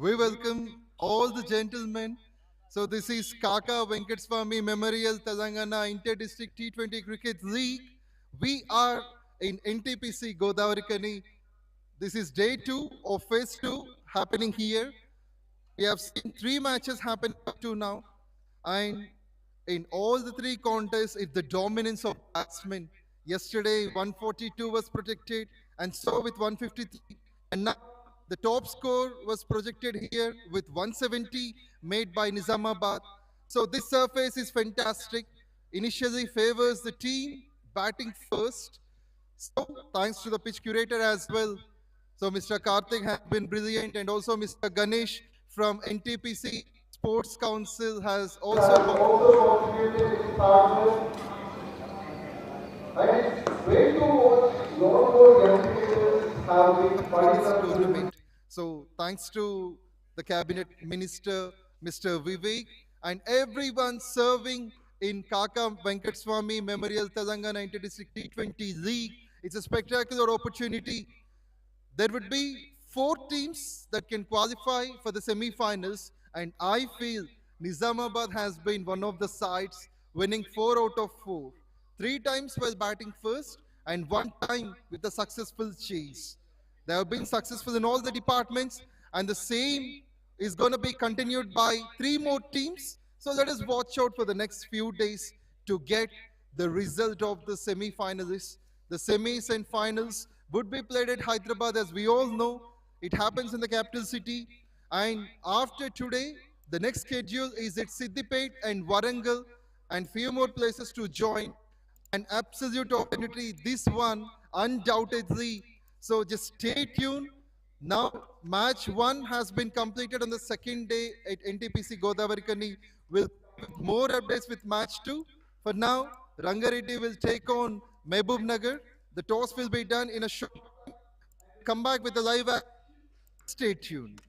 We welcome all the gentlemen. So this is KAKA Venkataswamy Memorial Telangana Inter-District T20 Cricket League. We are in NTPC Godavari. This is day 2 of phase 2 happening here. We have seen 3 matches happen up to now. And in all the 3 contests, it's the dominance of batsmen. Yesterday, 142 was protected, and so with 153. And now the top score was projected here with 170 made by Nizamabad. So this surface is fantastic. Initially favors the team batting first. So thanks to the pitch curator as well. So Mr. Karthik has been brilliant, and also Mr. Ganesh from NTPC Sports Council has also contributed in partners, and it's great to watch lot more young cricketers have been participating. tournament. So thanks to the cabinet minister, Mr. Vivek, and everyone serving in KAKA Venkataswamy Memorial Telangana Inter-District T20 League. It's a spectacular opportunity. There would be 4 teams that can qualify for the semi-finals, and I feel Nizamabad has been one of the sides winning 4 out of 4. 3 times while batting first and 1 time with a successful chase. They have been successful in all the departments, and the same is going to be continued by 3 more teams. So let us watch out for the next few days to get the result of the semi-finalists. The semis and finals would be played at Hyderabad, as we all know. It happens in the capital city. And after today, the next schedule is at Siddipet and Warangal, and few more places to join. An absolute opportunity, this one, undoubtedly. So just stay tuned. Now, match 1 has been completed on the second day at NTPC Godavari. We'll have more updates with match 2. For now, Rangareddy will take on MAHBUBNAGAR. The toss will be done in a short time. Come back with the live act. Stay tuned.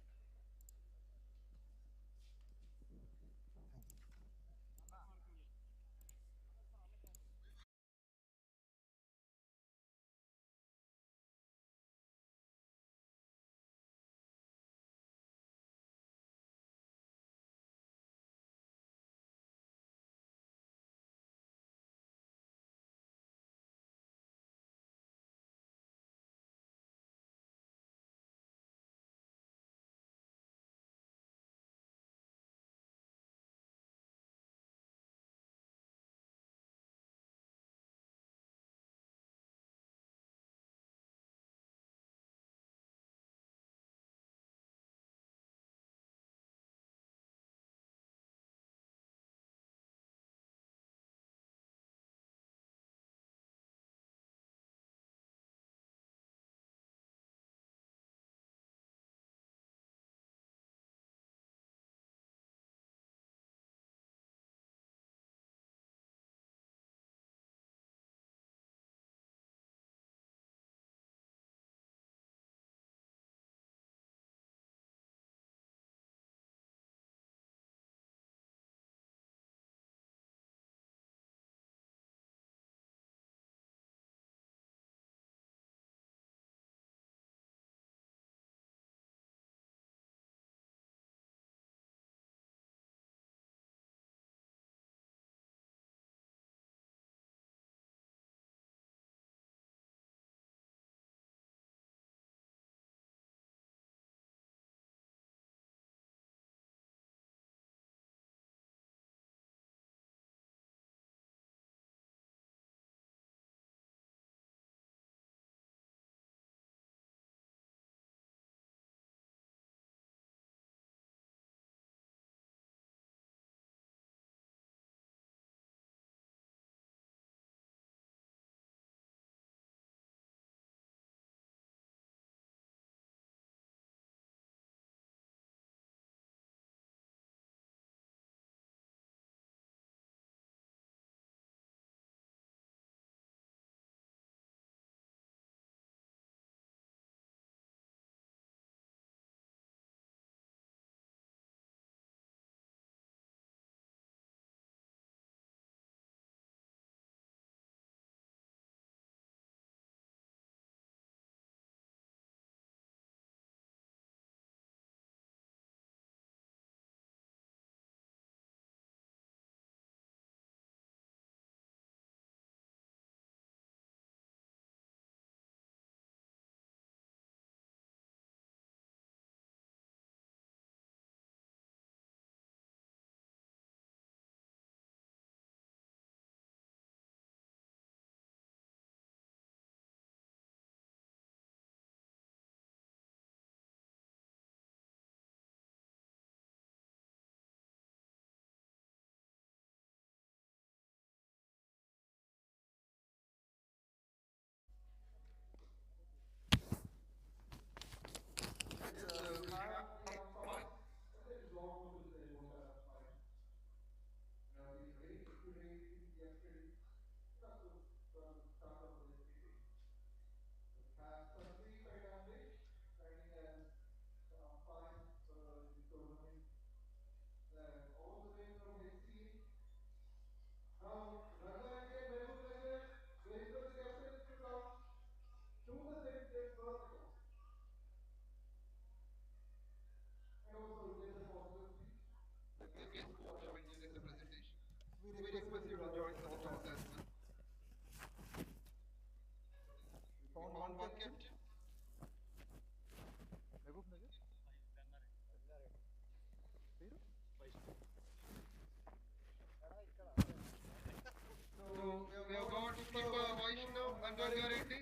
Rangareddy.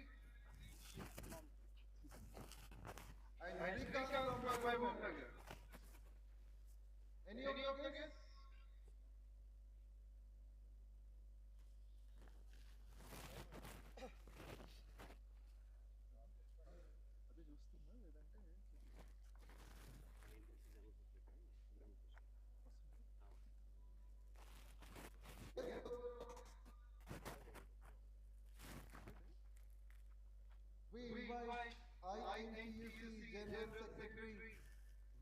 And Srikanth from MAHBUBNAGAR. Any of you guys? We invite 𝗍𝗃𝗃 General Secretary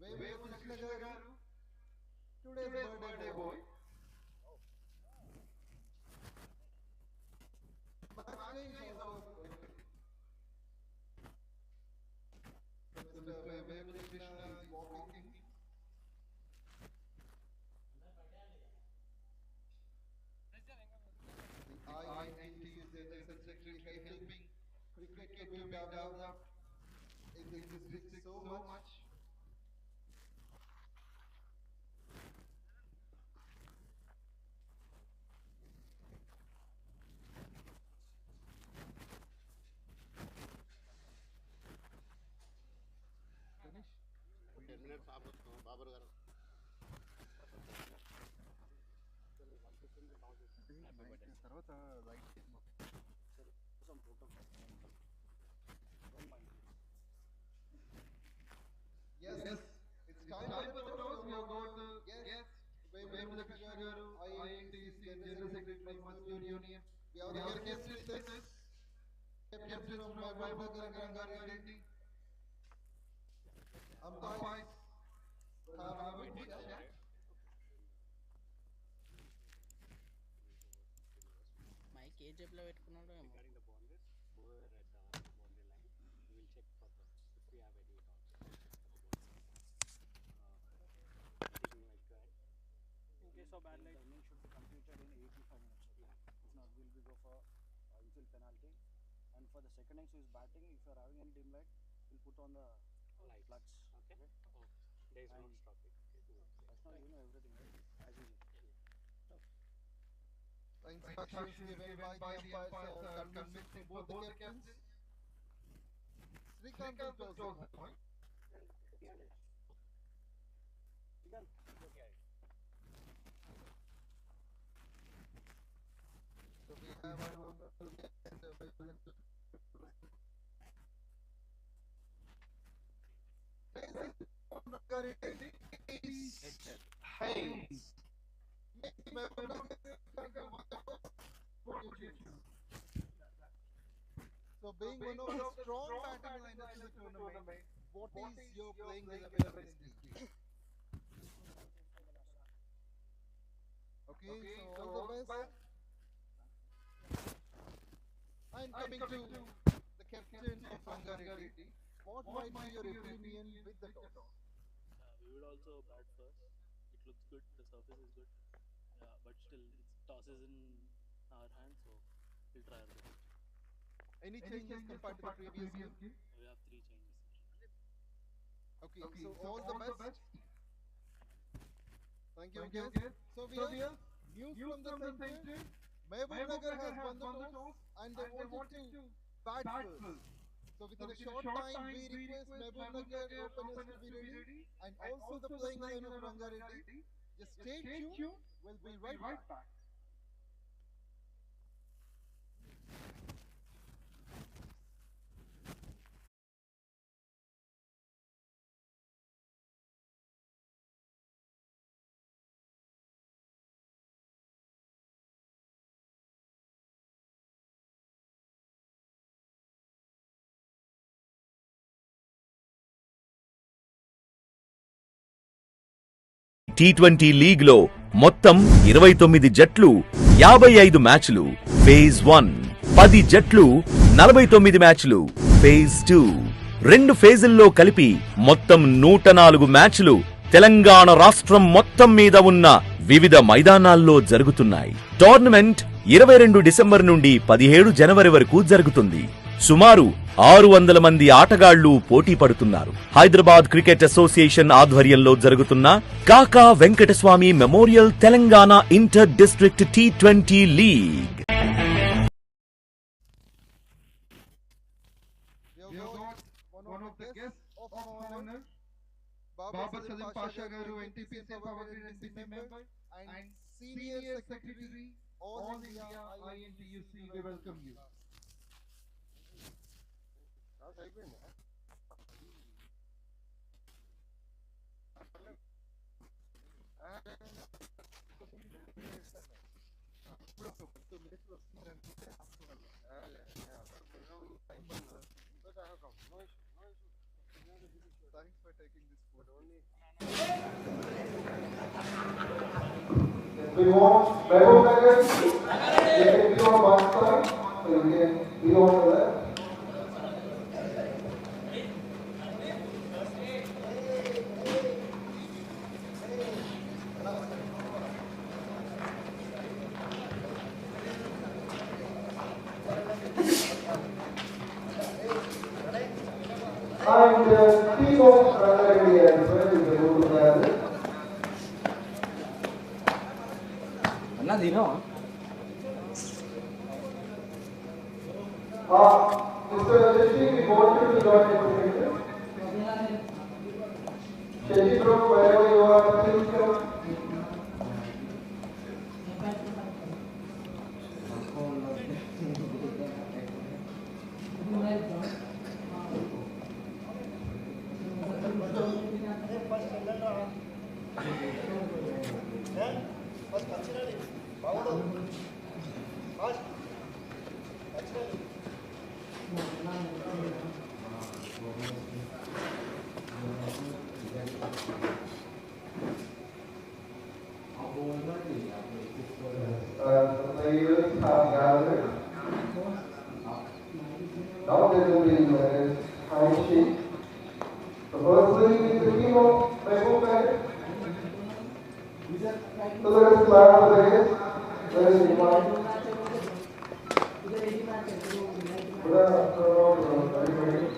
𝗬𝗃𝗃𝗃 today's birthday boy. Mr. 𝗬𝗃𝗃𝗃 is walking. The 𝗍𝗃𝗃 General Secretary helping cricket to be developed in this district so much. Yes, it's time for the toast. We have got the guest, 𝗬𝗃𝗃𝗃, INTC General Secretary Mazdoor Union. We have our guest witness, Captain of MAHBUBNAGAR and RANGAREDDY. Umpires have a meeting chat. My 𝗃𝗶𝗆 పెట్టుకున్నాడు ఏమో. In case of bad light, timing should be completed in 85 minutes. Okay? If not, we'll be go for infield penalty. And for the second innings who is batting, if you are having any dim light, we'll put on the plugs. Okay? There is no stopping. That's not, you know everything, right? As usual. The instructions given by the umpires are convincing both the captains. Srikanth will close the point. So we have our So being one of the strong batting lineups in the tournament, what is your playing eleven in this game? Okay, so all the best. And coming to the captain of Rangareddy, what might be your opinion with the toss? We would also bat first. It looks good, the surface is good. But still, toss is in our hands, so we'll try our best. Any changes compared to the previous game? We have 3 changes. Okay, so all the best. Thank you again. So we have news from the center. MAHBUBNAGAR has won the toss and they wanted to bat first. So within a short time, we request MAHBUBNAGAR openers to be ready and also the playing line of Rangareddy. Just stay tuned. We'll be right back. T20 league లో మొత్తం 29 జట్లు 55 మ్యాచ్లు phase 1, 10 జట్లు 49 మ్యాచ్లు phase 2, 2 ఫేజుల్లో కలిపి మొత్తం 104 మ్యాచ్లు తెలంగాణ రాష్ట్రం మొత్తం మీద ఉన్న వివిధ మైదానాల్లో జరుగుతున్నాయి. టోర్నమెంట్ 22 డిసెంబర్ నుండి 17 జనవరి వరకు జరుగుతుంది. సుమారు 600 మంది ఆటగాళ్లు పోటీ పడుతున్నారు. హైదరాబాద్ క్రికెట్ అసోసియేషన్ ఆధ్వర్యంలో జరుగుతున్న Kaka Venkataswamy memorial Telangana inter district T20 league. 𝗃𝗏𝗃𝗃 Garu, NTPC Power Grid NTC member, and Senior Secretary, All India INTUC, we welcome you. Thanks for taking this photo. We want MAHBUBNAGAR, you can be on one side, so you can be on the left. And the team of RANGAREDDY as well is able to gather. Mr. 𝗬𝗁𝗃𝗲, we want you to join information. 𝗬𝗁𝗃𝗲, wherever you are, please come. The leaders have gathered. Now they will be 𝗬𝗁𝗃𝗲. So firstly, the team of MAHBUBNAGAR. So let us start with the race. Let us invite. Good afternoon, everybody.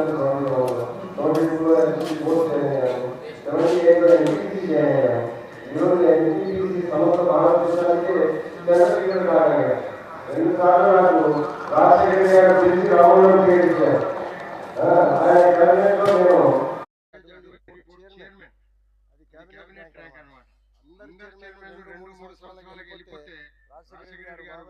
Venkataswamy నోటీసులో post చేయగలిగాను 78లో NTPC చేయగలిగాను. ఈరోజు NTPC సంస్థ భారతదేశానికి secretary కాగలిగాను. 2 సార్లు నాకు రాజశేఖర్ గారు పిలిచి రావడం చేయించారు. ఆయన క్యాబినెట్లో నేను క్యాబినెట్ ట్రాక్ అన్నమాట. అందరు చైర్మన్ 2-3 సంవత్సరాలకు వెళ్ళిపోతే రాజశేఖర్ గారు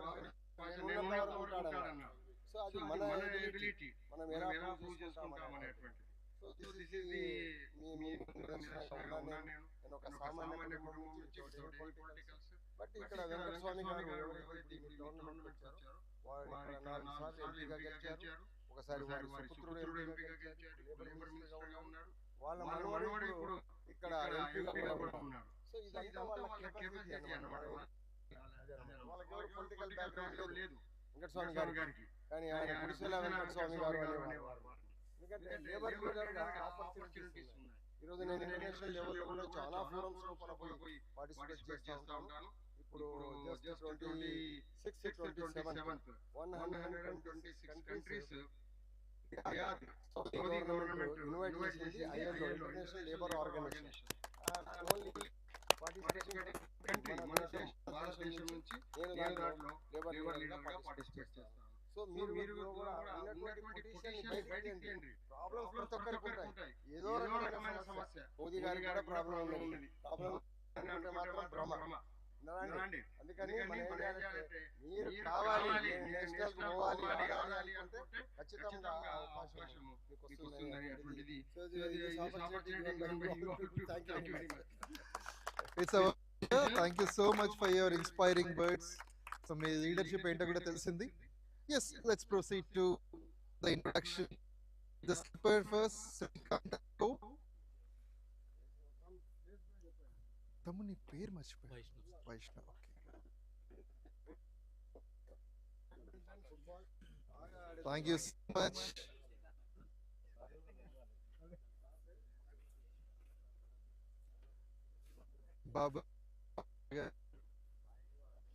ఉంటాడన్నారు. సో అది మన ఎబిలిటీ, మనం ఎలా ప్రూవ్ చేసుకుంటాం అనేటువంటి. సో దిస్ ఇస్ ది నేను ఒక సామాన్య కుటుంబం నుంచి పొలిటికల్స్. బట్ ఇక్కడ వెంకటస్వామి గారు ఎవరైతే గవర్నమెంట్ వచ్చారో వారు ఇక్కడ 4 సార్లు ఎంపీగా గెలిచారు. ఒకసారి వారి సుపుత్రుడు ఎంపీగా గెలిచారు, లేబర్ మినిస్టర్గా ఉన్నాడు. వాళ్ళ మనవడు ఇప్పుడు ఇక్కడ ఎంపీగా కూడా ఉన్నాడు. సో ఇదంతా వాళ్ళ కెపాసిటీ అన్నమాట. వాళ్ళకి ఎవరు పొలిటికల్ బ్యాక్గ్రౌండ్ లేదు వెంకటస్వామి గారికి. కానీ ఆయన గుడిసెల వెంకటస్వామి గారు అనేవారు. ఎందుకంటే లేబర్ లీడర్గా ఆపర్చునిటీస్ ఉన్నాయి. ఈరోజు నేను ఇంటర్నేషనల్ లెవెల్లో కూడా చాలా ఫోరమ్స్ లోపల పోయి పార్టిసిపేట్ చేస్తూ ఉంటాను. ఇప్పుడు just 26-27 126 countries Saudi government invite చేసింది ILO, international labour organisation. Only participating country మన భారతదేశం నుంచి నేను దాంట్లో లేబర్ లీడర్గా పార్టిసిపేట్ చేస్తాను. సో మీరు కూడా ఉన్నటువంటి పొజిషన్ బయటకి ప్రాబ్లమ్స్ ప్రతి ఒక్కరికి ఉంటాయి. ఏదో రకమైన సమస్య. మోదీ గారికి కూడా ప్రాబ్లం ఉన్నది. ప్రాబ్లం అంటే మాత్రం భ్రమ. అందుకని మీరు కావాలి నేషనల్ పోవాలి అంటే ఖచ్చితంగా అవకాశం మీకు వస్తుందని అటువంటిది. Thank you so much for your inspiring words. So my leadership ఏంటో కూడా తెలిసింది. Yes, let's proceed to the introduction. The skipper first, 𝗃𝗃 తమ్ముని పేరు మర్చిపోయా. Vaishnav. Thank you so much. Baba.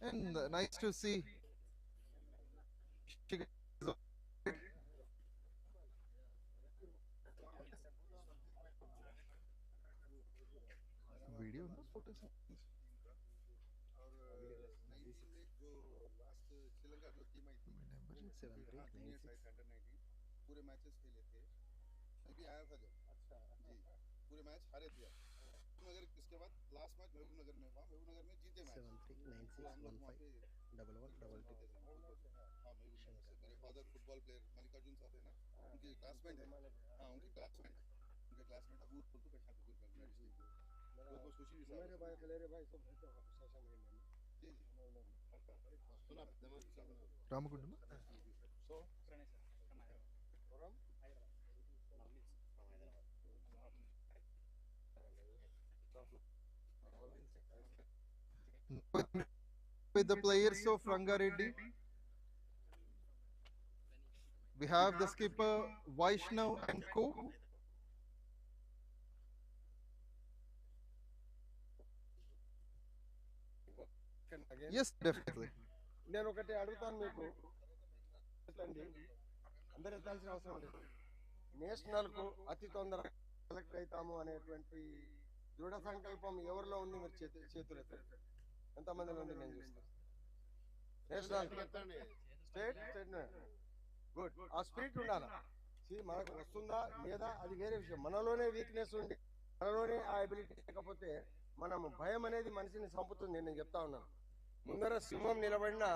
And nice to see. Video ना फोटो से श्रीलंका की team आई थी 7-3 पूरे मैचेस खेले थे, मैं भी आया था जब। अच्छा जी, पूरे मैच हारे थे। मगर इसके बाद लास्ट मैच महबूबनगर में हुआ, महबूबनगर में जीते मैच 7-3-9-6-1-5-11-2-2 हाँ महबूबनगर से मेरे फादर फुटबॉल प्लेयर मल्लिकार्जुन साहब है ना, उनके क्लासमेट है। हाँ उनके क्लासमेट अबू तो पहचान को बहुत खुशी हुई। मेरे भाई सब शासन में जी सुना Ramagundam. So with the players of Rangareddy, we have the skipper Vaishnav and co. Yes, definitely. నేను ఒకటి అడుగుతాను మీకు, అందరూ ఎత్తాల్సిన అవసరం లేదు. నేషనల్కు అతి తొందర సెలెక్ట్ అవుతాము అనేటువంటి దృఢ సంకల్పం ఎవరిలో ఉంది? మీరు చేతులు ఎత్తండి. ఎంతమందిలో ఉంది నేను చూస్తాను. National state good. ఆ స్పిరిట్ ఉండాలి. మనకు వస్తుందా లేదా అది వేరే విషయం. మనలోనే వీక్నెస్ ఉండి మనలోనే ఆ ఎబిలిటీ లేకపోతే మనం భయం అనేది మనిషిని చంపుతుంది. నేను చెప్తా ఉన్నాను. ముందర సింహం నిలబడినా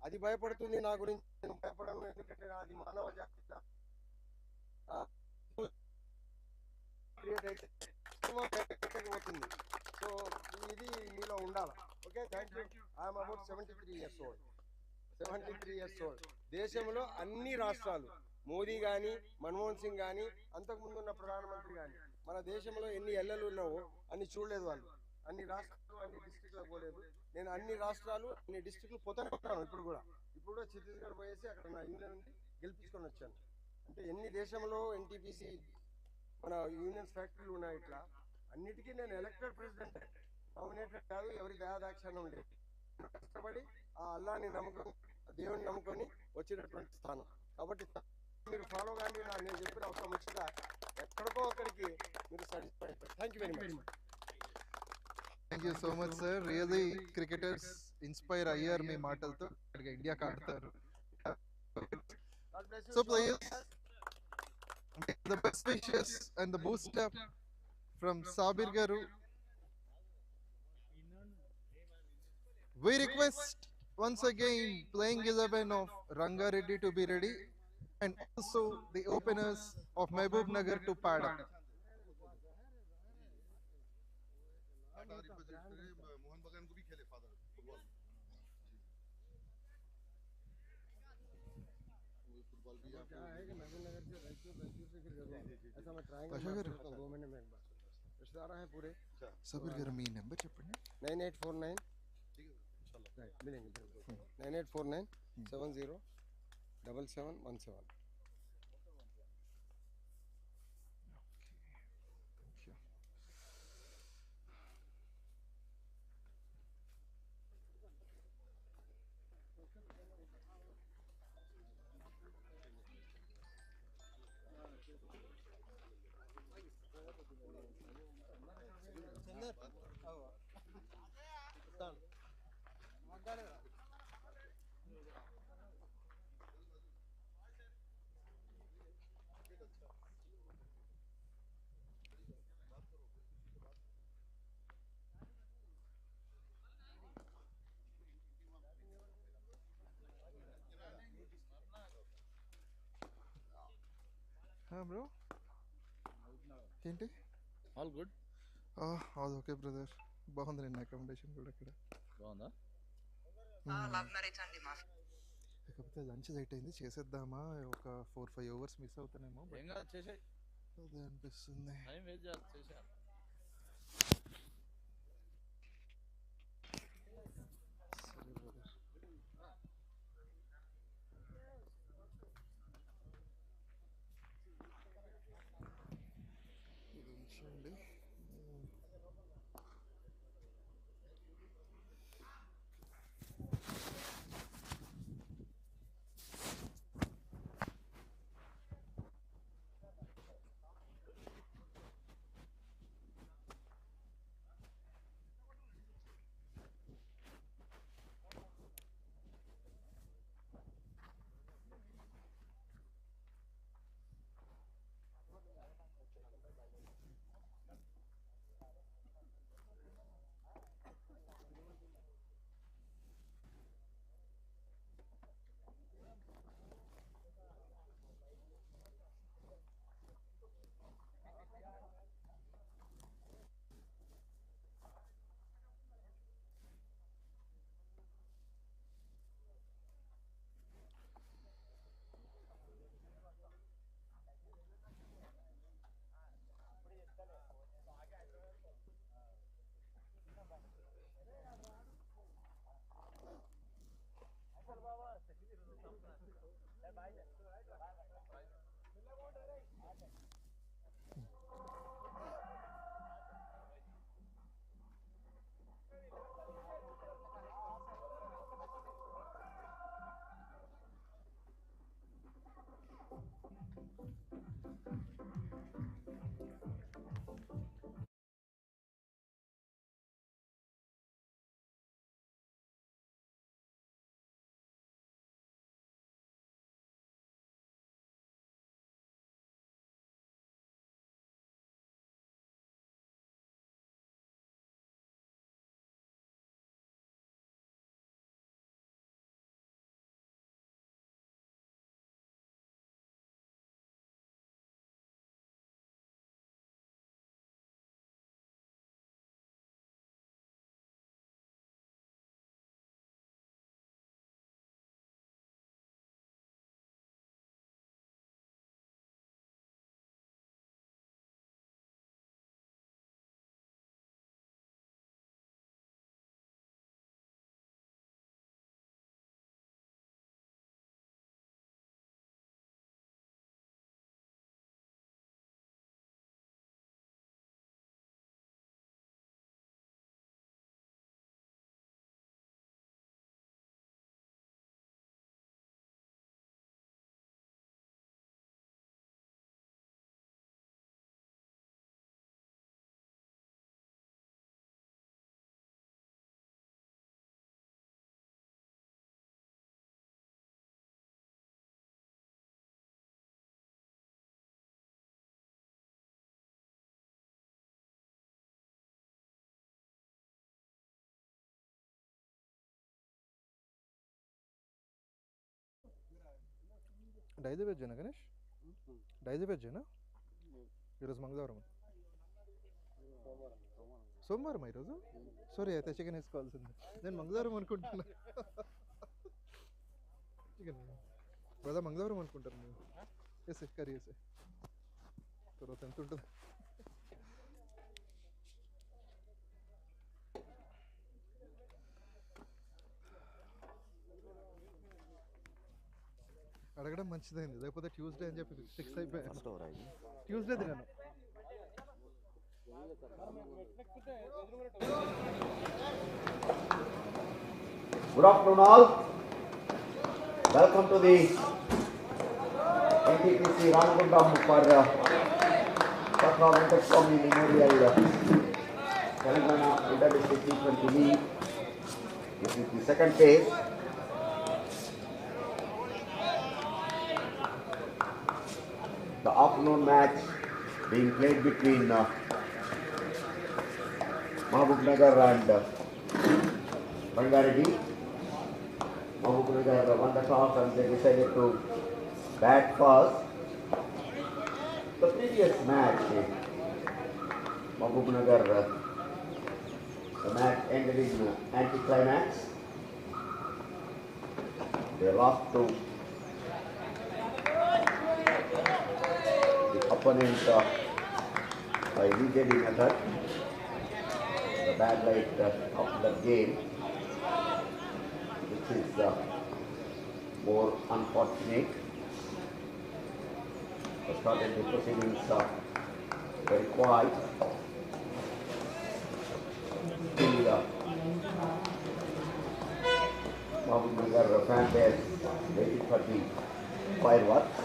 అది భయపడుతుంది నా గురించి, నేను భయపడను. ఎందుకంటే అది మానవ జాతి క్రియేట్ అయితే సింహం పోతుంది. సో ఇది మీలో ఉండాలి. Okay, thank you. I'm about 73 years old. 73 years old. దేశంలో అన్ని రాష్ట్రాలు, మోదీ కానీ మన్మోహన్ సింగ్ కానీ అంతకుముందు ఉన్న ప్రధానమంత్రి కానీ మన దేశంలో ఎన్ని ఎల్లలు ఉన్నావో అన్ని చూడలేదు వాళ్ళు. అన్ని రాష్ట్రాలు అన్ని డిస్ట్రిక్ట్లకు పోలేదు. నేను అన్ని రాష్ట్రాలు అన్ని డిస్ట్రిక్ట్లు పోతానే ఉంటాను. ఇప్పుడు కూడా ఛత్తీస్గఢ్ పోయేసి అక్కడ నా యూనియన్ గెలిపించుకొని వచ్చాను. అంటే ఎన్ని దేశంలో ఎన్టీపీసీ మన యూనియన్స్ ఫ్యాక్టరీలు ఉన్నాయి. ఇట్లా అన్నిటికీ నేను ఎలక్టెడ్ ప్రెసిడెంట్, నామినేటెడ్ కాదు. ఎవరి దయాదాక్షాన్ని ఉండేది. కష్టపడి ఆ అల్లాని నమ్ముకొని దేవుని నమ్ముకొని వచ్చినటువంటి స్థానం. కాబట్టి మీరు ఫాలో కానీ నేను చెప్పిన ఒక ముచ్చట ఎక్కడికో అక్కడికి మీరు సాటిస్ఫై అయిపోయారు. Thank you very much. Thank you so much sir. Really cricketers inspire అయ్యారు మీ మాటలతో. ఇండియాకి ఆడతారు. So players, the best wishes and the boost up from Sabir Garu. We request once again playing 11 of Rangareddy to be ready, and also the openers of MAHBUBNAGAR to pad up. Mohan बगान को भी खेले father football football भी क्या है कि महबूबनगर से रायचूर से फिर ऐसा मैं ट्रायंगल अच्छा कर। करता हूँ 2 महीने में एक बार. रिश्तेदार हैं पूरे. Sabir Garu మీ నెంబర్ చెప్పండి. 9849 ठीक है इंशाल्लाह राइट मिलेंगे 9849 70 7717. బ్రో ఏంటి? All good. All okay brother. బాగుంది నేను అకామిడేషన్ కూడా ఇక్కడ. బాగుందా? కాకపోతే లంచ్ లేట్ అయింది, చేసేద్దామా ఒక 4-5 అవర్స్ మిస్ అవుతానేమో ఏం కాదు చేసే అదే అనిపిస్తుంది. టైం వేస్ట్ చేయాలి చేసే. సరే బ్రదర్. ఇది ఉంచండి. డైజీ వెజ్జేనా గణేష్? డైజీ వెజ్జేనా? ఈరోజు మంగళవారం, సోమవారం ఈరోజు. సారీ, అయితే చికెన్ వేసుకోవాల్సింది. నేను మంగళవారం అనుకుంటున్నా. చికెన్ కదా మంగళవారం అనుకుంటాను నేను. వేసే కర్రీ వేసే తర్వాత ఎంత ఉంటుంది. అడగడం మంచిదైంది, లేకపోతే ట్యూస్డే అని చెప్పి ఫిక్స్ అయిపోయాను. ట్యూస్డే తిన్నాను. Good afternoon all. Welcome to the NTPC RANGAREDDY for KAKA VENKATASWAMY Memorial Telangana Inter-District T20 League. This is the second phase. The afternoon match being played between MAHBUBNAGAR and RANGAREDDY. MAHBUBNAGAR won the toss and they decided to bat first. The previous match, MAHBUBNAGAR, the match ended in anti-climax. They lost to the opponent by VJD method. The bad light of the game, which is more unfortunate. They started the proceedings very quiet. Still, MAHBUBNAGAR fan base waiting for the fireworks.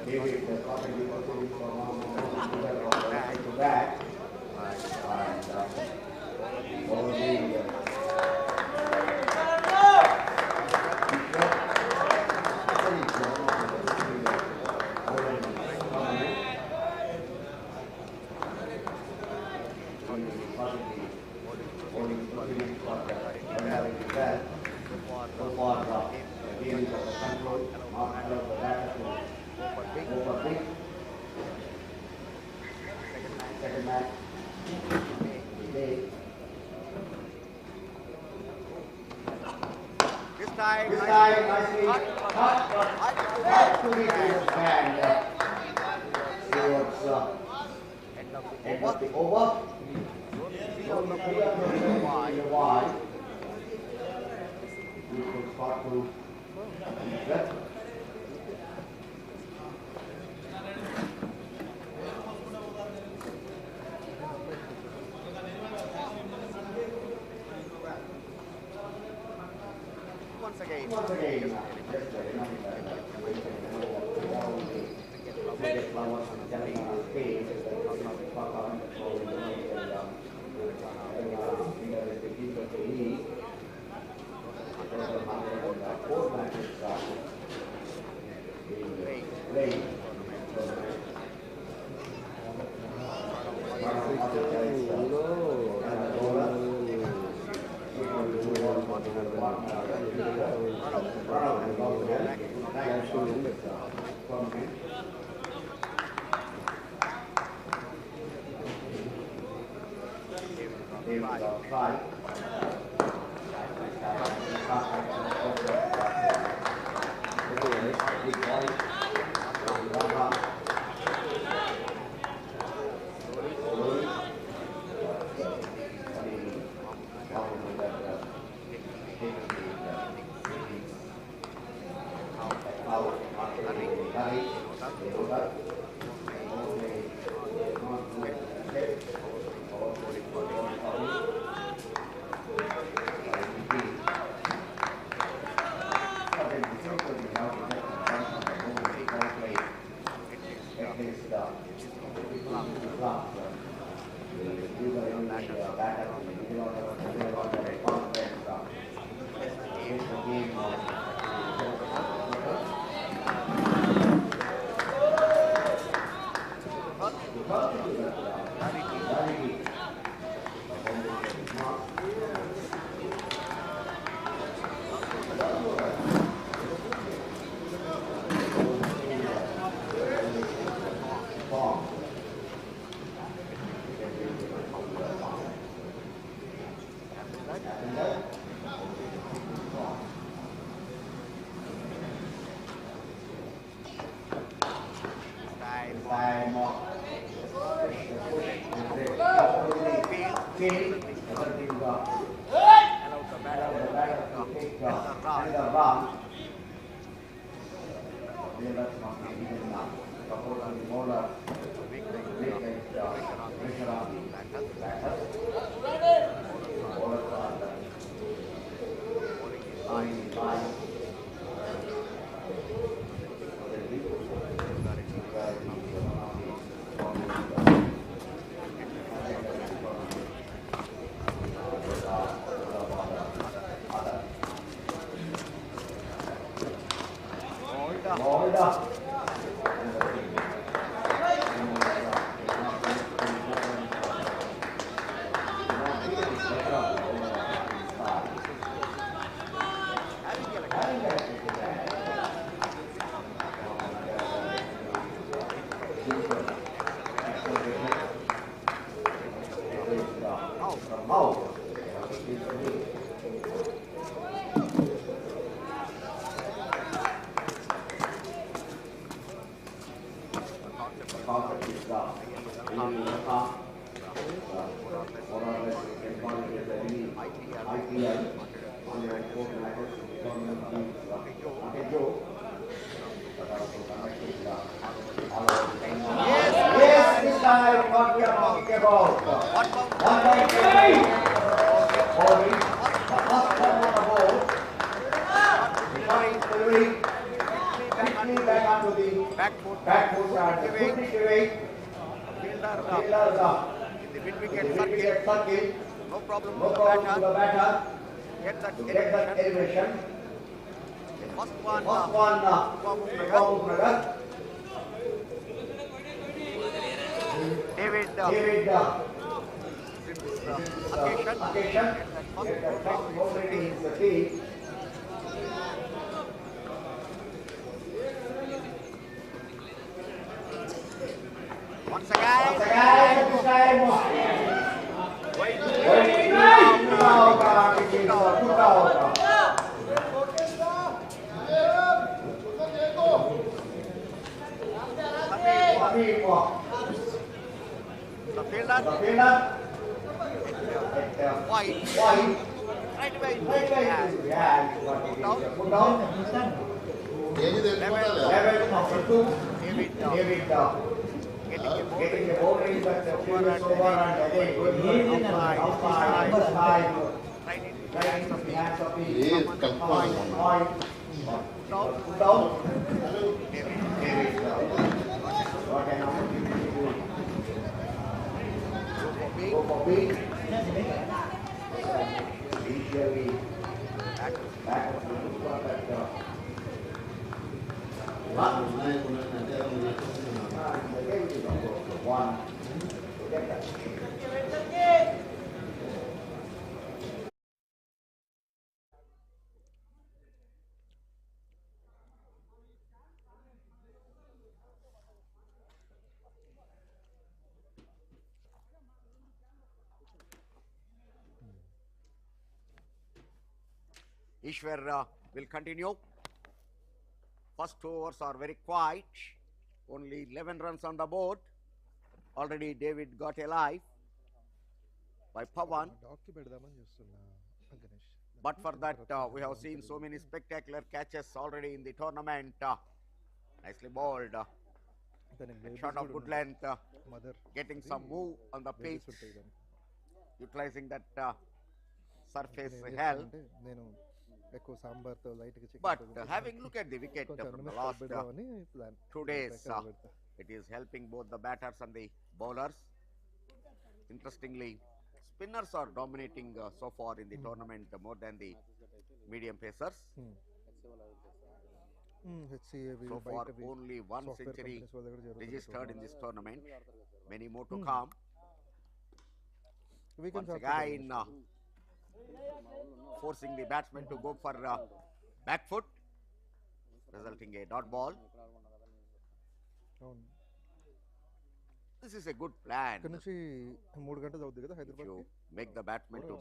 David back second match today. This time nicely cut to the hand towards end of the over. Wide. You could start to left. Once again, flowers and Telangana space, four matches played. 𝗕శ్వర్ will continue. First 2 overs are very quiet. Only 11 runs on the board. Already David got alive by Pawan. But for that, we have seen so many spectacular catches already in the tournament. Nicely bowled. Shot of good length. Getting some move on the pitch. Utilizing that surface hell. But having looked at the wicket from the last 2 days, it is helping both the batters and the bowlers. Interestingly, spinners are dominating so far in the tournament more than the medium pacers. So far, only 1 century registered in this tournament. Many more to come. Once again, forcing the batsman to go for back foot, resulting a dot ball. This is a good plan. If you make the batsman to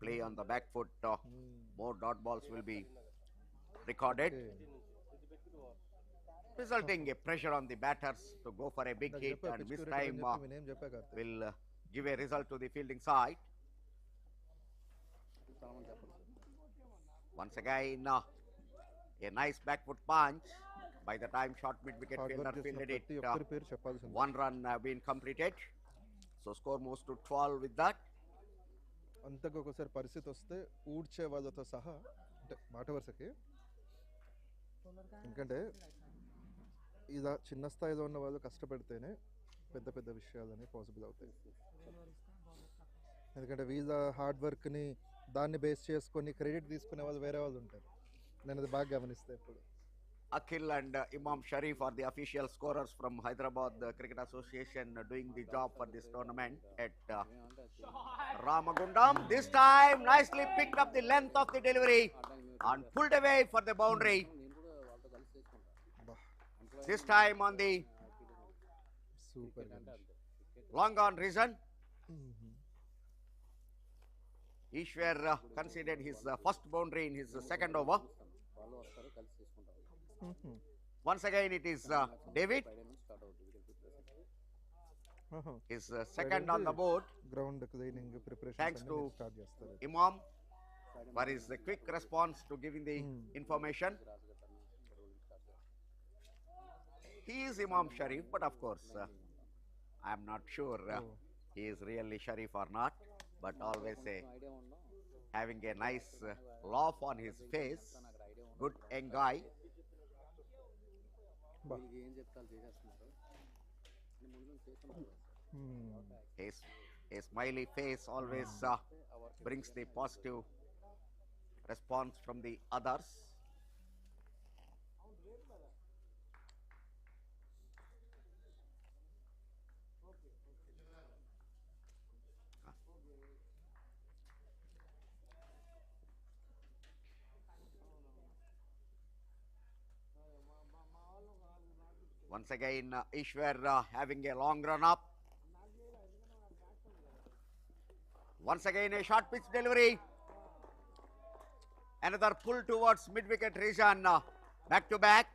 play on the back foot, more dot balls will be recorded, resulting a pressure on the batters to go for a big hit, and this time will give a result to the fielding side. Once again, a nice back foot punch. By the time short mid-wicket fielder fielded it, 1 run been completed. So score moves to 12 with that. అంతకు ఒకసారి పరిస్థితి వస్తే ఊడ్చేవాళ్ళతో సహా అంటే మాట వరుసకి, ఎందుకంటే ఇలా చిన్న స్థాయిలో ఉన్న వాళ్ళు కష్టపడితేనే పెద్ద పెద్ద విషయాలు అనేవి పాసిబుల్ అవుతాయి. ఎందుకంటే వీళ్ళ హార్డ్ వర్క్ని దాన్ని బేస్ చేసుకొని క్రెడిట్ తీసుకునే వాళ్ళు వేరే వాళ్ళు ఉంటారు. నేను అది బాగా గమనిస్తే ఇప్పుడు. Akhil and Imam Sharif are the official scorers from Hyderabad Cricket Association doing the job for this tournament at Ramagundam. This time nicely picked up the length of the delivery and pulled away for the boundary. This time on the long on reason. 𝗕శ్వర్ conceded his first boundary in his second over. Once again it is David. His second on the board. Ground cleaning preparation. Thanks to Imam for his quick response to giving the information. He is Imam Sharif, but of course I am not sure he is really Sharif or not, but always having a nice laugh on his face. Good young guy. A smiley face always brings the positive response from the others. Once again, 𝗕శ్వర్ having a long run up. Once again, a short pitch delivery. Another pull towards mid-wicket region, back to back.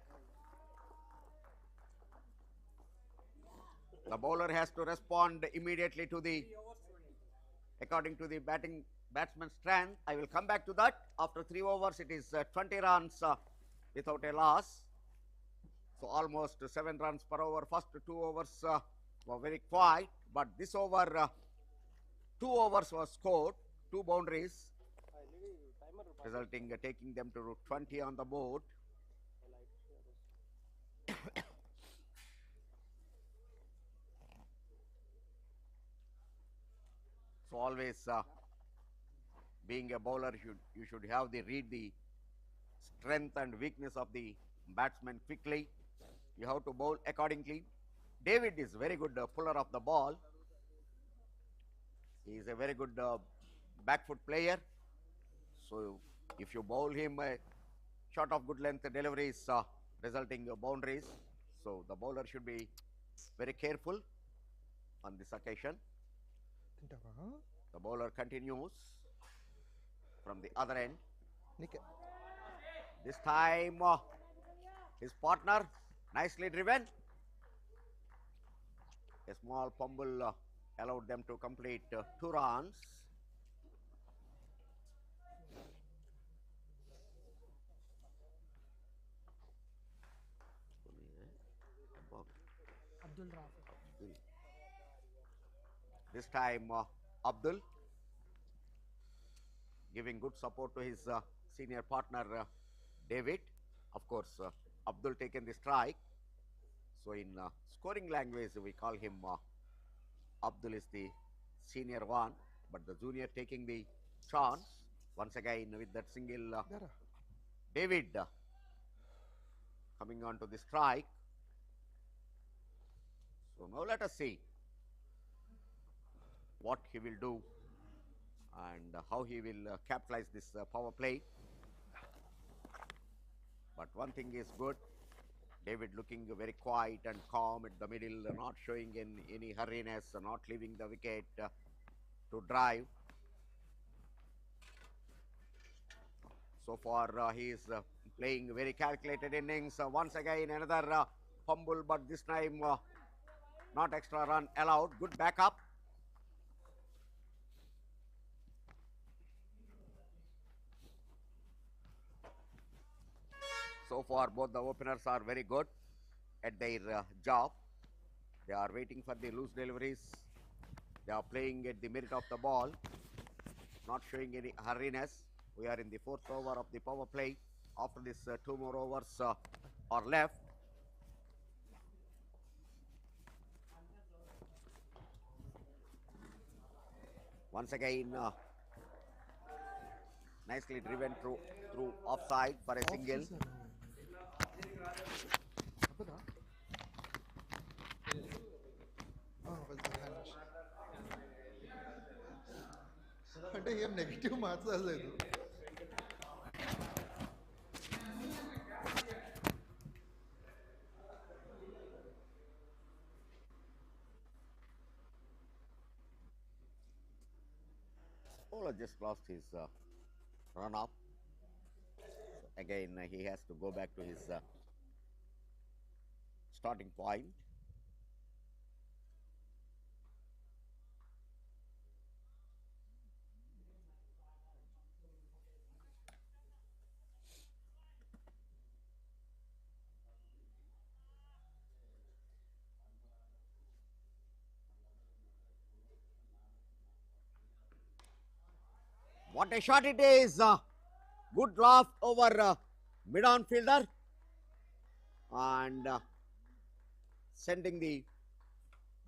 The bowler has to respond immediately to the, according to the batsman's strength. I will come back to that. After 3 overs, it is 20 runs without a loss. So almost 7 runs per over. First 2 overs were very quiet, but this over 2 overs was scored, 2 boundaries, resulting taking them to 20 on the board. So always being a bowler, you should have the read the strength and weakness of the batsman quickly. You have to bowl accordingly. David is very good puller of the ball. He is a very good back foot player. So if you bowl him a shot of good length deliveries resulting boundaries, so the bowler should be very careful on this occasion. The bowler continues from the other end. Nick. This time his partner nicely driven. A small fumble allowed them to complete 2 runs. This time Abdul giving good support to his senior partner David. Of course, Abdul taken the strike. So in scoring language, we call him Abdul is the senior one, but the junior taking the chance. Once again with that single, David coming on to the strike. So now let us see what he will do and how he will capitalize this power play. But one thing is good, David looking very quiet and calm at the middle, not showing any hurriness, not leaving the wicket to drive. So far he is playing very calculated innings. Once again another fumble, but this time not extra run allowed. Good backup. So far both the openers are very good at their job. They are waiting for the loose deliveries. They are playing at the merit of the ball, not showing any hurriness. We are in the 4th over of the power play. After this 2 more overs are left. Once again nicely driven through offside for a single. అంటే ఏం negative మాట్లాడలేదు. Bowler just lost his run up. So again he has to go back to his starting point. What a shot it is! Good loft over mid-on fielder and sending the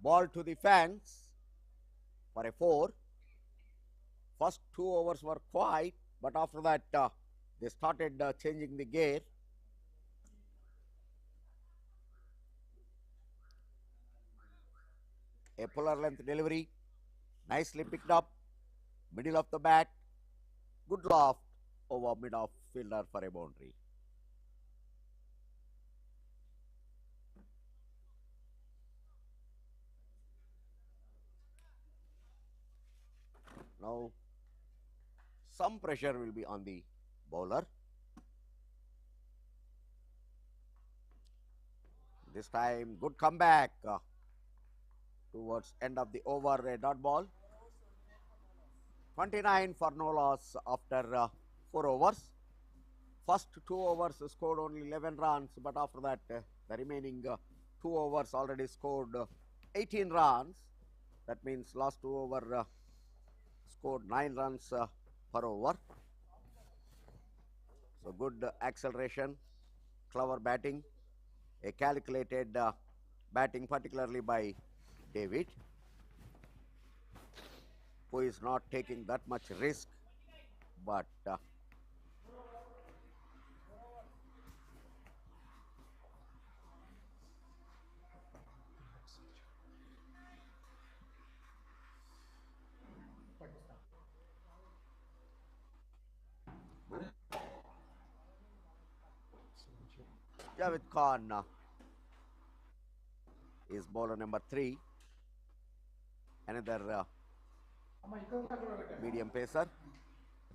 ball to the fence for a 4. First 2 overs were quiet, but after that they started changing the gear. A puller length delivery, nicely picked up, middle of the bat. Good loft over mid-off fielder for a boundary. Now some pressure will be on the bowler. This time good comeback towards end of the over, a dot ball. 29 for no loss after 4 overs. First 2 overs scored only 11 runs, but after that the remaining 2 overs already scored 18 runs. That means last 2 overs scored 9 runs per over. So good acceleration, clever batting, a calculated batting, particularly by David, who is not taking that much risk, but 𝗀𝗡𝗂𝗃 is bowler number 3. Another medium pacer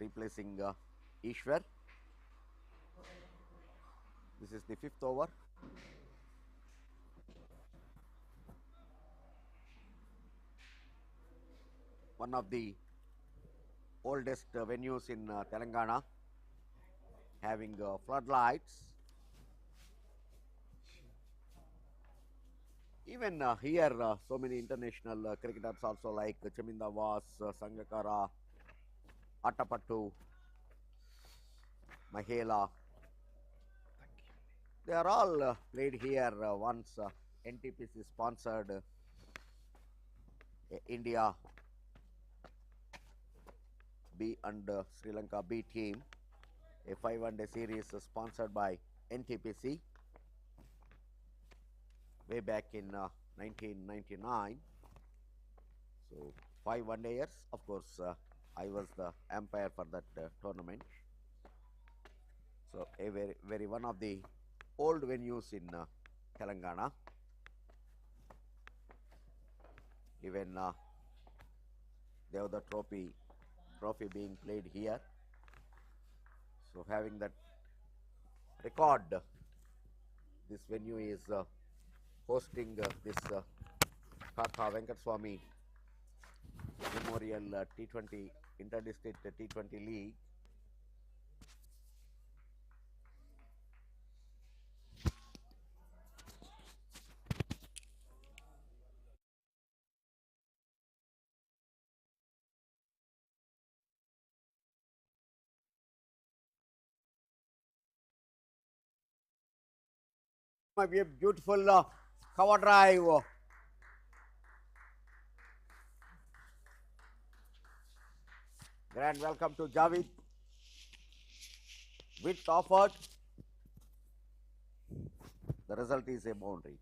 replacing 𝗎श्વર. This is the 5th over. One of the oldest venues in Telangana, having floodlights. Even here, so many international cricketers also like Chaminda Sangakkara, Attappattu, Mahela. They are all played here once. NTPC sponsored India B and Sri Lanka B team, a 5-1-day series sponsored by NTPC way back in 1999. So 5 one-dayers. Of course, I was the umpire for that tournament. So a very one of the old venues in Telangana. Even 𝗪𝗏𝗃𝗃 being played here. So having that record, this venue is hosting this KAKA 𝗏𝗃𝗃 Memorial T20 Inter-District T20 League. My beautiful cover drive. Grand welcome to Javid. Width offered. The result is a boundary.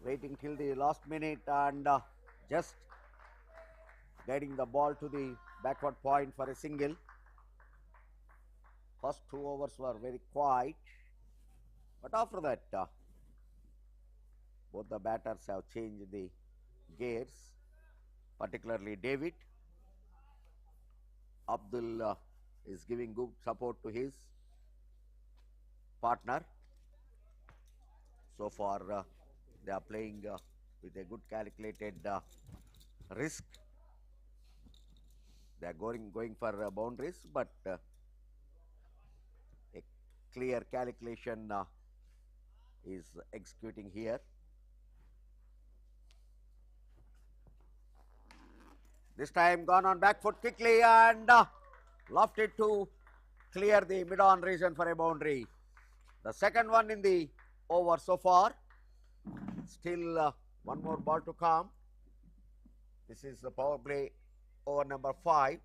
Waiting till the last minute and just guiding the ball to the backward point for a single. First 2 overs were very quiet, but after that both the batters have changed the gears, particularly David. Abdul is giving good support to his partner. So far they are playing with a good calculated risk. They are going for boundaries, but a clear calculation is executing here. This time gone on back foot quickly and lofted to clear the mid-on region for a boundary. The second one in the over so far. Still one more ball to come. This is the power play over number 5.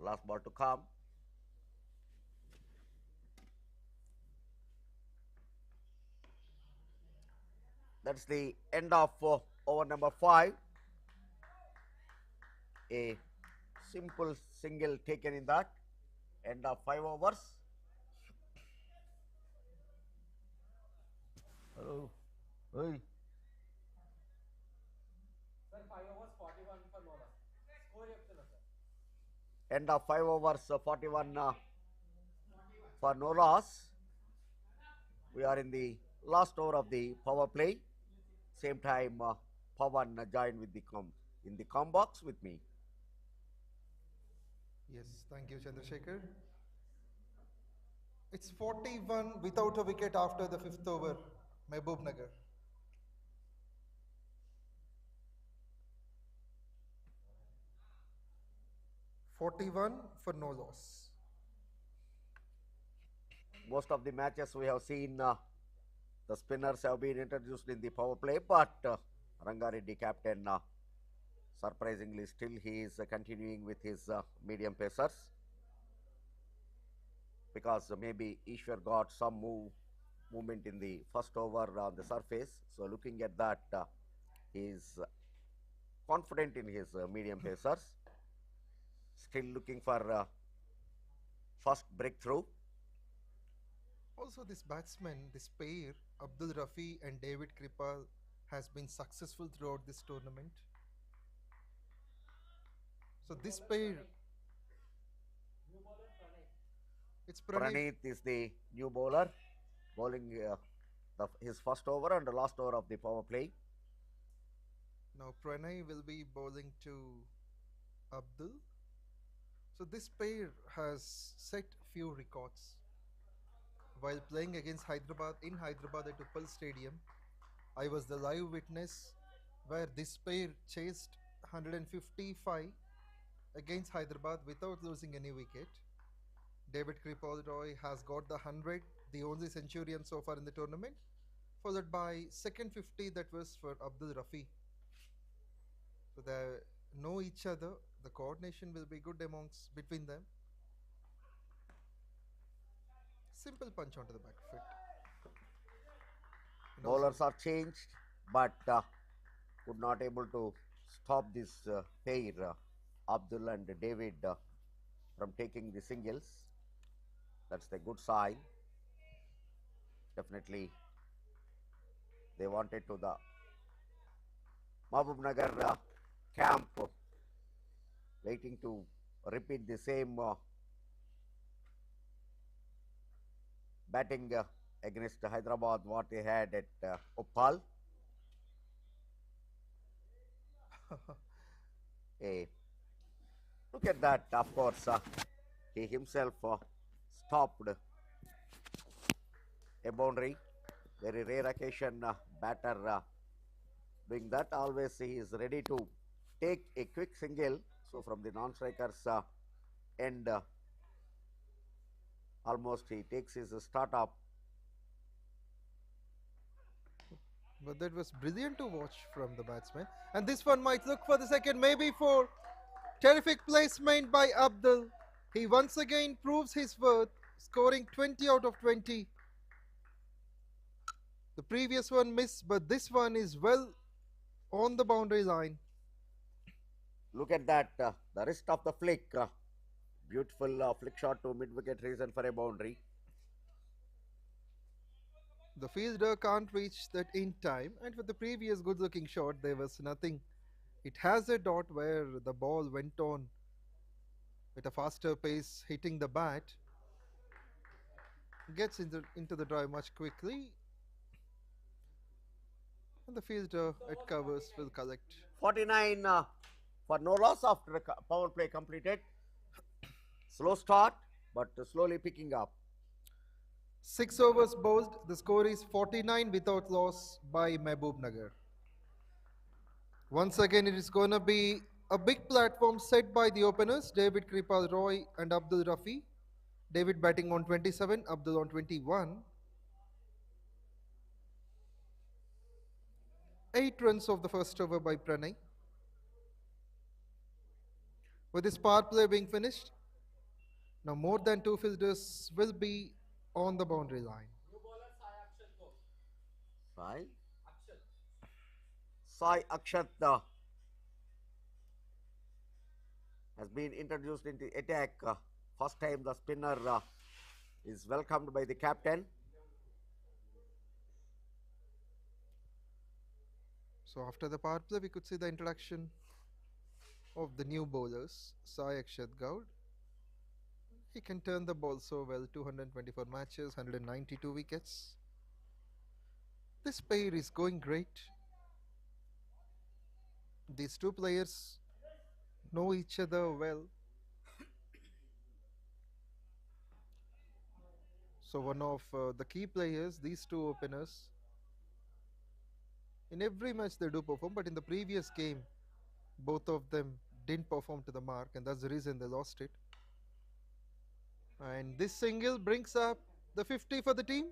Last ball to come. That's the end of over number 5. A simple single taken in that. End of 5 overs. Hello. Hey. Sir, 5 overs, 41 for no loss. Score చెప్తున్నా sir. End of 5 overs, 41 for no loss. We are in the last over of the power play. Same time, Pawan joined with the in the com box with me. Yes, thank you, Chandrasekhar. It's 41 without a wicket after the 5th over, MAHBUBNAGAR. (41 for no loss). Most of the matches we have seen, the spinners have been introduced in the power play, but Rangareddy captain Surprisingly, still he is continuing with his medium pacers, because maybe Ishwar got some movement in the first over on the surface. So looking at that, he is confident in his medium pacers. Still looking for first breakthrough. Also, this batsman, this pair, 𝗵𝗏𝗃𝗍 and 𝗏𝗵𝗃𝗍, has been successful throughout this tournament. So this pair, it's Praneeth is the new bowler, bowling his first over and the last over of the power play. Now Pranay will be bowling to Abdul. So this pair has set few records while playing against Hyderabad in Hyderabad at 𝗃𝗶𝗃𝗲 Stadium. I was the live witness where this pair chased 155 against Hyderabad without losing any wicket. 𝗬𝗵𝗃𝗲𝗿 has got the 100, the only centurion so far in the tournament, followed by second 50, that was for 𝗵𝗏𝗃𝗍. So they know each other. The coordination will be good between them. Simple punch onto the back foot. Bowlers are changed, but could not able to stop this pair, Abdul and David, from taking the singles. That's the good sign. Definitely, they wanted to the MAHBUBNAGAR camp, waiting to repeat the same batting against Hyderabad what they had at Uppal. Look at that, of course, he himself stopped a boundary. Very rare occasion, batter doing that. Always he is ready to take a quick single. So from the non-strikers end, almost he takes his start up. But that was brilliant to watch from the batsman. And this one might look for the second, maybe for terrific placement by Abdul. He once again proves his worth, scoring 20 out of 20. The previous one missed, but this one is well on the boundary line. Look at that, the wrist of the flick. Beautiful flick shot to mid-wicket, reason for a boundary. The fielder can't reach that in time, and for the previous good-looking shot, there was nothing. It has a dot where the ball went on at a faster pace, hitting the bat. Gets into the drive much quickly, and the fielder at covers will collect. 49 for no loss after the power play completed. Slow start, but slowly picking up. 6 overs bowled. The score is 49 without loss by MAHBUBNAGAR. Once again, it is going to be a big platform set by the openers, 𝗏𝗵𝗃𝗲𝗏 and 𝗵𝗏𝗃𝗲. David batting on 27, Abdul on 21. 8 runs of the first over by Pranay. With his power play being finished, now more than 2 fielders will be on the boundary line. New bowler 𝗙𝗂𝗃𝗃𝗲 has been introduced into attack. First time the spinner is welcomed by the captain. So after the power play, we could see the introduction of the new bowlers, 𝗙𝗂𝗃𝗃𝗲. He can turn the ball so well, 224 matches, 192 wickets. This pair is going great. These two players know each other well. So one of the key players, these two openers, in every match they do perform, but in the previous game, both of them didn't perform to the mark, and that's the reason they lost it. And this single brings up the 50 for the team.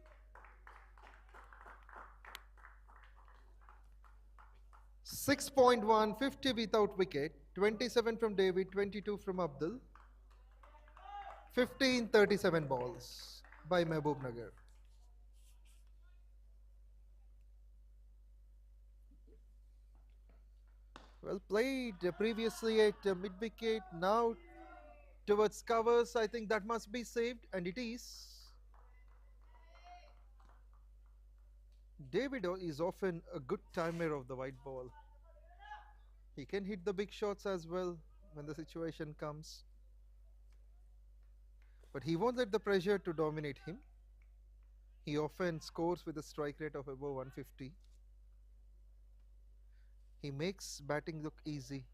6.1, 50 without wicket, 27 from David, 22 from Abdul, 15, 37 balls by Mahbubnagar. Well played previously at mid-wicket, now towards covers. I think that must be saved, and it is. David is often a good timer of the white ball. He can hit the big shots as well when the situation comes. But he won't let the pressure to dominate him. He often scores with a strike rate of above 150. He makes batting look easy.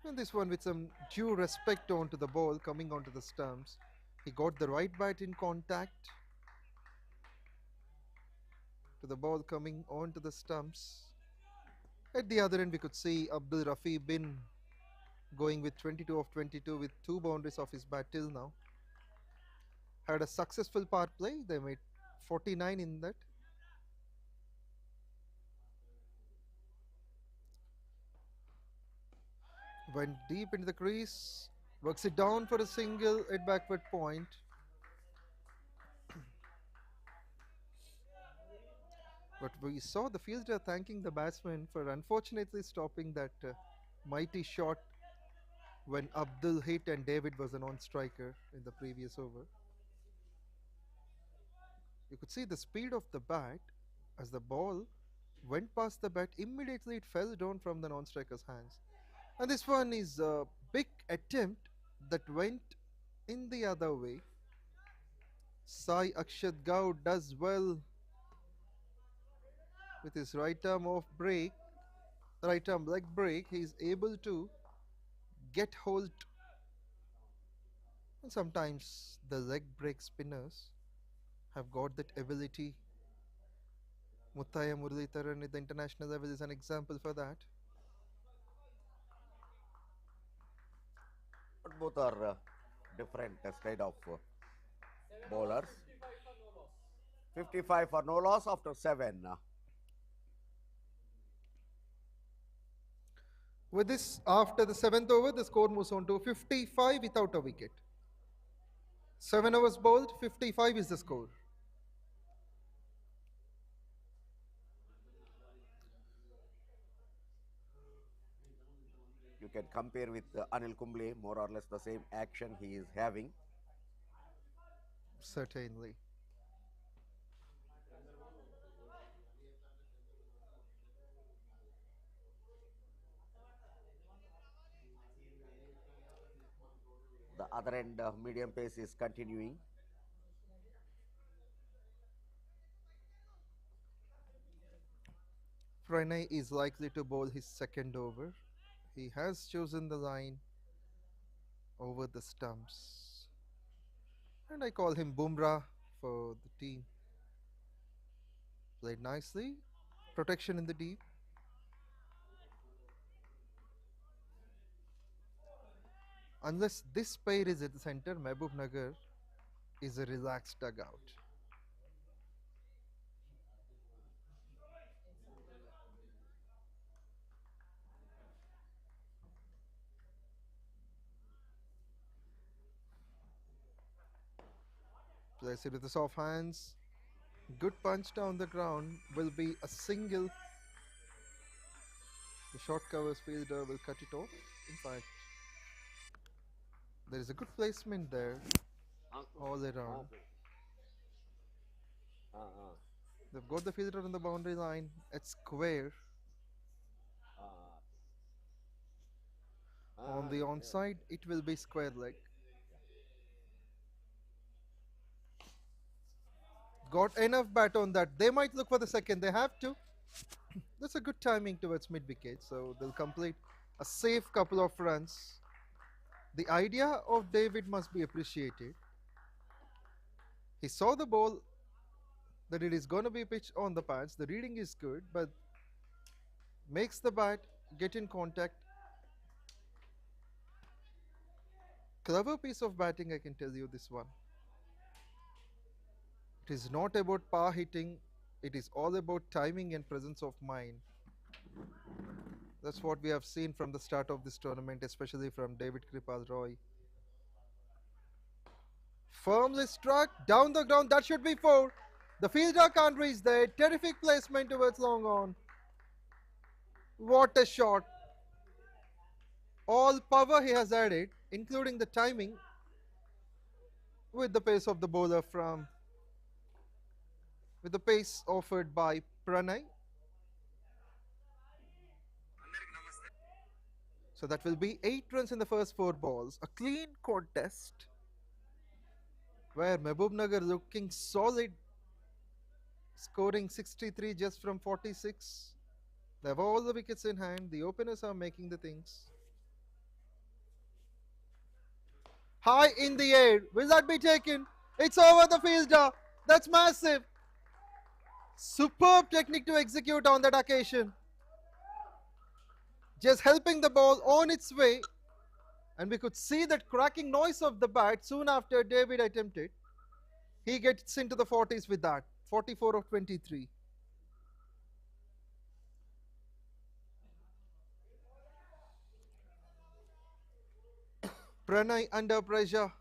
And this one with some due respect onto the ball, coming onto the stumps. He got the right bat in contact to the ball coming onto the stumps. At the other end, we could see 𝗵𝗏𝗃𝗵 going with 22 of 22 with 2 boundaries off his bat till now. Had a successful power play. They made 49 in that. Went deep into the crease, works it down for a single at backward point. But we saw the fielder thanking the batsman for unfortunately stopping that mighty shot when Abdul hit and David was a non-striker in the previous over. You could see the speed of the bat as the ball went past the bat. Immediately it fell down from the non-striker's hands. And this one is a big attempt that went in the other way. 𝗙𝗃𝗏𝗃𝗃 does well with his right arm off break, right arm leg break. He is able to get hold, and sometimes the leg break spinners have got that ability. Muralitharan at the international level is an example for that. But both are different style of bowlers. 55 for no loss after 7. With this, after the 7th over, the score moves on to 55 without a wicket. 7 overs bowled, 55 is the score. You can compare with Anil Kumble, more or less the same action he is having. Certainly. The other end medium pace is continuing. Pranay is likely to bowl his second over. He has chosen the line over the stumps. And I call him Bumrah for the team. Played nicely. Protection in the deep. Unless this pair is at the center, Mahbubnagar is a relaxed dugout. Plays it with the soft hands. Good punch down the ground, will be a single. The short covers fielder will cut it off. In fact, there is a good placement there all around. They've got the fielder on the boundary line at square. On the onside, it will be square leg. Got enough bat on that. They might look for the second. They have to. That's a good timing towards mid-wicket. So they'll complete a safe couple of runs. The idea of David must be appreciated. He saw the ball, that it is going to be pitched on the pads. The reading is good, but makes the bat get in contact. Clever piece of batting, I can tell you this one. It is not about power hitting. It is all about timing and presence of mind. That's what we have seen from the start of this tournament, especially from 𝗏𝗃𝗃𝗲𝗏. Firmly struck down the ground. That should be 4. The fielder can't reach there. Terrific placement towards long on. What a shot. All power he has added, including the timing, with the pace of the bowler with the pace offered by Pranay. So that will be 8 runs in the first 4 balls. A clean contest where MAHBUBNAGAR looking solid, scoring 63 just from 46. They have all the wickets in hand. The openers are making the things. High in the air. Will that be taken? It's over the fielder. That's massive. Superb technique to execute on that occasion. Just helping the ball on its way. And we could see that cracking noise of the bat soon after David attempted. He gets into the 40s with that. 44 of 23. Pranay under pressure.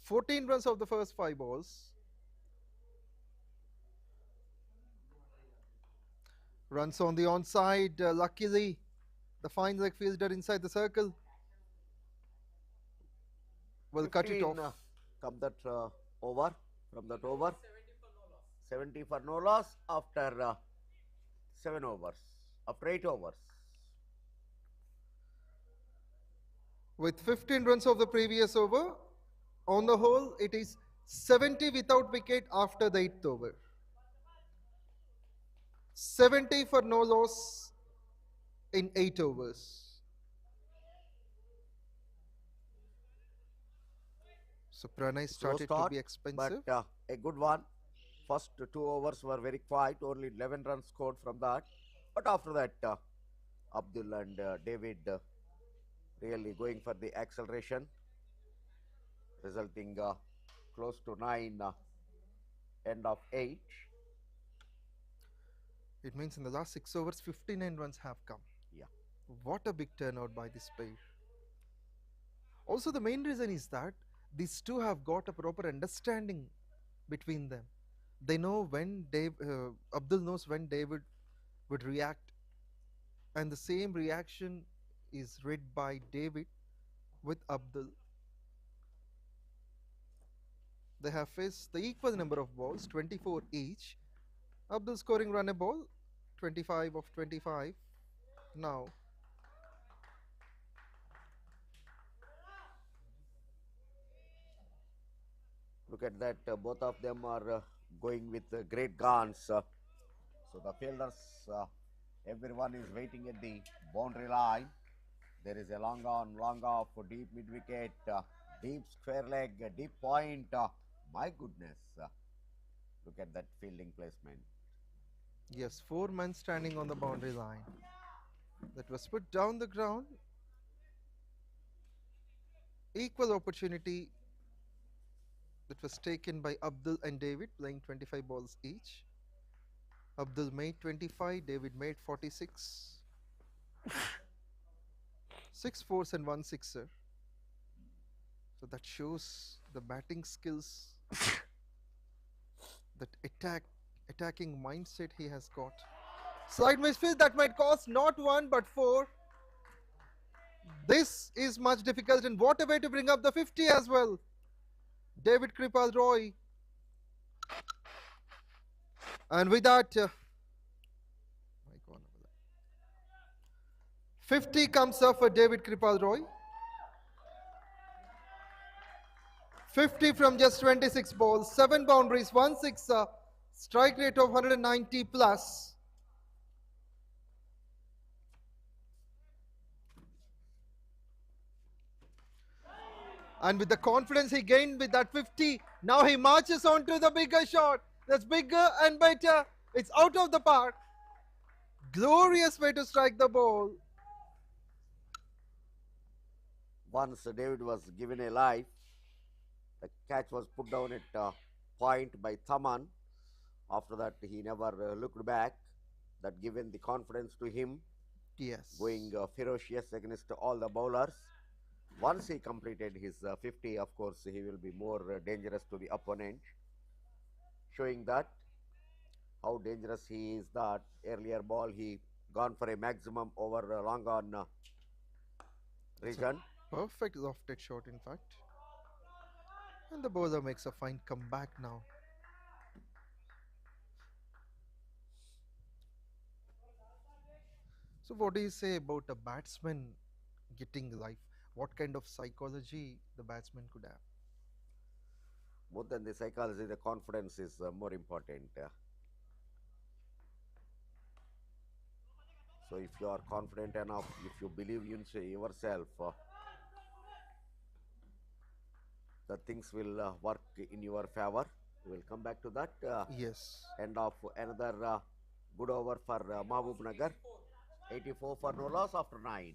14 runs of the first 5 balls. Runs on the onside. Luckily, the fine leg fielder inside the circle will cut it off. Come that over, from that over. 70 for no loss after 7 overs, after 8 overs. With 15 runs of the previous over, on the whole, it is 70 without wicket after the 8th over. 70 for no loss in 8 overs. So Pranay started to be expensive. But a good one. First 2 overs were very quiet, only 11 runs scored from that. But after that, Abdul and David really going for the acceleration, resulting close to 9, end of 8. It means in the last 6 overs, 59 runs have come. Yeah. What a big turnout by this pair. Also, the main reason is that these two have got a proper understanding between them. They know when Abdul knows when David would react, and the same reaction is read by David with Abdul. They have faced the equal number of balls, 24 each. Abdul scoring run a ball, 25 of 25 now. Look at that, both of them are going with great guns. So the fielders, everyone is waiting at the boundary line. There is a long on, long off, deep mid wicket, deep square leg, deep point. My goodness, look at that fielding placement. Yes, 4 men standing on the boundary line. That was put down the ground. Equal opportunity that was taken by Abdul and David, playing 25 balls each. Abdul made 25, David made 46. 6 fours and 1 sixer. So that shows the batting skills, that attacking mindset he has got. Slide misfield that might cost not 1 but 4. This is much difficult, and what a way to bring up the 50 as well. 𝗏𝗃𝗃𝗲𝗏. And with that, 50 comes up for 𝗏𝗃𝗃𝗲𝗏. 50 from just 26 balls, 7 boundaries, 1 sixer, strike rate of 190 plus. And with the confidence he gained with that 50, now he marches on to the bigger shot. That's bigger and better. It's out of the park. Glorious way to strike the ball. Once David was given a life, the catch was put down at point by Thaman. After that, he never looked back. that given the confidence to him, Yes. going ferocious against all the bowlers. Once he completed his 50, of course, he will be more dangerous to the opponent, showing that how dangerous he is. That earlier ball he gone for a maximum over long on region. Perfect lofted shot, in fact. And the bowler makes a fine comeback now. So what do you say about a batsman getting life? What kind of psychology the batsman could have? More than the psychology, the confidence is more important. So if you are confident enough, if you believe in yourself, the things will work in your favor. We will come back to that. Yes. End of another good over for MAHBUBNAGAR. 84 for no loss after 9.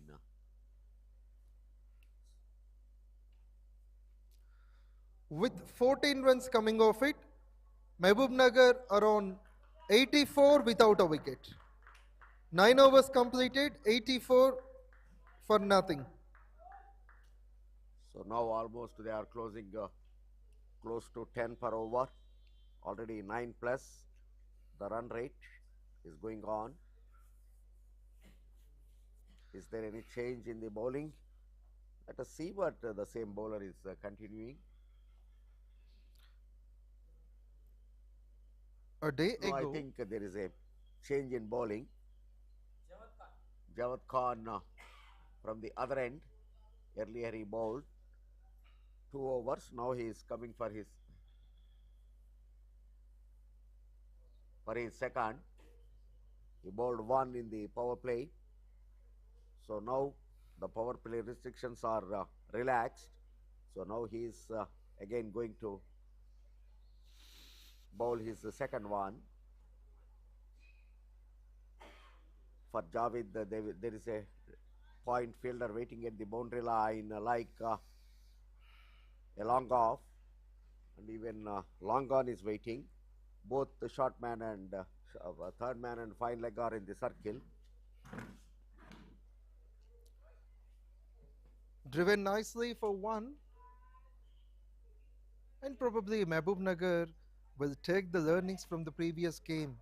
With 14 runs coming off it, MAHBUBNAGAR are on 84 without a wicket. 9 overs completed, 84 for nothing. So now almost they are closing close to 10 per over. Already 9 plus. The run rate is going on. Is there any change in the bowling? Let us see, but the same bowler is continuing. A day No, ago, I think there is a change in bowling. 𝗪𝗏𝗃𝗏 from the other end. Earlier he bowled 2 overs. Now he is coming for his second. He bowled 1 in the power play. So now the power play restrictions are relaxed. So now he is again going to bowl his second one. For Javed, there is a point fielder waiting at the boundary line like a long off, and even long on is waiting. Both the short man and third man and fine leg are in the circle. driven nicely for 1. And probably MAHBUBNAGAR will take the learnings from the previous game.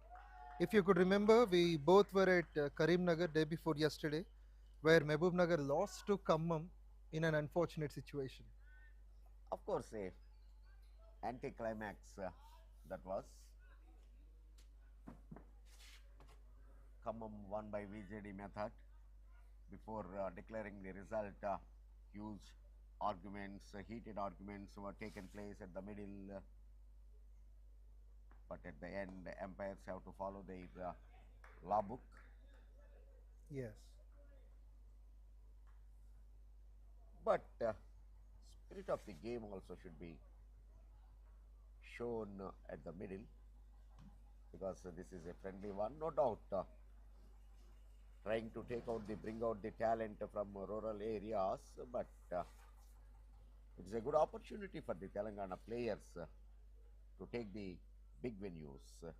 If you could remember, we both were at Karimnagar day before yesterday, where MAHBUBNAGAR lost to Khammam in an unfortunate situation. Of course, a anti-climax that was. Khammam won by VJD method. Before declaring the result, huge arguments, heated arguments were taken place at the middle. But at the end, the umpires have to follow their law book. Yes. But spirit of the game also should be shown at the middle, because this is a friendly one, no doubt. Trying to bring out the talent from rural areas, but it's a good opportunity for the Telangana players to take the big venues.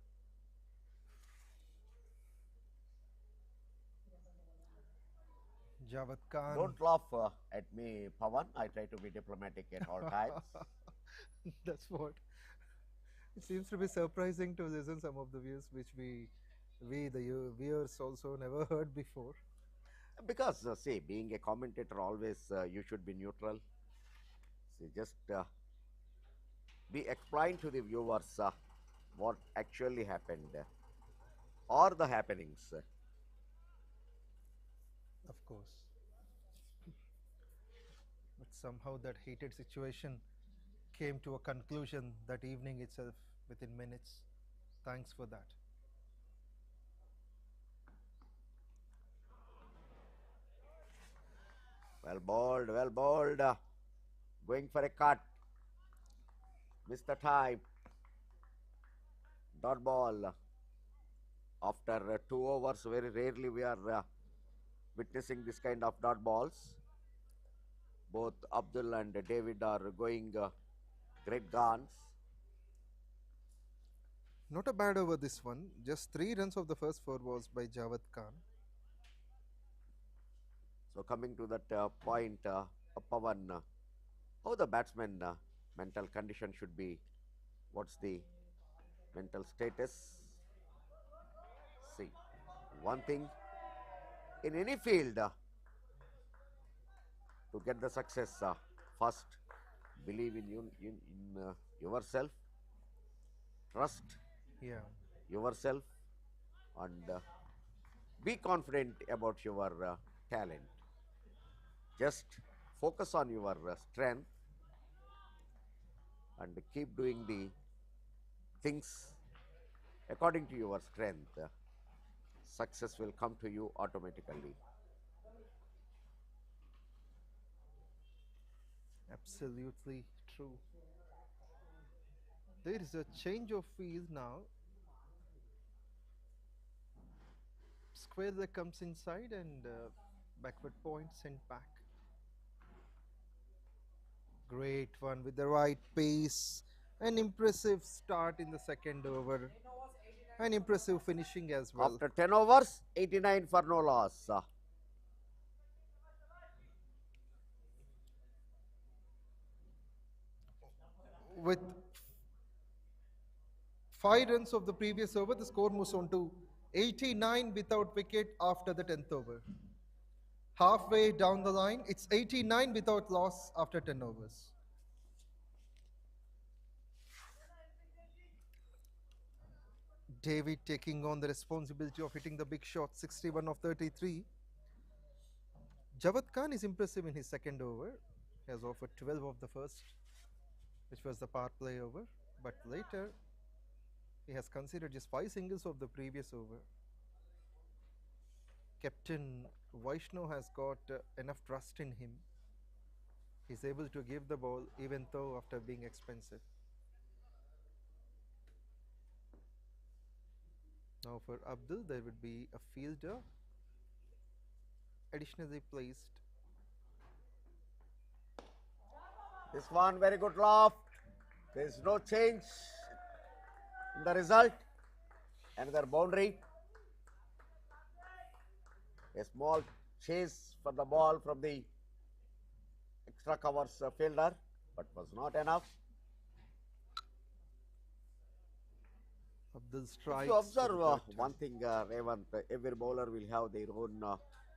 Javed Khan. Don't laugh at me, Pawan. I try to be diplomatic at all times. That's what. It seems to be surprising to listen some of the views which we the viewers also never heard before. Because, see, being a commentator, always you should be neutral. See, just be explain to the viewers what actually happened or the happenings. Of course. But somehow that heated situation came to a conclusion that evening itself within minutes. Thanks for that. Well bowled, well bowled. Going for a cut. Missed the time. Dot ball. After 2 overs, very rarely we are witnessing this kind of dot balls. Both Abdul and David are going great guns. Not a bad over this one. Just 3 runs of the first 4 was by Javed Khan. So coming to that point, Pawan, how the batsman mental condition should be? What's the mental status? See, one thing in any field, to get the success, first believe in yourself, trust yourself, and be confident about your talent. Just focus on your strength and keep doing the things according to your strength. Success will come to you automatically. Absolutely true. There is a change of field now. Square leg comes inside and backward point sent back. Great one with the right pace. An impressive start in the second over. An impressive finishing as well. After 10 overs, 89 for no loss. With 5 runs of the previous over, the score moves on to 89 without wicket after the 10th over. Halfway down the line, it's 89 without loss after 10 overs. David taking on the responsibility of hitting the big shot, 61 of 33. Javed Khan is impressive in his second over. He has offered 12 of the first, which was the power play over. But later, he has considered just 5 singles of the previous over. Captain Vaishnav has got enough trust in him. He's able to give the ball even though after being expensive. Now for Abdul, there would be a fielder additionally placed. This one very good loft. There is no change in the result. Another boundary. A small chase for the ball from the extra covers fielder, but was not enough. Abdul strikes. If you observe one thing, Revant, every bowler will have their own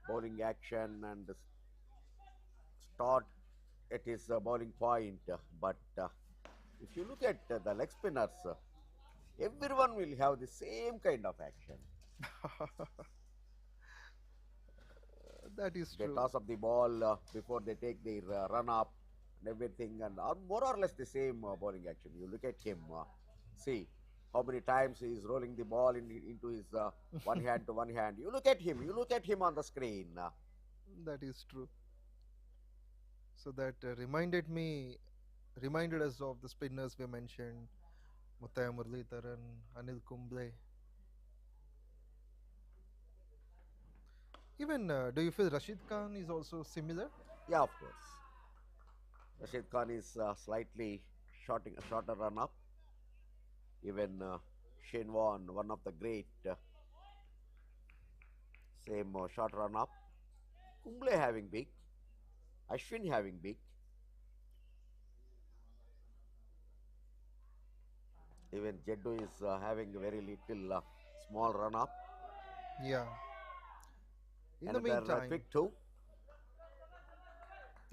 bowling action and start at his bowling point. But if you look at the leg spinners, everyone will have the same kind of action. That is They true. toss up the ball before they take their run up and everything, and more or less the same bowling action. You look at him, see how many times he is rolling the ball into his one hand to one hand. You look at him on the screen. That is true. So that reminded us of the spinners we mentioned, 𝗪𝗏, Anil Kumble. Even do you feel Rashid Khan is also similar? Yeah, of course. Rashid Khan is slightly shorter run up. Even Shane Warne, one of the great, same short run up. Kumble having big, Ashwin having big. Even Jeddu is having very little small run up. Yeah. In Another the meantime, quick two.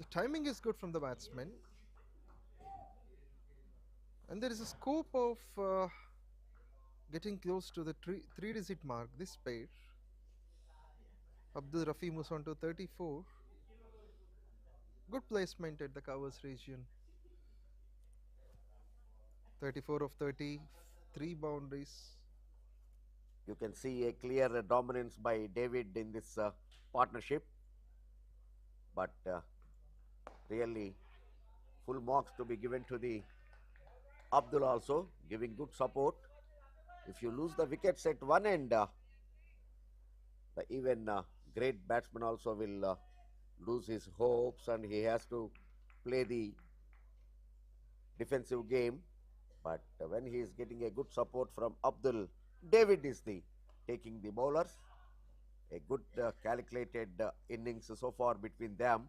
the timing is good from the batsman. And there is a scope of getting close to the 3-digit mark, this pair. Abdul Rafi moves on to 34. Good placement at the covers region. 34 of 30, 3 boundaries. You can see a clear dominance by David in this partnership. But really, full marks to be given to the Abdul also, giving good support. If you lose the wickets at one end, the even great batsman also will lose his hopes, and he has to play the defensive game. But when he is getting a good support from Abdul, David is taking the bowlers. A good calculated innings so far between them.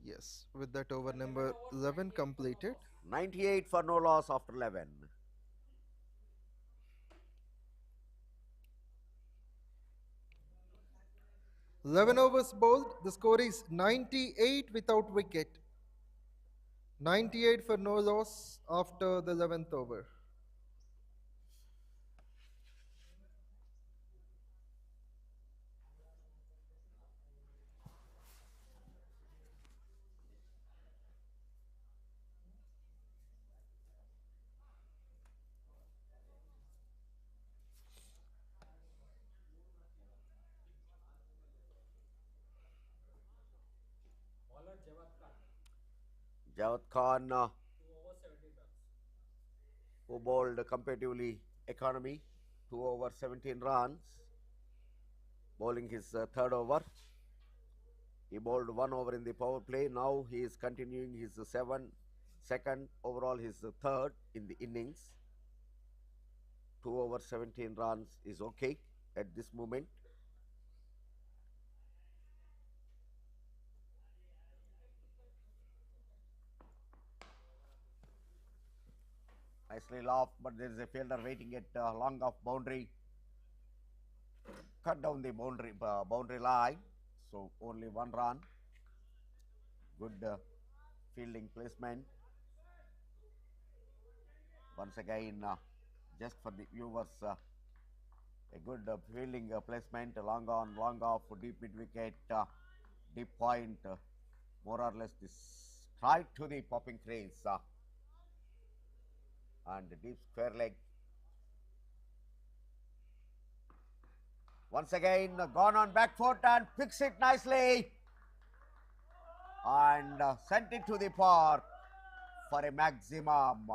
Yes, with that over number 11 completed. 98 for no loss after 11. Eleven overs bowled. The score is 98 without wicket. 98 for no loss after the 11th over. Bowler Jawad Khan. Jawad Khan, 2 overs 17 runs. who bowled comparatively economy, 2 over 17 runs, bowling his third over. He bowled 1 over in the power play. Now he is continuing his second, overall his third in the innings. 2 over 17 runs is okay at this moment. Nicely loft, but there is a fielder waiting at long off boundary. Cut down the boundary line, so only 1 run. Good fielding placement. Once again, just for the viewers, a good fielding placement, long on, long off, deep mid wicket, deep point, more or less this straight to the popping crease, and deep square leg. Once again, gone on back foot and picks it nicely and sent it to the park for a maximum.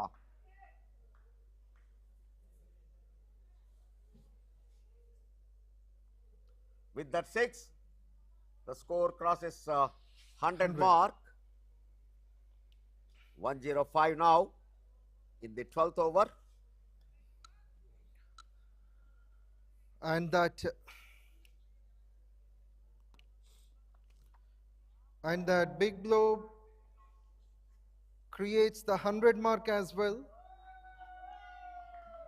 With that 6, the score crosses 100 mark. 105 now in the 12th over. And that big blow creates the 100 mark as well.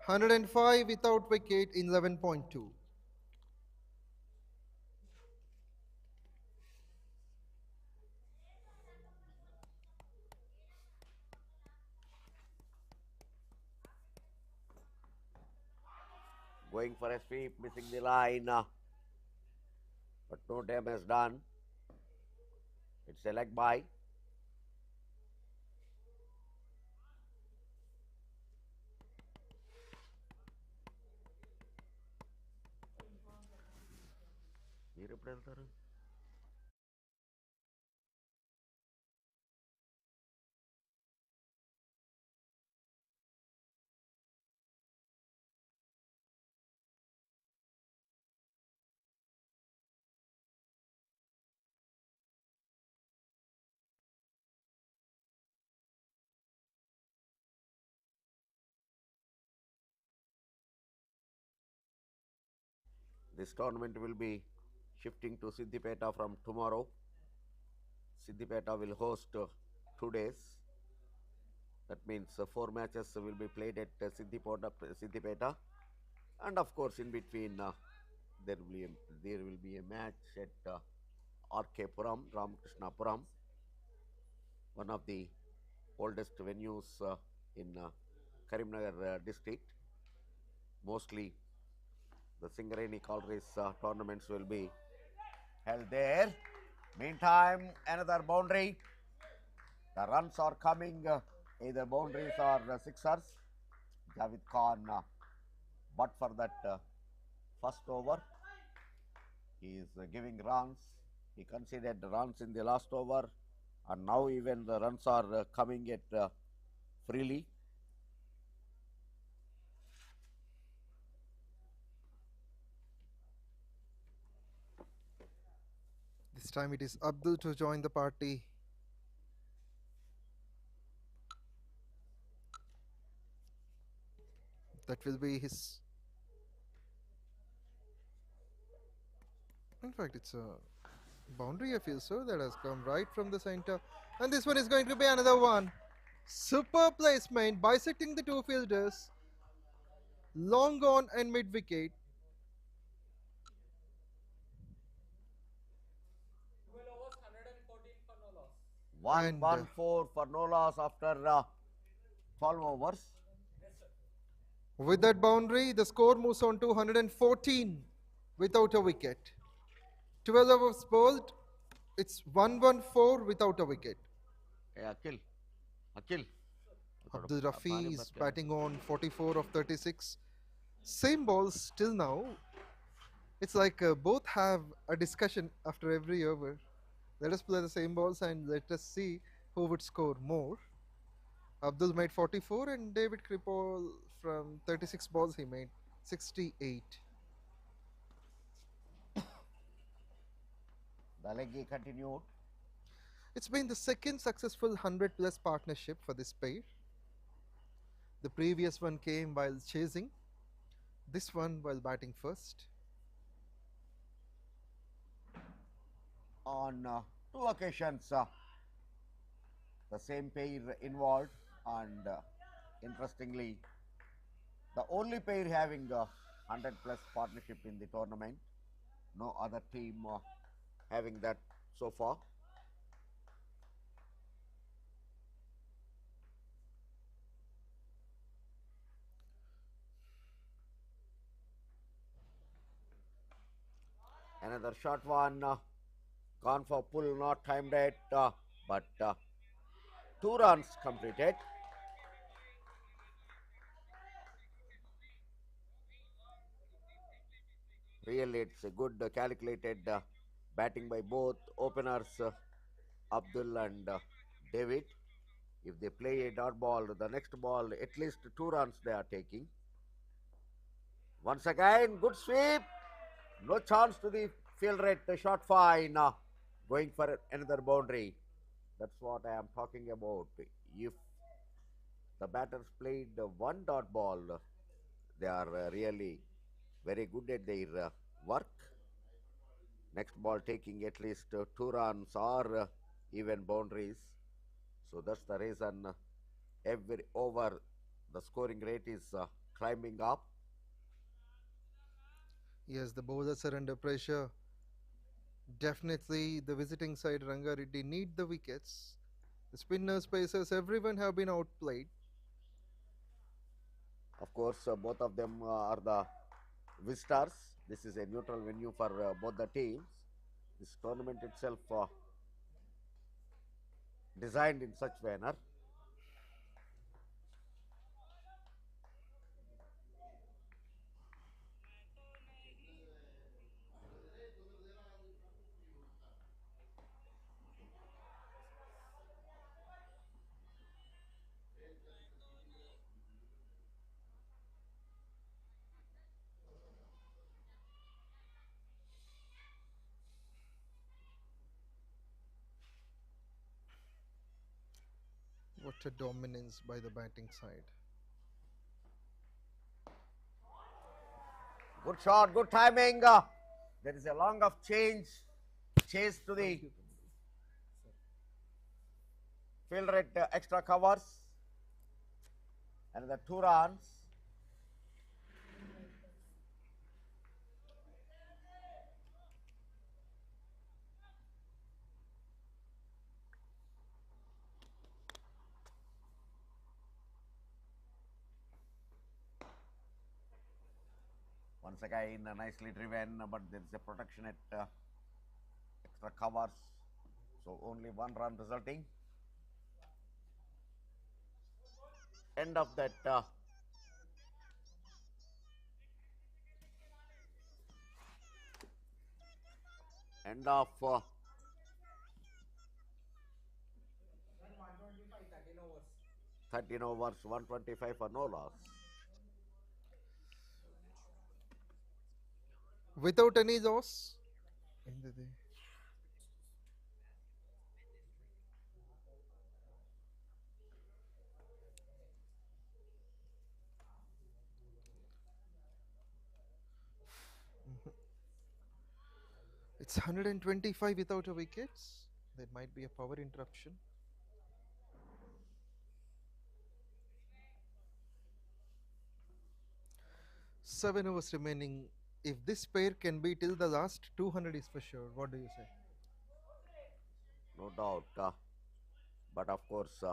105 without wicket in 11.2. Going for a sweep, missing the line, but no damage done. It's a leg bye. This tournament will be shifting to Siddipeta from tomorrow. Siddipeta will host 2 days. That means 4 matches will be played at Siddipeta, and of course in between there will be a match at RK-Puram, Ramakrishnapuram, one of the oldest venues in Karimnagar district. Mostly the Singareni Collieries tournaments will be held there. Meantime, another boundary. The runs are coming, either boundaries or sixers. Javed Khan, but for that first over, he is giving runs. He conceded runs in the last over, and now even the runs are coming at freely. This time it is Abdul to join the party. That will be his. In fact, it's a boundary, I feel so, that has come right from the center. And this one is going to be another one. Super placement, bisecting the two fielders. Long on and mid wicket. 12 overs, 114 for no loss. 1-1-4 for no loss after 12 overs. Yes, sir. With that boundary, the score moves on to 114 without a wicket. 12 overs bowled. It's 1-1-4 without a wicket. Hey, Akhil. 𝗵𝗏𝗆 is batting on 44 of 36. Same balls till now. It's like both have a discussion after every over. Let us play the same balls and let us see who would score more. Abdul made 44 and David Kripal from 36 balls he made 68. The leggy continued. It's been the second successful 100-plus partnership for this pair. The previous one came while chasing, this one while batting first. On 2 occasions, the same pair involved, and interestingly, the only pair having a 100-plus partnership in the tournament. No other team having that so far. Another short one, gone for pull, not timed it, but 2 runs completed. Really, it's a good calculated batting by both openers, Abdul and David. If they play a dot ball, the next ball, at least 2 runs they are taking. Once again, good sweep. No chance to the field rate, shot fine. Going for another boundary. That's what I am talking about. If the batters played 1 dot ball, they are really very good at their work. Next ball taking at least 2 runs or even boundaries. So that's the reason every over the scoring rate is climbing up. Yes, the bowlers are under pressure. Definitely the visiting side Rangareddy need the wickets. The spinners, pacers, everyone have been outplayed. Of course, both of them are the visitors. This is a neutral venue for both the teams. This tournament itself designed in such manner. What a dominance by the batting side. Good shot, good timing. There is a long of change. Chase to the field rate extra covers. Another 2 runs. Once again, nicely driven, but there is a protection at extra covers. So only 1 run resulting. End of that end of 13 overs, 125 for no loss. Without any loss in the day. It's 125 without a wicket. There might be a power interruption. Seven overs remaining. If this pair can be till the last, 200 is for sure. What do you say? No doubt. But of course,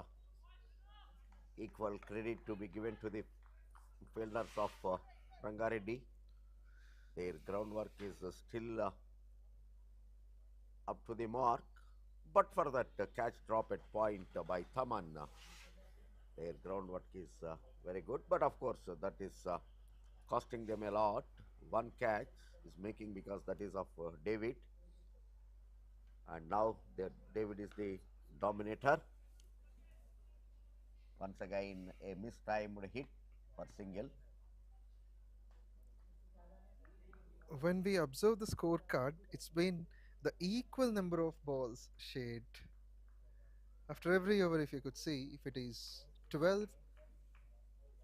equal credit to be given to the fielders of Rangareddy. Their groundwork is still up to the mark. But for that catch drop at point by Thaman, their groundwork is very good. But of course, that is costing them a lot. One catch is making because that is of David. And now David is the dominator. Once again, a mistimed hit for single. When we observe the scorecard, it's been the equal number of balls shared. After every over, if you could see, if it is 12,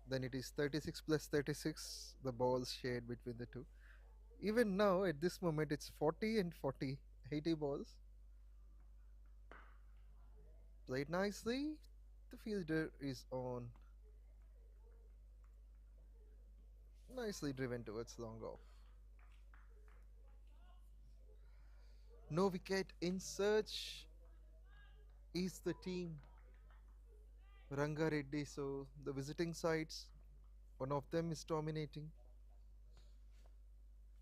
then it is 36 plus 36, the balls shared between the two. Even now, at this moment, it's 40 and 40, 80 balls. Played nicely. The fielder is on. Nicely driven towards long off. No wicket in search is the team Rangareddy. So the visiting sides, one of them is dominating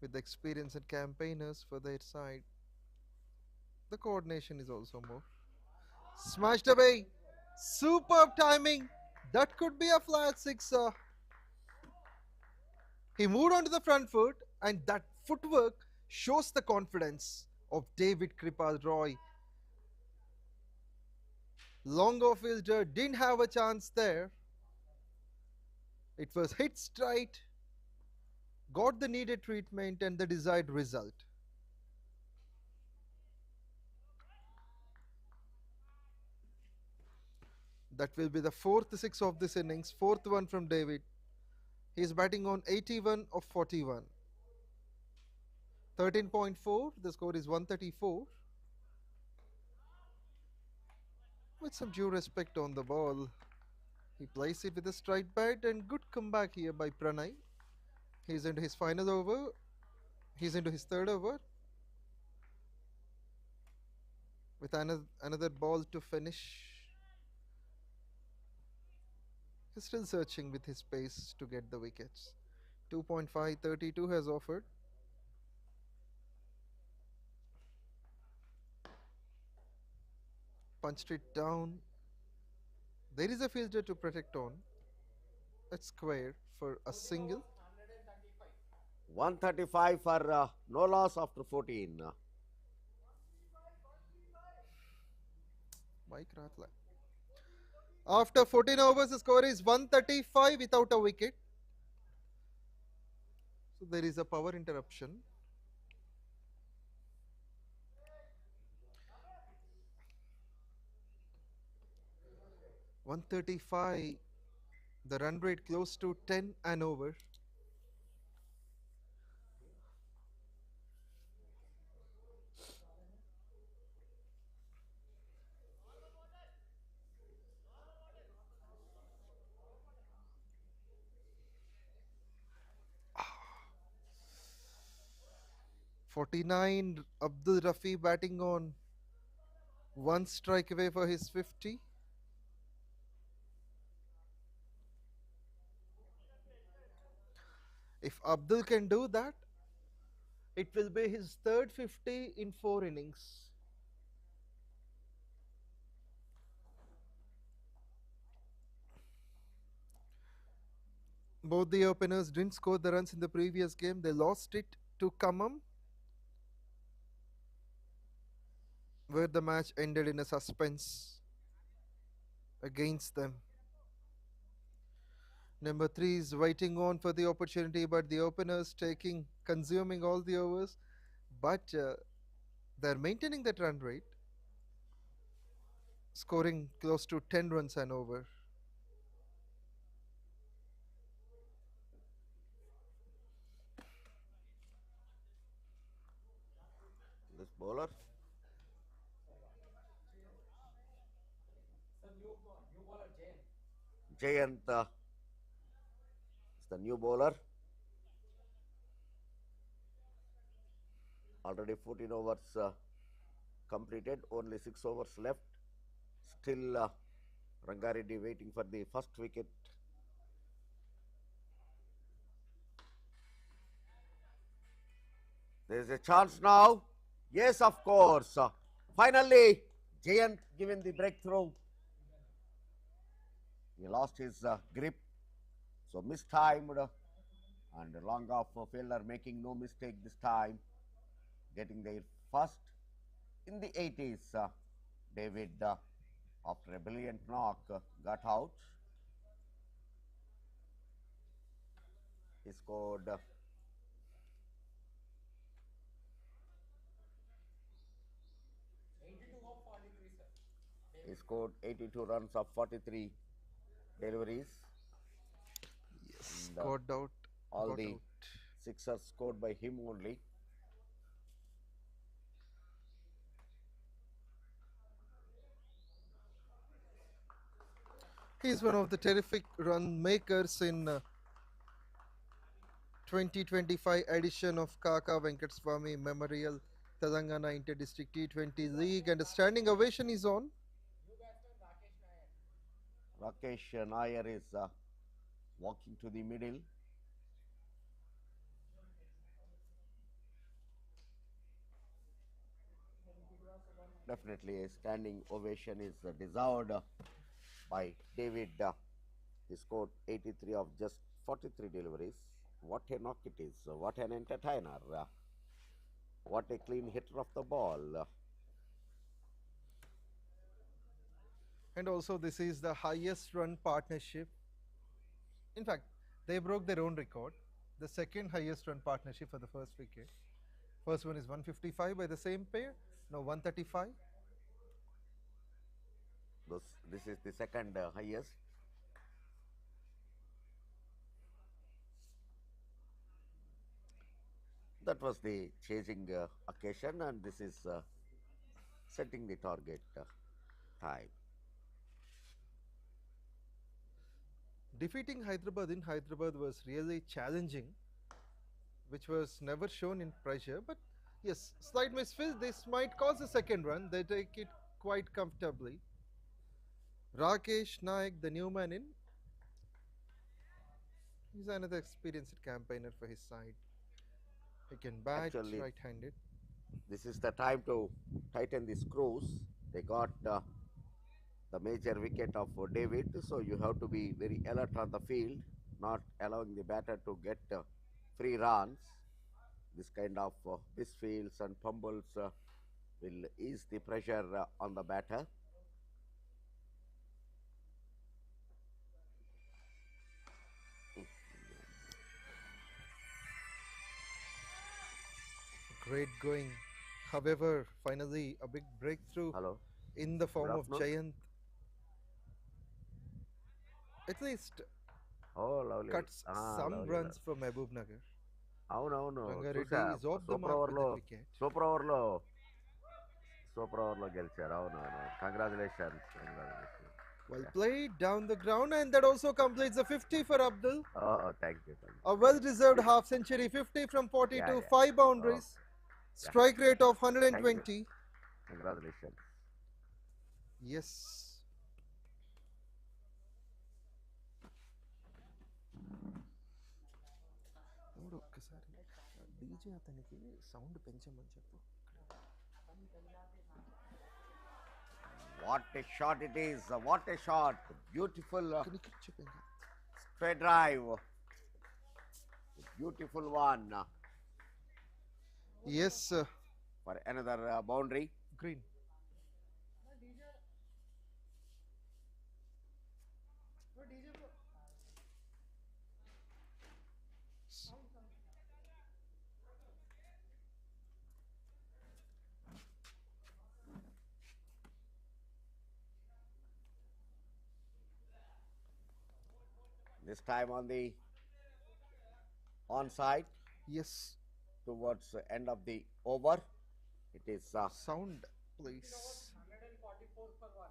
with the experience and campaigners for their side. The coordination is also more. Smashed away. Superb timing. That could be a flat sixer. He moved onto the front foot, and that footwork shows the confidence of 𝗬𝗏𝗃𝗲. Long off fielder didn't have a chance there. It was hit straight, got the needed treatment and the desired result. That will be the fourth six of this innings, fourth one from David. He is batting on 81 of 41. 13.4, the score is 134. With some due respect on the ball, he plays it with a straight bat, and good comeback here by Pranay. He's into his final over. He's into his third over. With another ball to finish. He's still searching with his pace to get the wickets. 2.5, 32 has offered. Punched it down. There is a fielder to protect on. That's square for a single. 135 for no loss after 14. Mike Rathla. After 14 overs, the score is 135 without a wicket. So there is a power interruption. .135, the run rate close to 10 and over. .49, 𝗵𝗏𝗏 batting on. One strike away for his 50. If Abdul can do that, it will be his third 50 in 4 innings. Both the openers didn't score the runs in the previous game. They lost it to Khammam, where the match ended in a suspense against them. Number 3 is waiting on for the opportunity, but the openers consuming all the overs. But they're maintaining that run rate, scoring close to 10 runs and over. Bowler. Sir, new bowler Jain. 𝗀𝗃𝗃 is the new bowler. Already 14 overs completed, only 6 overs left. Still Rangareddy waiting for the first wicket. There is a chance now. Yes, of course. Finally, 𝗀𝗃𝗃 given the breakthrough. He lost his grip, so mistimed and long off fielder making no mistake this time, getting there first. In the 80s, David, after a brilliant knock, got out. He scored 82 of 43, sir. he scored 82 runs of 43 deliveries. Yes, And, got out. all got the out. sixers scored by him only. He is one of the terrific run makers in 2025 edition of KAKA 𝗏𝗃taswamy Memorial Telangana Inter-District T20 League, and a standing ovation is on. New batsman Rakesh Nair. Rakesh Nair is walking to the middle. Definitely a standing ovation is deserved by David. He scored 83 of just 43 deliveries. What a knock it is. What an entertainer. What a clean hitter of the ball. And also this is the highest run partnership. In fact, they broke their own record. The second highest run partnership for the first wicket. First one is 155 by the same pair. Now 135. This is the second highest. That was the chasing occasion, and this is setting the target time. Defeating Hyderabad in Hyderabad was really challenging, which was never shown in pressure. But yes, slight misfill. This might cause a second run. They take it quite comfortably. Rakesh Naik, the new man in. He's another experienced campaigner for his side. He can bat Actually, right-handed. This is the time to tighten the screws. They got the major wicket of David, so you have to be very alert on the field, not allowing the batter to get free runs. This kind of misfields and fumbles will ease the pressure on the batter. Great going. However, finally a big breakthrough in the form of 𝗀𝗃𝗃. At least cuts some runs for MAHBUBNAGAR. Rangareddy is off the mark with that wicket. Super overlo గెలిచారు. Congratulations. Well played down the ground, and that also completes the 50 for Abdul. Oh, thank you. A well-deserved half century, 50 from 42, 5 boundaries, strike rate of 120. Congratulations. Yes. DJ అతనికి sound పెంచమని చెప్పు. What a shot it is! What a shot! Beautiful straight drive. Beautiful one. Yes, sir. For another boundary. Green. This time on the onside. Yes. Towards the end of the over. It is Sound, please. 144 for 1.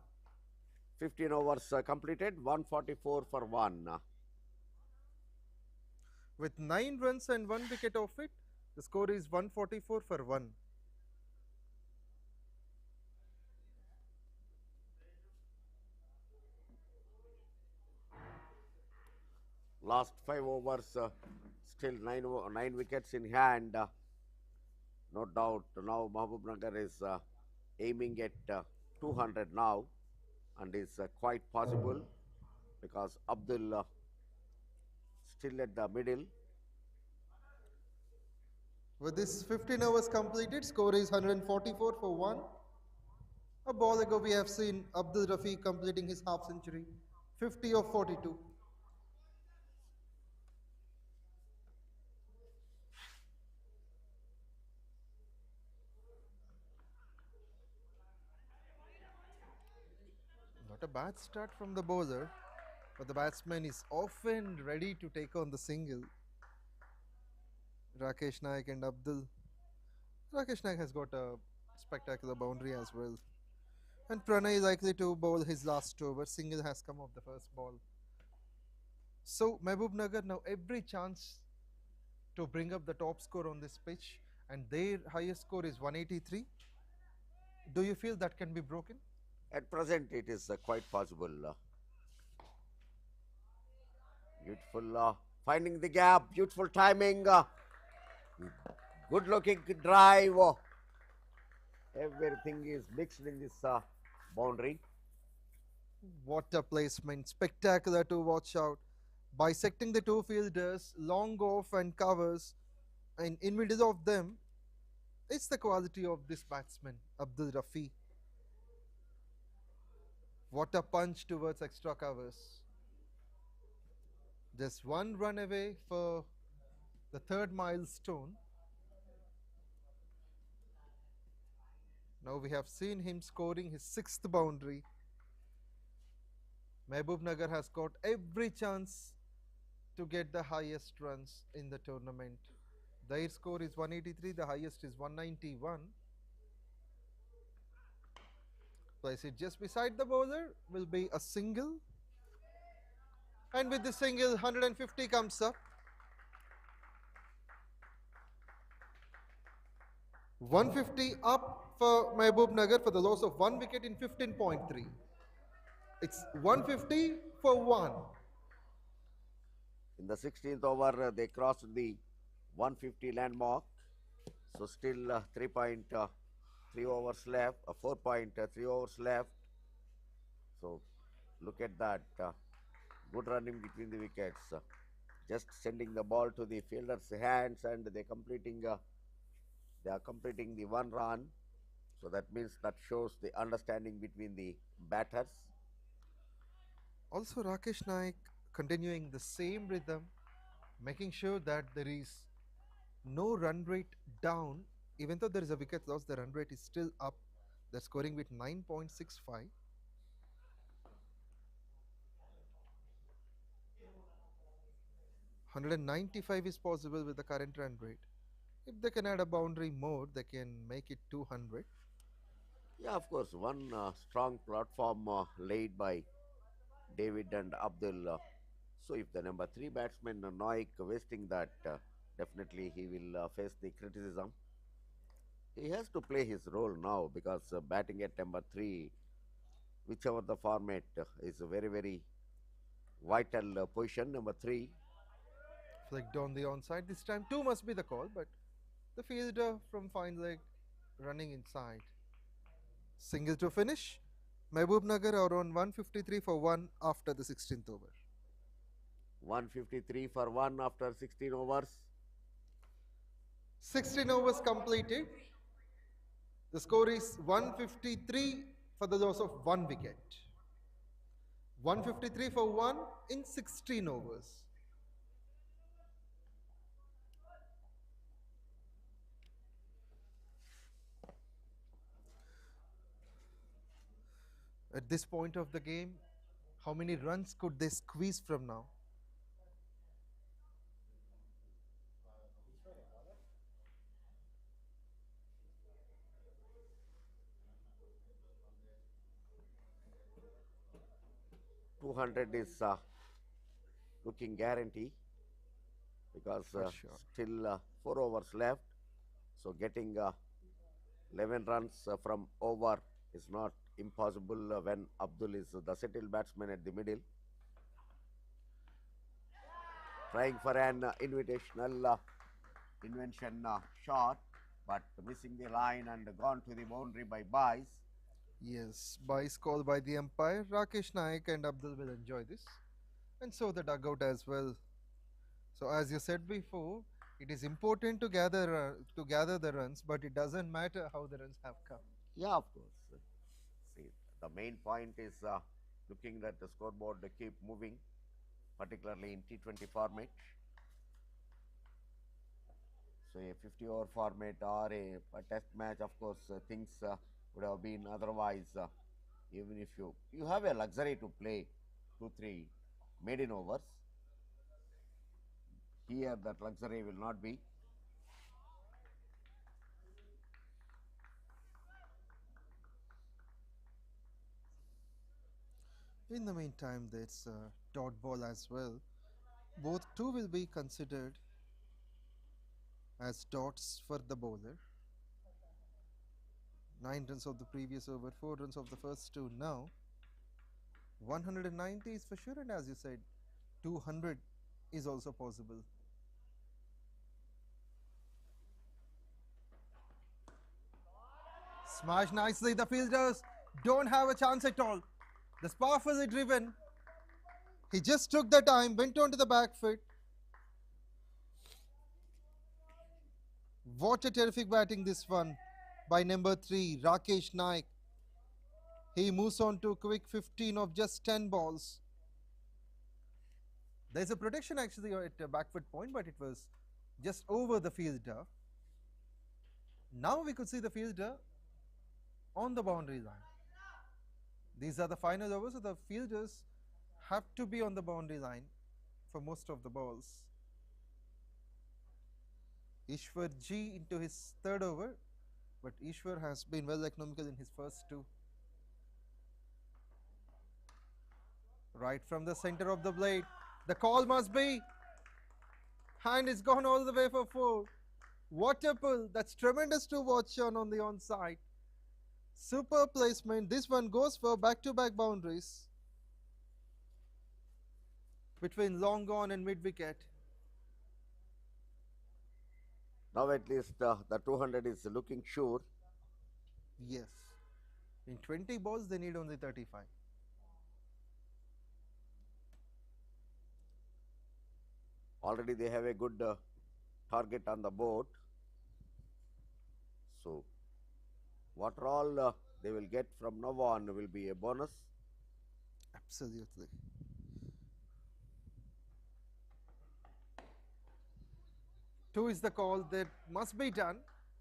15 overs completed, 144 for 1. With 9 runs and 1 wicket off it, the score is 144 for 1. Last 5 overs, still 9 wickets in hand. No doubt now Mahbubnagar is aiming at 200 now, and is quite possible because Abdul still at the middle. With this 15 overs completed, score is 144 for 1. A ball ago we have seen 𝗵𝗏𝗃𝗃 completing his half century, 50 of 42. Not a bad start from the bowler, but the batsman is often ready to take on the single. Rakesh Naik and Abdul. Rakesh Naik has got a spectacular boundary as well. And Pranay is likely to bowl his last over. Single has come off the first ball. So Mahbubnagar now every chance to bring up the top score on this pitch, and their highest score is 183. Do you feel that can be broken? At present, it is quite possible. Beautiful finding the gap, beautiful timing, good looking drive. Everything is mixed in this boundary. What a placement, spectacular to watch out. Bisecting the two fielders, long off and covers, and in middle of them, it's the quality of this batsman, 𝗵𝗏𝗃𝗃. What a punch towards extra covers. Just 1 run away for the 3rd milestone. Now we have seen him scoring his 6th boundary. Mahbubnagar has got every chance to get the highest runs in the tournament. Their score is 183, the highest is 191. Place it just beside the bowler will be a single. And with the single, 150 comes up. 150 up for Mahbubnagar for the loss of 1 wicket in 15.3. It's 150 for 1. In the 16th over, they crossed the 150 landmark. So still 3.3 overs left, 4.3 overs left. So look at that, good running between the wickets. Just sending the ball to the fielder's hands, and they are completing the 1 run. So that means that shows the understanding between the batters. Also Rakesh Naik continuing the same rhythm, making sure that there is no run rate down. Even though there is a wicket loss, the run rate is still up. They're scoring with 9.65. $195 is possible with the current run rate. If they can add a boundary more, they can make it 200. Yeah, of course, one strong platform laid by David and Abdul. So if the number 3 batsman Naik wasting that, definitely he will face the criticism. He has to play his role now, because batting at number 3, whichever the format, is a very, very vital position. Number 3. Flicked on the onside. This time 2 must be the call, but the fielder from fine leg running inside. Single to finish. Mahbubnagar are on 153 for 1 after the 16th over. 153 for 1 after 16 overs. 16 overs completed. The score is 153 for the loss of 1 wicket. 153 for 1 in 16 overs. At this point of the game, how many runs could they squeeze from now? 200 is looking guarantee because sure. still 4 overs left. So getting 11 runs from over is not impossible when Abdul is the settled batsman at the middle. Trying for an invitational invention shot, but missing the line and gone to the boundary by Bice. Yes, Bice called by the umpire. Rakesh Naik and Abdul will enjoy this, and so the dugout as well. So as you said before, it is important to gather the runs, but it doesn't matter how the runs have come. Yeah, of course. See, the main point is looking at the scoreboard, they keep moving, particularly in T20 format. So a 50-over format or a test match, of course, things would have been otherwise. Even if you have a luxury to play 2-3 maiden overs, here that luxury will not be. In the meantime, there's a dot ball as well. Both two will be considered as dots for the bowler. 9 runs of the previous over, 4 runs of the first two now. 190 is for sure, and as you said, 200 is also possible. Smash nicely, the fielders don't have a chance at all. The powerfully driven, he just took the time, went on to the back foot. What a terrific batting this one by number 3, Rakesh Naik. He moves on to a quick 15 of just 10 balls. There's a protection actually at a back foot point, but it was just over the fielder. Now we could see the fielder on the boundary line. These are the final overs, so the fielders have to be on the boundary line for most of the balls. 𝗬𝗺𝗃𝗲 into his third over, but 𝗬𝗺 has been well economical in his first two. Right from the center of the blade, the call must be, and it's gone all the way for 4. What a pull! That's tremendous to watch on the onside. Super placement. This one goes for back-to-back boundaries between long on and mid-wicket. Now at least the 200 is looking sure. Yes. In 20 balls, they need only 35. Already they have a good target on the board. So what all they will get from now on will be a bonus. Absolutely. Two is the call that must be done,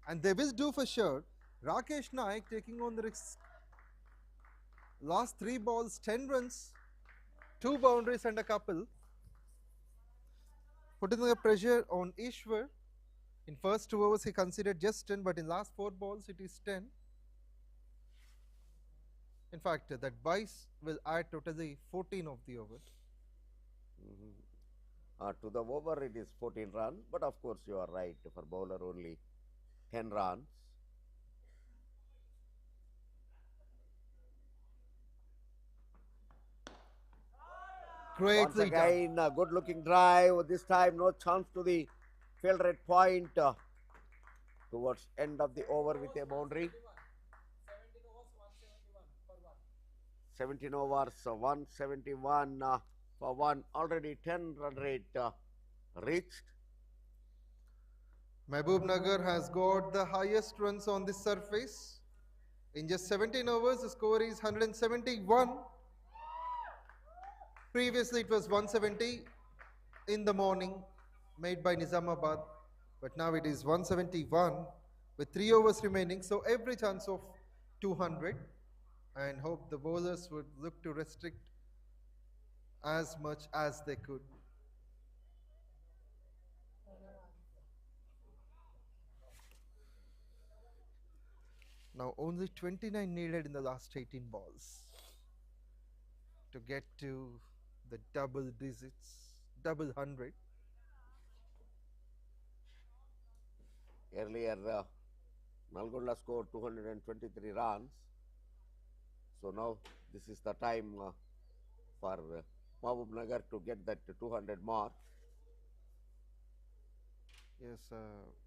and they will do for sure. Rakesh Naik taking on the risk. Last 3 balls, 10 runs, 2 boundaries and a couple. Putting the pressure on 𝗬𝗺. In first 2 overs he considered just 10, but in last 4 balls it is 10. In fact, that Bice will add totally 14 of the over. To the over it is 14 runs, but of course you are right, for bowler only 10 runs. Great Once again, a good looking drive. This time no chance to the field rate point towards end of the over with a boundary. 17 overs, 171 for 1. Already 10 run rate reached. MAHBUBNAGAR has got the highest runs on this surface. In just 17 overs, the score is 171. Previously, it was 170 in the morning, made by Nizamabad, but now it is 171 with 3 overs remaining. So every chance of 200, and hope the bowlers would look to restrict as much as they could. Now only 29 needed in the last 18 balls. to get to the double digits, double 100. Earlier, Nalgonda scored 223 runs. So now this is the time for MAHBUBNAGAR to get that 200 mark. Yes,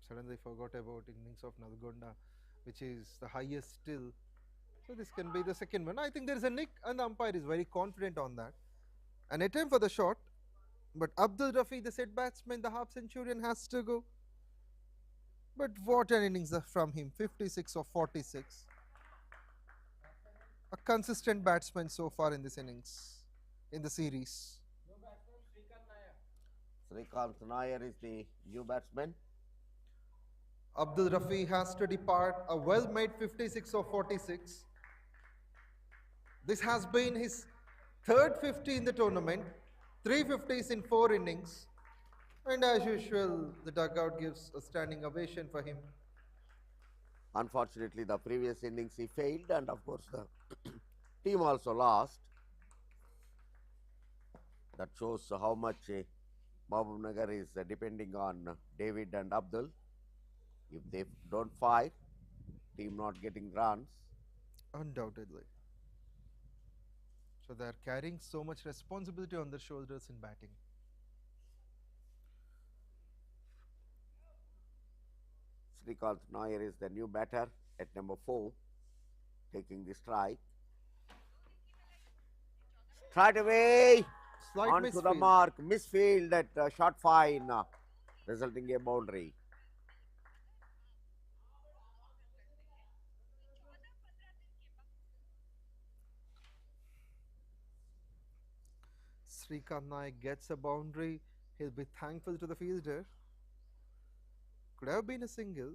suddenly forgot about innings of Nalgonda, which is the highest still. So this can be the second one. I think there is a nick and the umpire is very confident on that. An attempt for the shot, but 𝗵𝗏𝗏, the set batsman, the half centurion, has to go. But what an innings from him, 56 of 46. A consistent batsman so far in this innings, in the series. New batsman Srikanth Nair is the new batsman. 𝗵𝗏𝗏 has to depart, a well-made 56 of 46. This has been his third 50 in the tournament, 3 50s in 4 innings. And as usual, the dugout gives a standing ovation for him. Unfortunately, the previous innings he failed, and of course the team also lost. That shows how much MAHBUBNAGAR is depending on David and Abdul. If they don't fire, team not getting runs. Undoubtedly. So they are carrying so much responsibility on their shoulders in batting. Srikanth Nair is the new batter at number 4, taking the strike. Straight away Slight onto the misfield. mark, misfield at short fine, resulting a boundary. Srikanth Naik gets a boundary. He'll be thankful to the fielder. Could have been a single,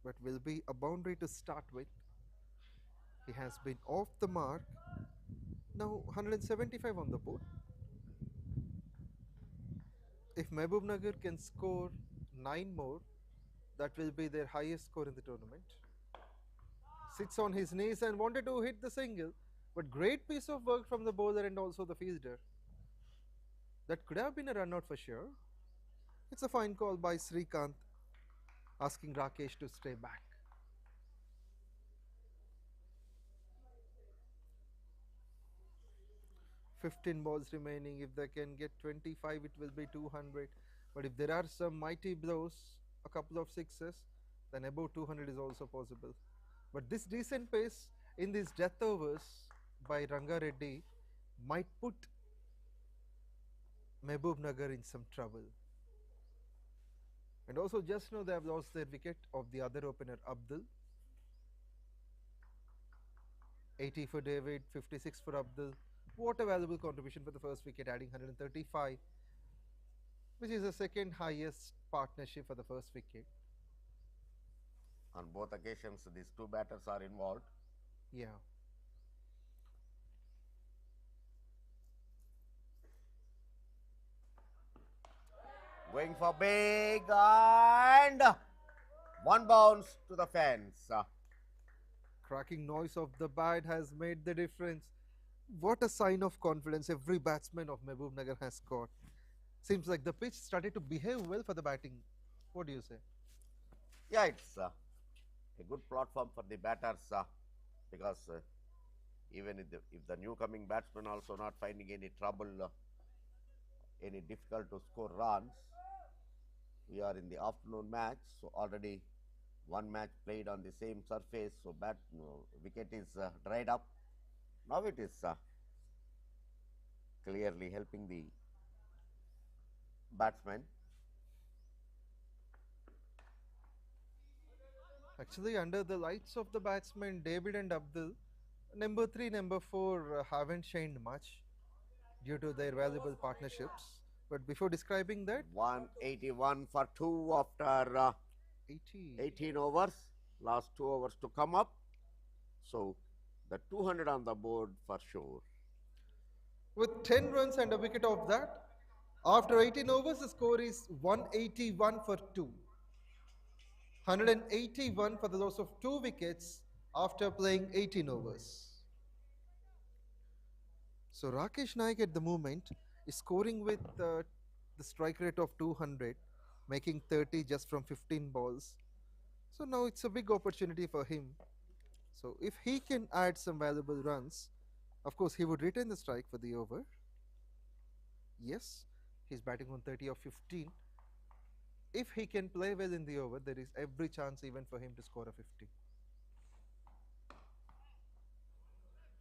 but will be a boundary to start with. He has been off the mark. Now 175 on the board. If MAHBUBNAGAR can score 9 more, that will be their highest score in the tournament. Sits on his knees and wanted to hit the single, but great piece of work from the bowler and also the fielder. That could have been a run out for sure. It's a fine call by Srikanth, asking Rakesh to stay back. 15 balls remaining. If they can get 25, it will be 200. But if there are some mighty blows, a couple of sixes, then above 200 is also possible. But this decent pace in these death overs by Rangareddy might put MAHBUBNAGAR in some trouble. And also just now they have lost their wicket of the other opener Abdul. 80 for David, 56 for Abdul. What a valuable contribution for the first wicket, adding 135, which is the second highest partnership for the first wicket. On both occasions, these two batters are involved. Yeah. Going for big and one bounce to the fence. Cracking noise of the bat has made the difference. What a sign of confidence every batsman of MAHBUBNAGAR has got. Seems like the pitch started to behave well for the batting. What do you say? Yeah, it's a good platform for the batters because even if the new coming batsman also not finding any trouble, any difficult to score runs. We are in the afternoon match, so already one match played on the same surface, so wicket is dried up. Now it is clearly helping the batsman. Actually, under the lights of the batsmen David and Abdul, number 3, number 4 haven't shined much due to their valuable partnerships. But before describing that, 181 for 2 after 18 overs. Last 2 overs to come up. So the 200 on the board for sure. With 10 runs and a wicket of that, after 18 overs, the score is 181 for 2. 181 for the loss of 2 wickets after playing 18 overs. So Rakesh Naik at the moment is scoring with the strike rate of 200, making 30 just from 15 balls. So now it's a big opportunity for him. So if he can add some valuable runs, of course he would retain the strike for the over. Yes, he's batting on 30 of 15. If he can play well in the over, there is every chance even for him to score a 50.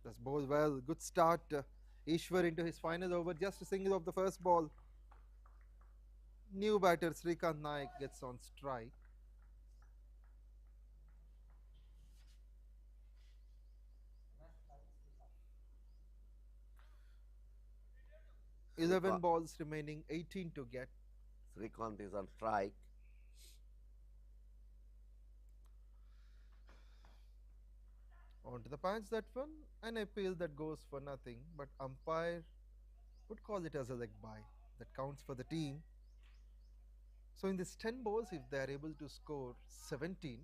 That's bowled well. Good start. 𝗍𝗏 into his final over, just a single of the first ball. New batter Srikanth Naik gets on strike. Srikanth. 11 balls remaining, 18 to get. Srikanth is on strike. On to the punch, that one. An appeal that goes for nothing, but umpire would call it as a leg bye. That counts for the team. So in these 10 balls, if they are able to score 17,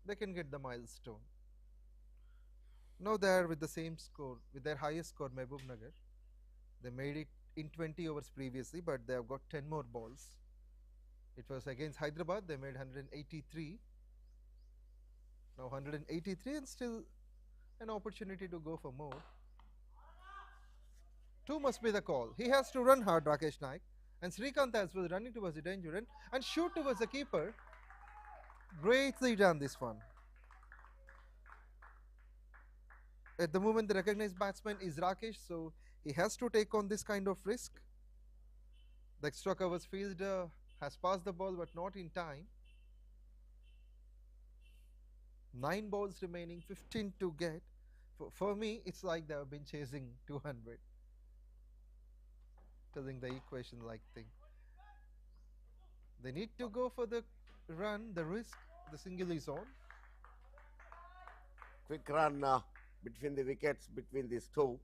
they can get the milestone. Now they are with the same score, with their highest score, MAHBUBNAGAR. They made it in 20 overs previously, but they have got 10 more balls. It was against Hyderabad, they made 183. Now 183 and still an opportunity to go for more. 2 must be the call. He has to run hard, Rakesh Naik. And Srikanth as well, running towards the danger end and shoot towards the keeper. Greatly done, this one. At the moment, the recognized batsman is Rakesh, so he has to take on this kind of risk. The extra covers fielder has passed the ball, but not in time. 9 balls remaining, 15 to get. For me, it's like they have been chasing 200. Telling the equation like thing. They need to go for the run, the risk, the single is on. Quick run between the wickets between these two.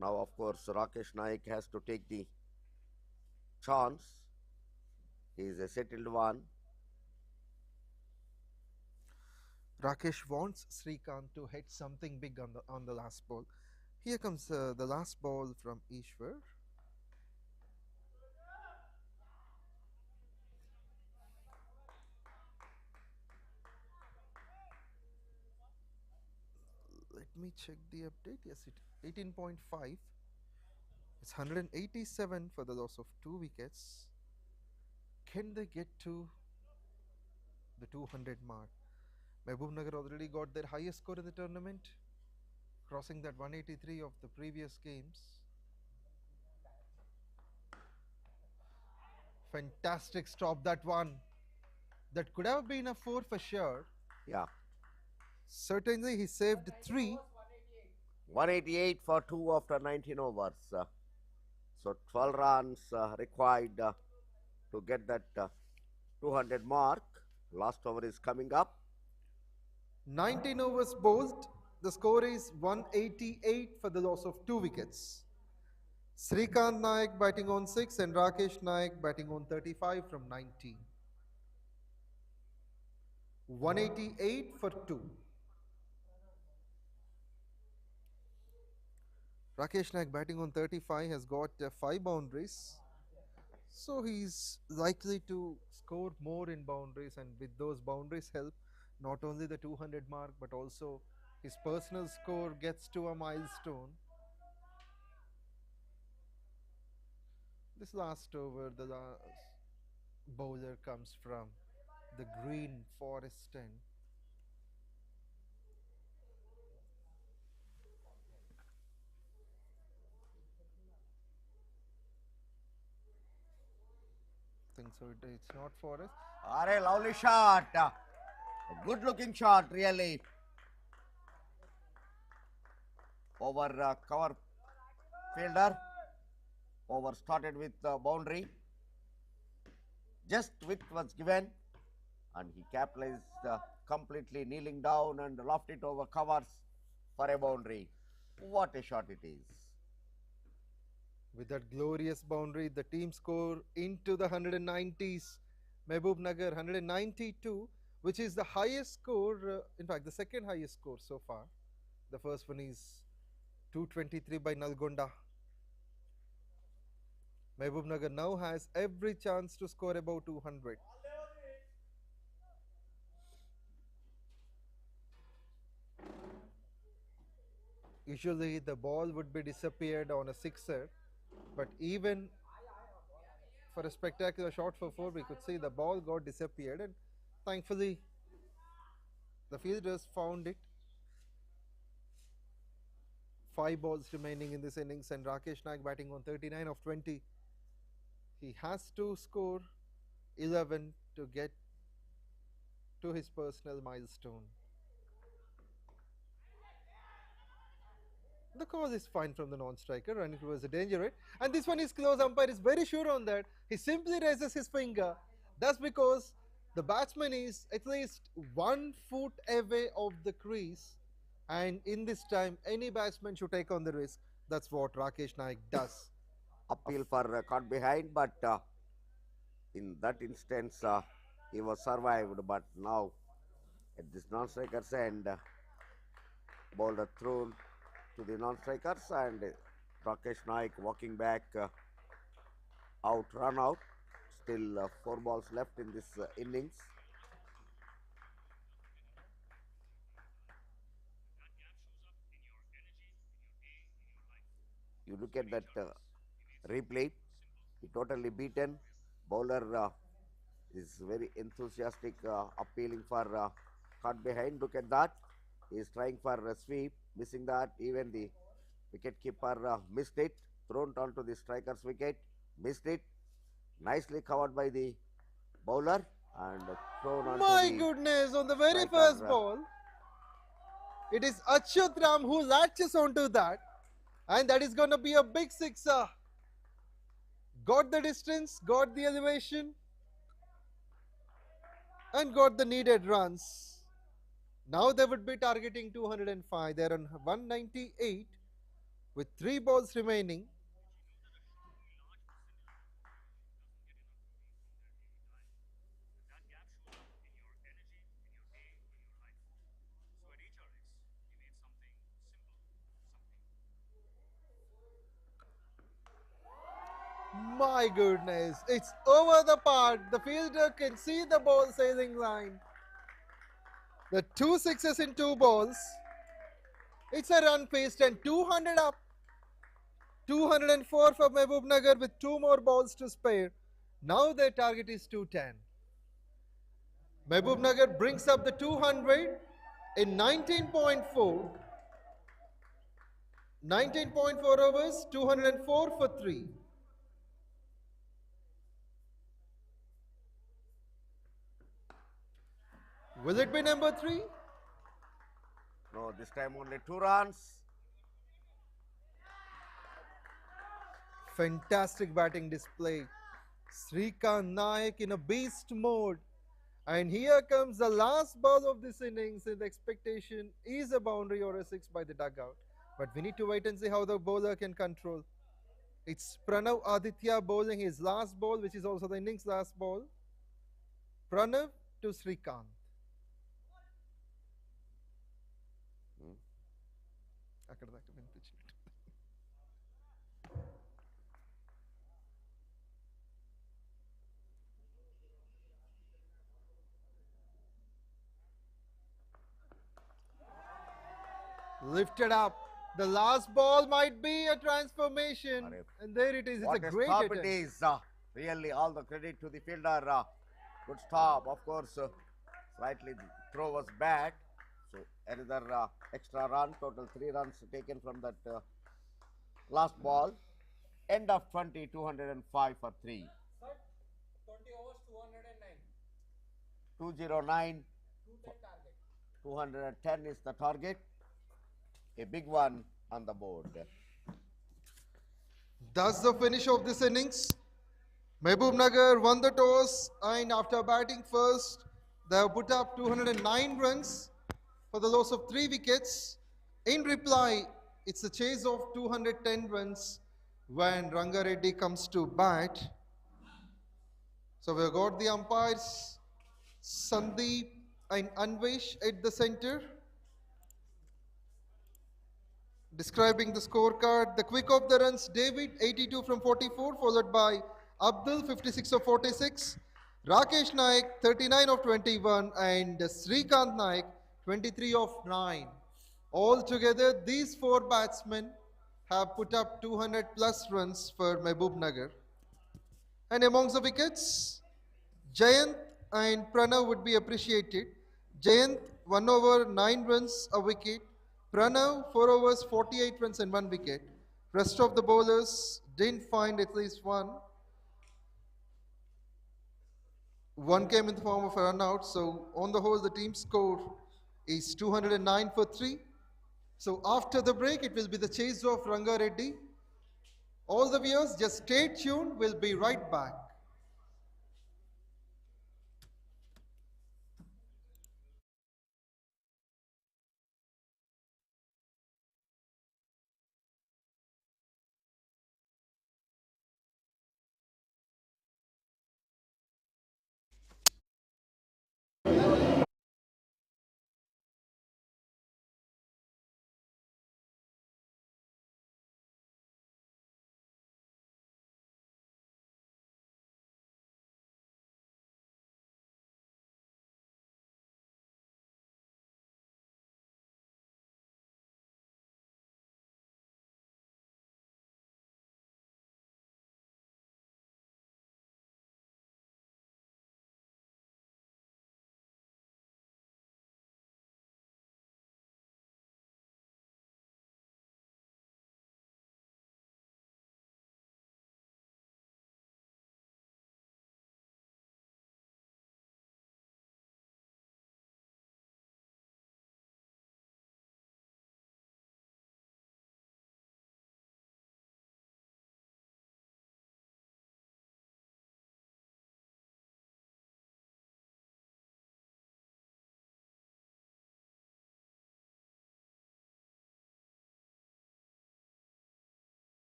Now, of course, Rakesh Naik has to take the chance. He is a settled one. Rakesh wants Srikanth to hit something big on the last ball. Here comes the last ball from 𝗍𝗏. Let me check the update. Yes, it 18.5. It's 187 for the loss of 2 wickets. Can they get to the 200 mark? MAHBUBNAGAR already got their highest score in the tournament, crossing that 183 of the previous games. Fantastic stop, that one. That could have been a 4 for sure. Yeah. Certainly he saved 3. 188 for 2 after 19 overs. So 12 runs required to get that 200 mark. Last over is coming up. 19 overs bowled. The score is 188 for the loss of 2 wickets. Srikanth Naik batting on 6 and Rakesh Naik batting on 35 from 19. 188 for 2. Rakesh Naik batting on 35 has got 5 boundaries. So he's likely to score more in boundaries, and with those boundaries help, not only the 200 mark but also his personal score gets to a milestone. This last over, the last bowler comes from the green forest end. Think so, it's not forest. A lovely shot. A good looking shot, really. Over cover fielder. Over started with boundary. Just width was given and he capitalized completely, kneeling down and lofted it over covers for a boundary. What a shot it is. With that glorious boundary, the team score into the 190s. MAHBUBNAGAR 192, which is the highest score, in fact the second highest score so far. The first one is 223 by Nalgonda. Mahbubnagar now has every chance to score above 200. Usually the ball would be disappeared on a sixer, but even for a spectacular shot for 4, we could see the ball got disappeared, and thankfully the fielders found it. 5 balls remaining in this innings, and Rakesh Naik batting on 39 of 20. He has to score 11 to get to his personal milestone. The call is fine from the non-striker, and it was a danger rate. And this one is close. Umpire is very sure on that. He simply raises his finger. That's because the batsman is at least 1 foot away of the crease. And in this time, any batsman should take on the risk. That's what Rakesh Naik does. Appeal for caught behind, but in that instance, he was survived. But now, at this non-striker's end, bowler thrown to the non-strikers, and Rakesh Naik walking back, out, run out. Still 4 balls left in this innings. You look at that replay, he totally beaten. Bowler is very enthusiastic, appealing for caught behind. Look at that. He is trying for a sweep, missing that. Even the wicket keeper missed it. Thrown onto the striker's wicket, missed it. Nicely covered by the bowler and thrown onto My the goodness, on the very first ball, it is Achyut Ram who latches onto that, and that is going to be a big sixer. Got the distance, got the elevation, and got the needed runs. Now they would be targeting 205. They're on 198 with 3 balls remaining. My goodness, it's over the part. The fielder can see the ball sailing line. The 2 sixes in 2 balls. It's a run paced and 200 up. 204 for Mahbubnagar with 2 more balls to spare. Now their target is 210. Mahbubnagar brings up the 200 in 19.4. 19.4 overs, 204 for 3. Will it be number 3? No, this time only 2 runs. Fantastic batting display. Srikanth Naik in a beast mode. And here comes the last ball of this innings, and the expectation is a boundary or a 6 by the dugout. But we need to wait and see how the bowler can control. It's Pranav Aditya bowling his last ball, which is also the innings' last ball. Pranav to Srikanth. Lifted up. The last ball might be a transformation. And there it is. It's a great stop attempt. it is. Really all the credit to the fielder. Good stop. Of course, slightly the throw was bad. So another extra run. Total 3 runs taken from that last ball. End of 20, 205 for 3. Sir, 20 overs, 209. 209. 210 is the target. A big one on the board. That's the finish of this innings. Mahbubnagar won the toss, and after batting first, they have put up 209 runs for the loss of 3 wickets. In reply, it's a chase of 210 runs when Rangareddy comes to bat. So we've got the umpires, Sandeep and Anvesh at the center. Describing the scorecard, the quick of the runs, David 82 from 44, followed by Abdul 56 of 46, Rakesh Naik 39 of 21, and Srikanth Naik 23 of 9. Altogether, these four batsmen have put up 200 plus runs for MAHBUBNAGAR. And amongst the wickets, Jayant and Pranav would be appreciated. Jayant 1 over 9 runs, a wicket. Pranav 4 overs 48 runs and 1 wicket. Rest of the bowlers didn't find at least one. One came in the form of a run out. So on the whole, the team score is 209 for 3. So after the break, it will be the chase of Rangareddy. All the viewers, just stay tuned. We'll be right back.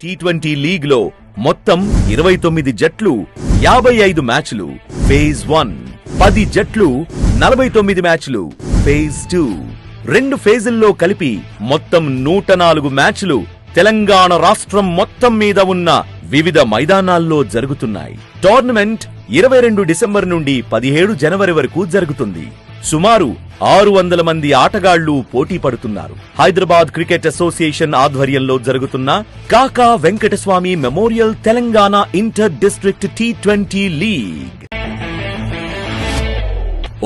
T20 లీగ్లో మొత్తం 29 జట్లు 55 మ్యాచ్లు phase 1, 10 జట్లు 49 మ్యాచ్లు phase 2, 2 ఫేజుల్లో కలిపి మొత్తం 104 మ్యాచ్లు తెలంగాణ రాష్ట్రం మొత్తం మీద ఉన్న వివిధ మైదానాల్లో జరుగుతున్నాయి. టోర్నమెంట్ 22 డిసెంబర్ నుండి 17 జనవరి వరకు జరుగుతుంది. సుమారు 600 మంది ఆటగాళ్లు పోటీ పడుతున్నారు. హైదరాబాద్ క్రికెట్ అసోసియేషన్ ఆధ్వర్యంలో జరుగుతున్న Kaka Venkataswamy memorial Telangana inter district T20 league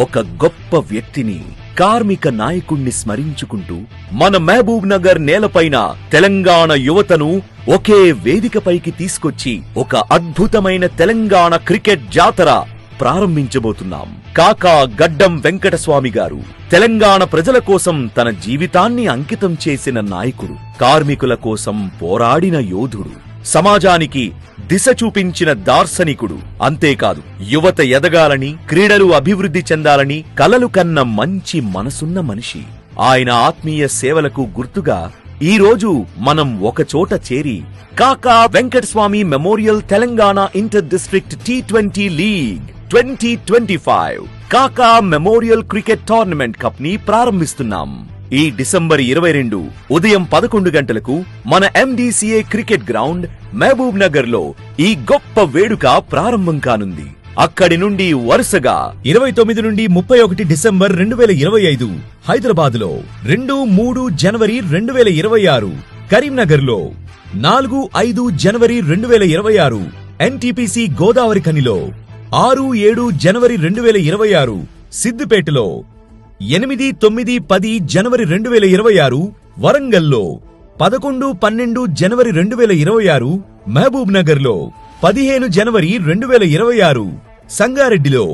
ఒక గొప్ప వ్యక్తిని, కార్మిక నాయకుణ్ణి స్మరించుకుంటూ మన మహబూబ్ నగర్ నేలపైన తెలంగాణ యువతను ఒకే వేదికపైకి తీసుకొచ్చి ఒక అద్భుతమైన తెలంగాణ క్రికెట్ జాతర ప్రారంభించబోతున్నాం. కాకా గడ్డం వెంకటస్వామి గారు తెలంగాణ ప్రజల కోసం తన జీవితాన్ని అంకితం చేసిన నాయకుడు, కార్మికుల కోసం పోరాడిన యోధుడు, సమాజానికి దిశ చూపించిన దార్శనికుడు. అంతేకాదు, యువత ఎదగాలని, క్రీడలు అభివృద్ధి చెందాలని కలలు కన్న మంచి మనసున్న మనిషి. ఆయన ఆత్మీయ సేవలకు గుర్తుగా ఈ రోజు మనం ఒకచోట చేరి కాకా Venkataswamy memorial Telangana inter district T20 league 2025 కాకా మెమోరియల్ క్రికెట్ టోర్నమెంట్ కప్ ని ప్రారంభిస్తున్నాం. ఈ డిసెంబర్ 22 ఉదయం 11 గంటలకు మన MDCA cricket ground Mahabubnagar లో ఈ గొప్ప వేడుక ప్రారంభం కానుంది. అక్కడి నుండి వరుసగా 29 నుండి 31 డిసెంబర్ 2025 హైదరాబాద్ లో, 2, 3 జనవరి 2026 కరీంనగర్ లో, 4, 5 జనవరి 2026 NTPC గోదావరి ఖనిలో, 6, 7 జనవరి 2026 సిద్దిపేటలో, 8, 9, 10 జనవరి 2026 వరంగల్లో, 11, 12 జనవరి 2026 మహబూబ్ నగర్ లో, 15 జనవరి 2026 సంగారెడ్డిలో,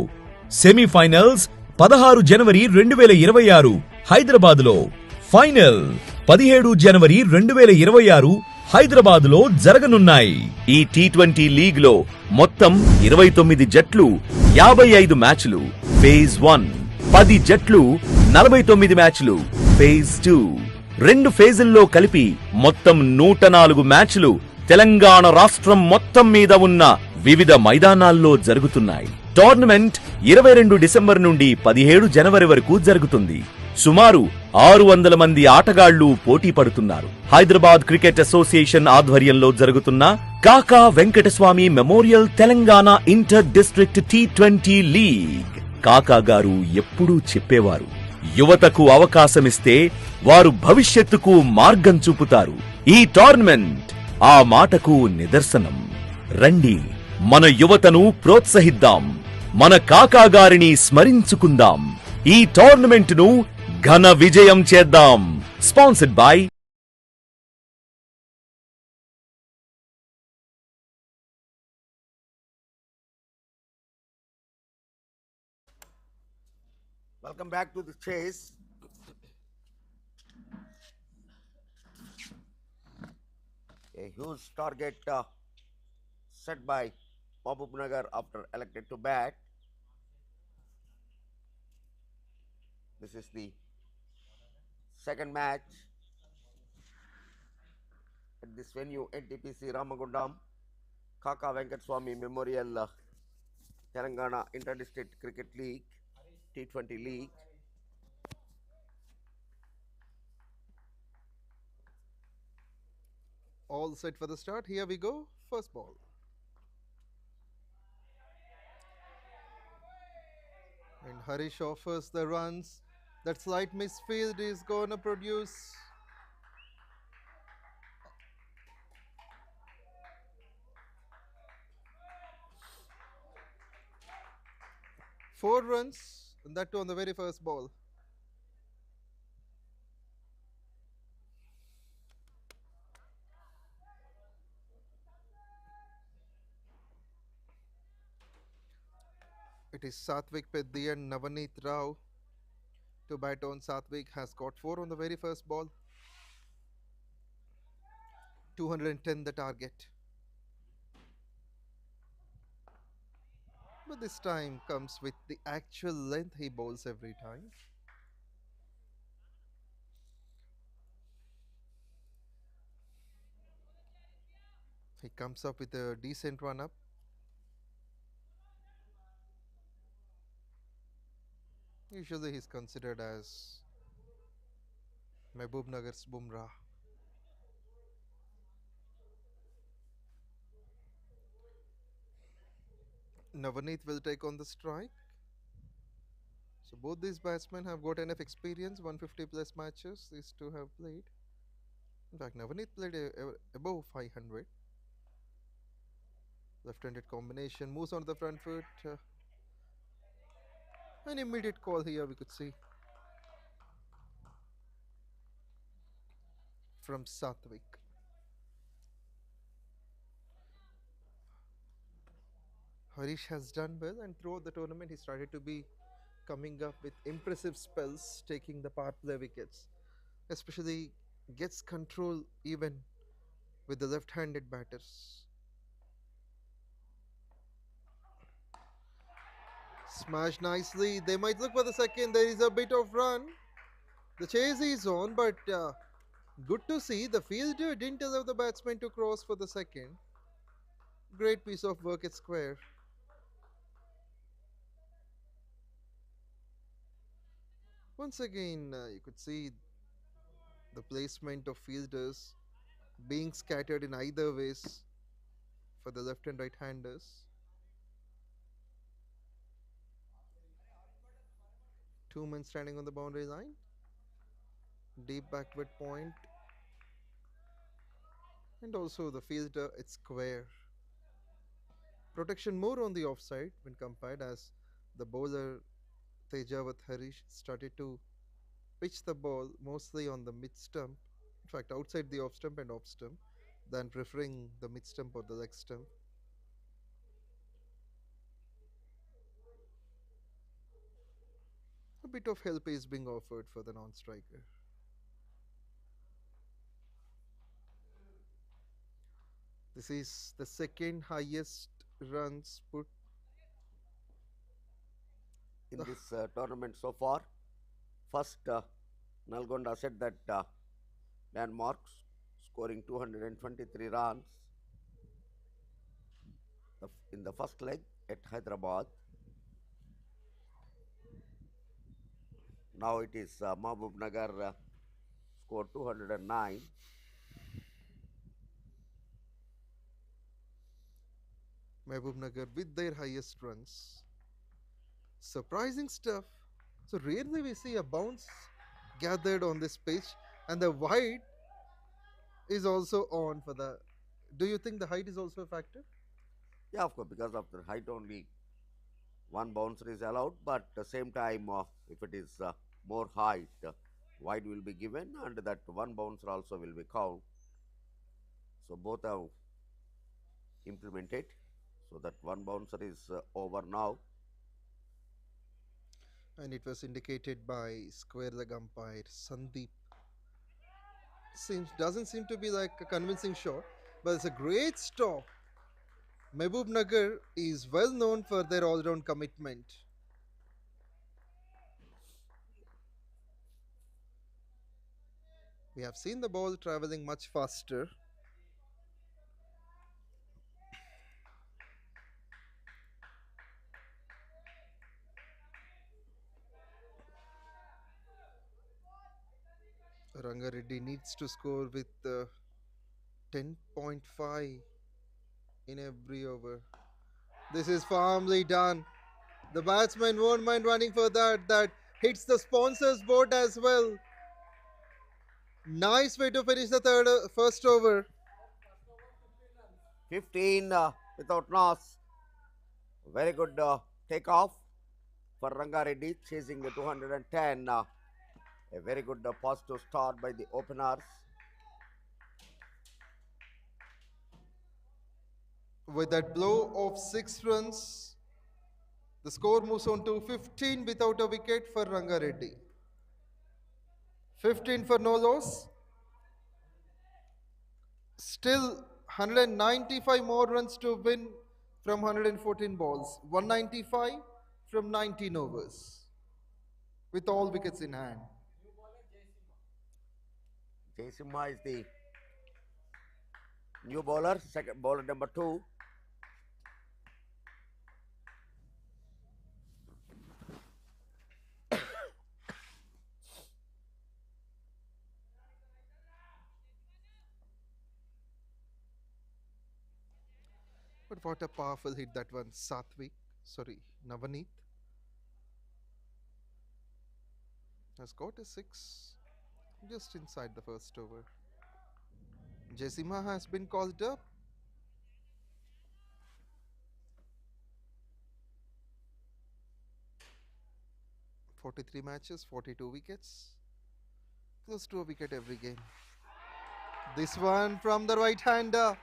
సెమీఫైనల్స్ 16 జనవరి 2026 హైదరాబాద్ లో, ఫైనల్ 17 జనవరి 2026 హైదరాబాద్ లో జరగనున్నాయి. ఈ టీ20 లీగ్ లో మొత్తం 29 జట్లు 55 మ్యాచ్లు ఫేజ్ 1, 10 జట్లు 49 మ్యాచ్లు ఫేజ్ 2, 2 ఫేజుల్లో కలిపి మొత్తం 104 మ్యాచ్లు తెలంగాణ రాష్ట్రం మొత్తం మీద ఉన్న వివిధ మైదానాల్లో జరుగుతున్నాయి. టోర్నమెంట్ 22 డిసెంబర్ నుండి 17 జనవరి వరకు జరుగుతుంది. సుమారు 600 మంది ఆటగాళ్లు పోటీ పడుతున్నారు. హైదరాబాద్ క్రికెట్ అసోసియేషన్ ఆధ్వర్యంలో జరుగుతున్న Kaka Venkataswamy memorial Telangana inter district T20 league. కాకా గారు ఎప్పుడూ చెప్పేవారు, యువతకు అవకాశమిస్తే వారు భవిష్యత్తుకు మార్గం చూపుతారు. ఈ టోర్నమెంట్ ఆ మాటకు నిదర్శనం. రండి, మన యువతను ప్రోత్సహిద్దాం, మన కాకా గారిని స్మరించుకుందాం, ఈ టోర్నమెంట్ ను ఘన విజయం చేద్దాం. Sponsored by Welcome back to the chase. A huge target set by MAHBUBNAGAR after elected to bat. This is the second match at this venue, NTPC Ramagundam Kaka Venkataswamy Memorial Telangana Inter-District Cricket League T20 League. All set for the start. Here we go. First ball. And Harish offers the runs. That slight misfield is going to produce four runs, and that too on the very first ball. It is 𝗙𝗂𝗋𝗃𝗲 and Navneet Rao to bat on. Satvik has got 4 on the very first ball. 210 the target. But this time comes with the actual length he bowls every time. He comes up with a decent run up. Usually he's considered as MAHBUBNAGAR's Bumrah. Navneet will take on the strike. So both these batsmen have got enough experience, 150 plus matches these two have played. In fact, Navneet played above 500. Left-handed combination, moves on the front foot. An immediate call here we could see from Satvik. Harish has done well, and throughout the tournament he started to be coming up with impressive spells, taking the power play wickets, especially gets control even with the left-handed batters. Smash nicely. They might look for the second. There is a bit of run. The chase is on, but good to see the fielder didn't allow the batsman to cross for the second. Great piece of work at square. Once again, you could see the placement of fielders being scattered in either ways for the left and right handers. Two men standing on the boundary line. Deep backward point. And also the fielder at square. Protection more on the offside when compared, as the bowler 𝗙𝗪𝗃 started to pitch the ball mostly on the mid stump, in fact outside the off stump and off stump, than preferring the mid stump or the leg stump. A bit of help is being offered for the non-striker. This is the second highest runs put in this tournament so far. First, Nalgonda said that Denmark scoring 223 runs in the first leg at Hyderabad. Now it is MAHBUBNAGAR scored 209. MAHBUBNAGAR with their highest runs. Surprising stuff. So rarely we see a bounce gathered on this pitch, and the wide is also on for the. Do you think the height is also a factor? Yeah, of course, because of the height only one bouncer is allowed, but at the same time, if it is more height, wide will be given, and that one bouncer also will be called. So both have implemented, so that one bouncer is over now. And it was indicated by square leg umpire Sandeep. Doesn't seem to be like a convincing shot, but it's a great stop. MAHBUBNAGAR is well known for their all-round commitment. We have seen the ball traveling much faster. Rangareddy needs to score with 10.5 in every over. This is firmly done. The batsman won't mind running for that. That hits the sponsor's board as well. Nice way to finish the first over. 15 without loss. Very good takeoff for Rangareddy, chasing the 210. A very good positive start by the openers. With that blow of 6 runs, the score moves on to 15 without a wicket for Rangareddy. 15 for no loss. Still 195 more runs to win from 114 balls. 195 from 19 overs. With all wickets in hand. 𝗀𝗪𝗃𝗃 is the New bowler, second bowler number 2. But what a powerful hit that one, Navaneet has got a 6 just inside the first over. Jesima has been called up. "43 matches, 42 wickets, close to a wicket every game." This one from the right-hander.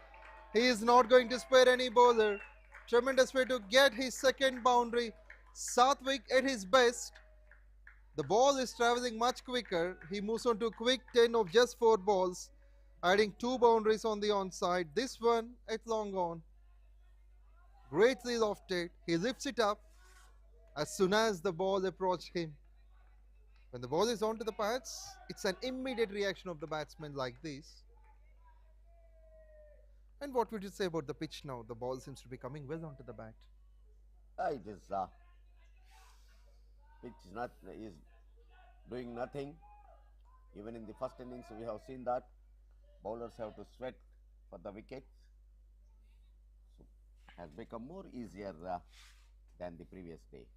He is not going to spare any bowler. Tremendous way to get his second boundary. Satvik at his best. The ball is travelling much quicker. He moves on to a quick 10 of just 4 balls, adding 2 boundaries on the onside. This one at long on. Greatly lofted. He lifts it up as soon as the ball approached him. When the ball is onto the pads, it's an immediate reaction of the batsman like this. And what would you say about the pitch now? The ball seems to be coming well onto the bat. It is pitch is doing nothing. Even in the first innings, we have seen that bowlers have to sweat for the wickets. So has become more easier than the previous day.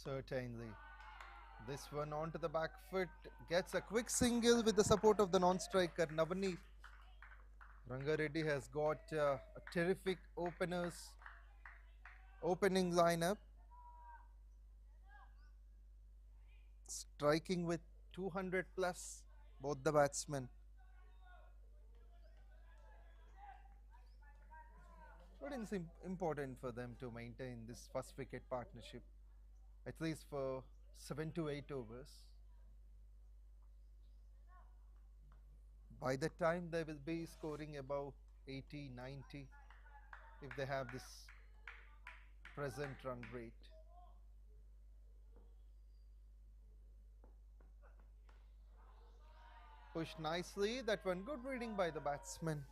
Certainly. This one onto the back foot, gets a quick single with the support of the non-striker Navaneet. Rangareddy has got a terrific opening lineup, striking with 200 plus, both the batsmen. But it's important for them to maintain this first wicket partnership, at least for 7 to 8 overs. By that time, they will be scoring above 80, 90 if they have this present run rate. Pushed nicely, that one good reading by the batsman.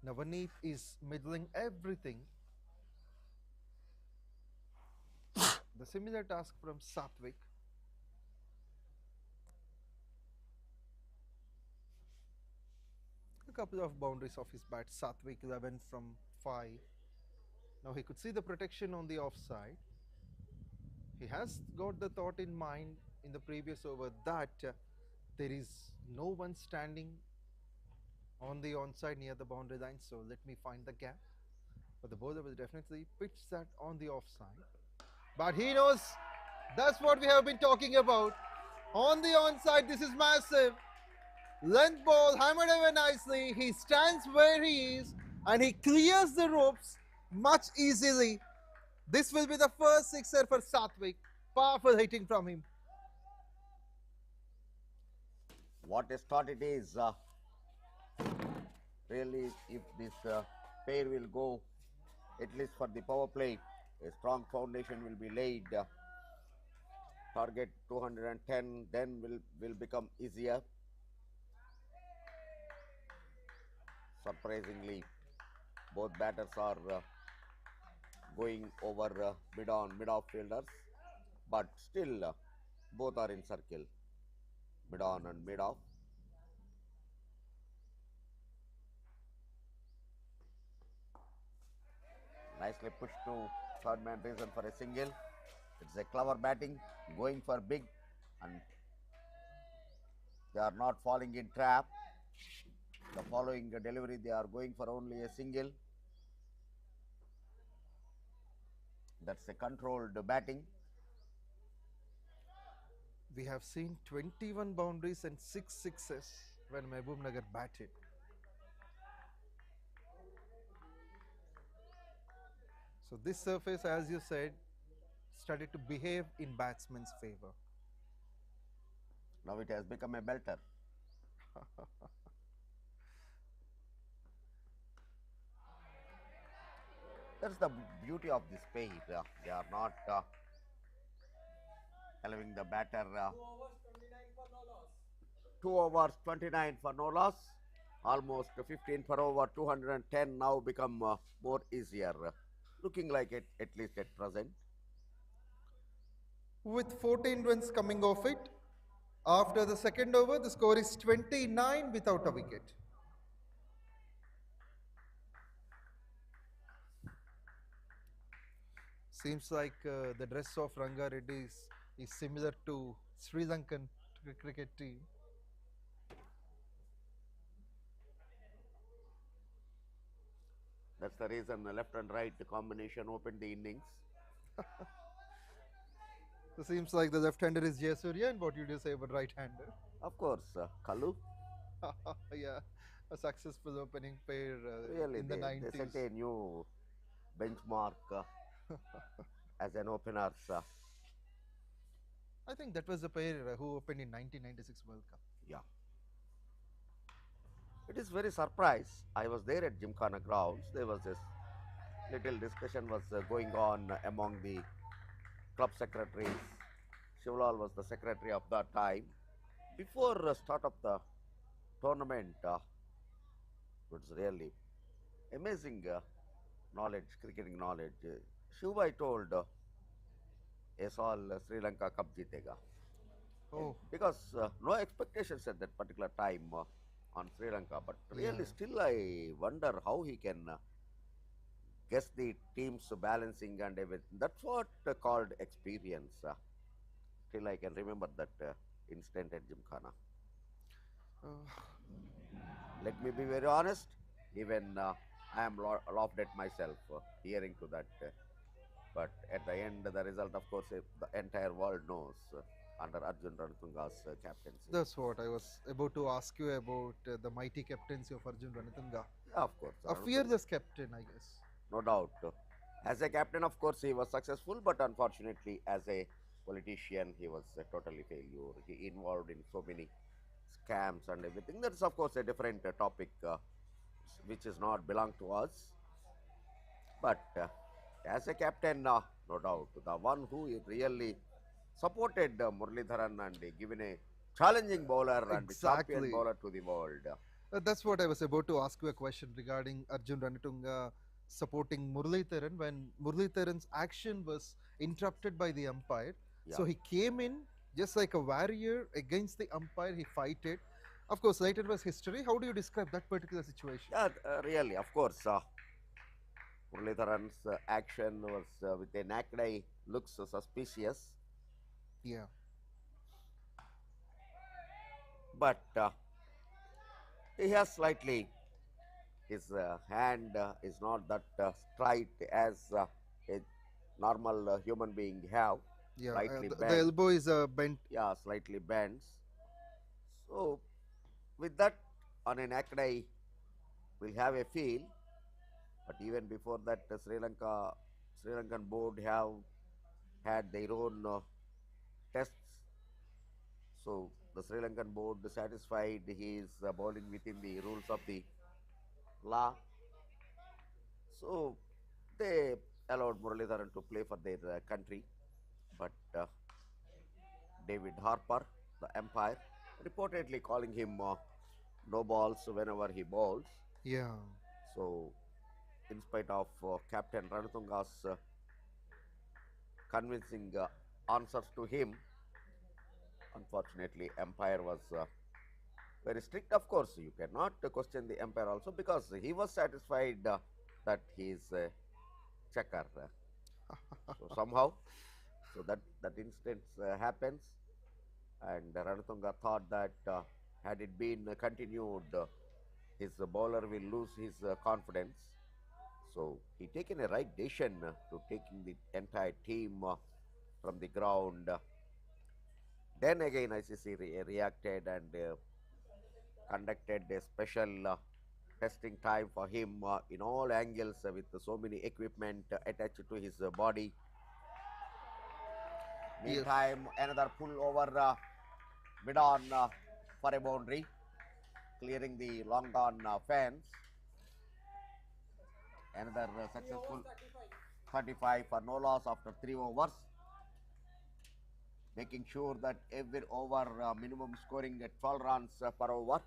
Navaneet is middling everything. The similar task from Satvik. A couple of boundaries off his bat. Satvik 11 from 5. Now he could see the protection on the offside. He has got the thought in mind in the previous over that there is no one standing on the onside near the boundary line, so let me find the gap. But the bowler will definitely pitch that on the offside. But he knows that's what we have been talking about. On the onside, this is massive. Length ball hammered over nicely. He stands where he is and he clears the ropes much easily. This will be the first sixer for Satvik. Powerful hitting from him. What a start it is. Really, if this pair will go, at least for the power play, a strong foundation will be laid. Target 210 then will become easier. Surprisingly, both batters are going over mid-off fielders, but still both are in circle, mid-on and mid-off. Nicely pushed to third man reason for a single. It's a clever batting, going for big, and they are not falling in trap. The following delivery, they are going for only a single. That's a controlled batting. We have seen 21 boundaries and 6 sixes when MAHBUBNAGAR batted. So this surface, as you said, started to behave in batsmen's favor. Now it has become a belter. That's the beauty of this pair. They are not allowing the batter 2 overs 2 overs 29 29 for no loss. for no loss. Almost 15 per over, 210 now become more easier. Looking like it at least at present. With 14 runs coming off it, after the second over, the score is 29 without a wicket. Seems like the dress of Rangareddy is similar to Sri Lankan cricket team. That's the reason the left and right combination opened the innings. So seems like the left-hander is Jayasuriya, and what would you say about right-hander? Of course, Kalu. Yeah, a successful opening pair Really, in the they 90s. set a new benchmark as an opener. I think that was the pair who opened in 1996 World Cup. Yeah. It is very surprised. I was there at Gymkhana grounds. There was this little discussion was going on among the club secretaries. Shivlal was the secretary of that time. Before start of the tournament, it was really amazing knowledge, cricketing knowledge. Shivbhai told, "Yes, all Sri Lanka Cup jeetega." Oh. Because no expectations at that particular time on Sri Lanka, but really still I wonder how he can guess the team's balancing and everything. That's what called experience. Still I can remember that incident at Gymkhana. Let me be very honest, even I am laughed at myself hearing to that. But at the end, the result, of course, the entire world knows under Arjun Ranatunga's captaincy. That's what I was about to ask you about the mighty captaincy of Arjun Ranatunga. Yeah, of course. A fearless captain, I guess. No doubt. As a captain, of course, he was successful, but unfortunately, as a politician, he was a totally failure. He involved in so many scams and everything. That's, of course, a different topic, which is not belong to us. But as a captain, no doubt, the one who really supported Muralidharan and given a challenging bowler and champion bowler to the world. That's what I was about to ask you a question regarding Arjun Ranatunga supporting Muralidharan when Muralidharan's action was interrupted by the umpire. Yeah. So he came in just like a warrior against the umpire, he fighted. Of course, later was history. How do you describe that particular situation? Yeah, really, of course. Muralidharan's action was with a naked eye looks suspicious. Yeah. But he has slightly, his hand is not that straight as a normal human being have. Yeah, Slightly the bent. elbow is bent. Yeah, slightly bends. So, with that, on a naked eye, we'll have a feel. But even before that, Sri Lankan board have had their own tests. So the Sri Lankan board satisfied he is bowling within the rules of the law. So they allowed Muralidharan to play for their country. But David Harper, the umpire, reportedly calling him no balls whenever he bowls. Yeah. So, in spite of Captain Ranatunga's convincing answers to him, unfortunately, umpire was very strict. Of course, you cannot question the umpire also because he was satisfied that he is a checker. So somehow, so that instance happens, and Ranatunga thought that had it been continued, his bowler will lose his confidence. So he taken a right decision to taking the entire team from the ground. Then again ICC reacted and conducted a special testing time for him in all angles with so many equipment attached to his body. Meantime, another pull over mid on for a boundary, clearing the long on fence. Another successful 35 for no loss after 3 overs. making sure that every over minimum scoring at 12 runs per over.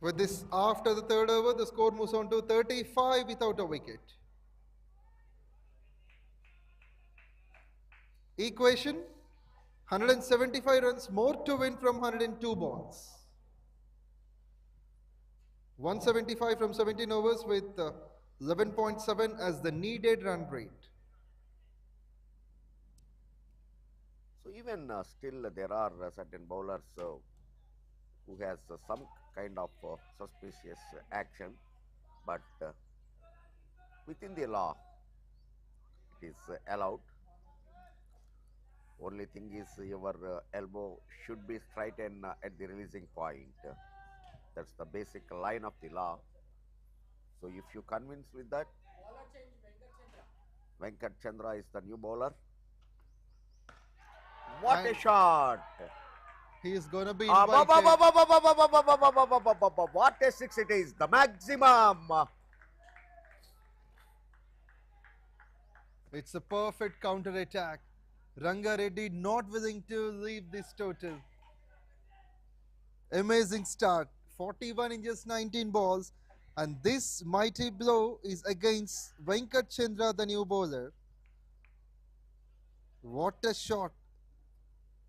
With this, after the third over, the score moves on to 35 without a wicket. Equation, 175 runs more to win from 102 balls. 175 from 17 overs with 11.7 as the needed run rate. So even still there are certain bowlers who has some kind of suspicious action, but within the law it is allowed. Only thing is your elbow should be straightened at the releasing point. That's the basic line of the law. So if you convince with that, VENKATASWAMY is the new bowler. What a shot! He is going to be What a six it is, the maximum. It's a perfect counter-attack. Rangareddy not willing to leave this total. Amazing start. 41 in just 19 balls. And this mighty blow is against VENKATASWAMY, the new bowler. What a shot.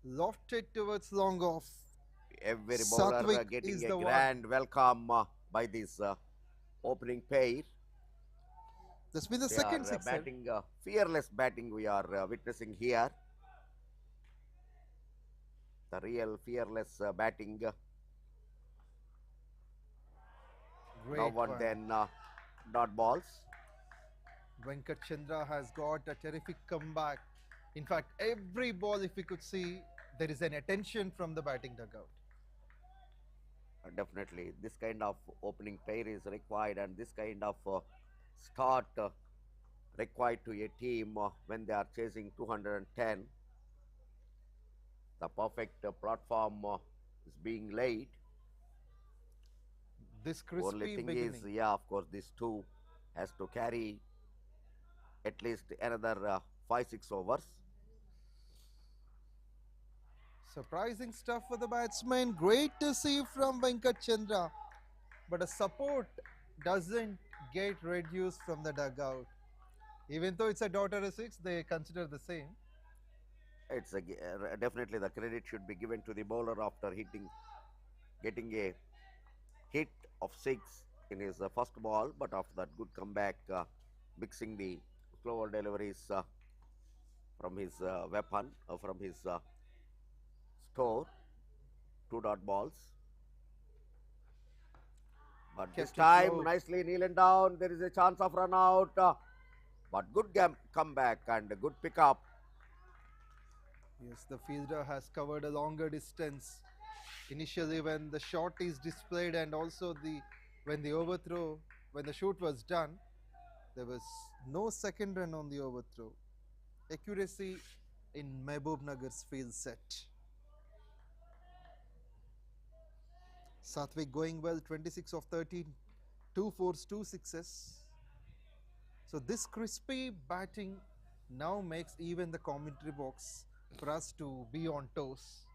Lofted towards long off. Every bowler getting a grand welcome by this opening pair. That's been the second sixer. Batting, fearless batting we are witnessing here. The real fearless batting. Now and then dot balls. VENKATASWAMY has got a terrific comeback. In fact, every ball, if we could see, there is an attention from the batting dugout. Definitely, this kind of opening pair is required, and this kind of start required to a team when they are chasing 210. The perfect platform is being laid. This crispy only thing beginning. is, yeah, of course, this two has to carry at least another 5-6 overs. Surprising stuff for the batsman. Great to see from VENKATASWAMY. But a support doesn't get reduced from the dugout. Even though it's a 𝗏𝗏 they consider the same. It's definitely the credit should be given to the bowler after getting a hit of 6 in his first ball, but after that good comeback, mixing the slower deliveries from his weapon, from his store, 2 dot balls. But this time, nicely kneeling down, there is a chance of run out, but good comeback and a good pickup. Yes, the fielder has covered a longer distance. Initially when the shot is displayed and also when the overthrow, when the shoot was done, there was no second run on the overthrow. Accuracy in MAHBUBNAGAR's field set. Satvik going well, 26 of 13, 2 fours, 2 sixes. So this crispy batting now makes even the commentary box for us to be on toes.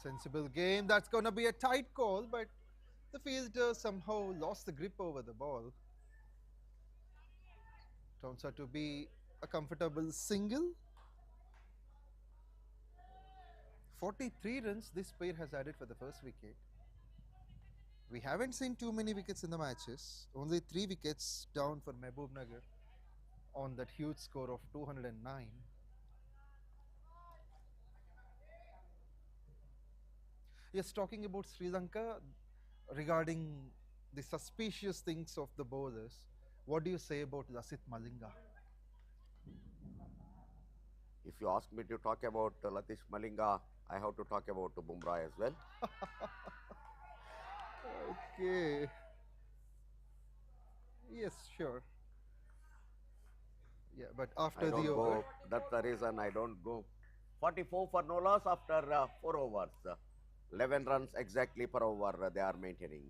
Sensible game. That's going to be a tight call, but the fielder somehow lost the grip over the ball. Turns out to be a comfortable single. 43 runs this pair has added for the first wicket. We haven't seen too many wickets in the matches. Only 3 wickets down for MAHBUBNAGAR on that huge score of 209. Yes, talking about Sri Lanka, regarding the suspicious things of the bowlers, what do you say about Lasith Malinga? If you ask me to talk about Lasith Malinga, I have to talk about Bumrah as well. Okay. Yes, sure. Yeah, but I after don't the over. go. That's the reason I don't go. 44 for no loss after 4 overs. 11 runs exactly per over they are maintaining.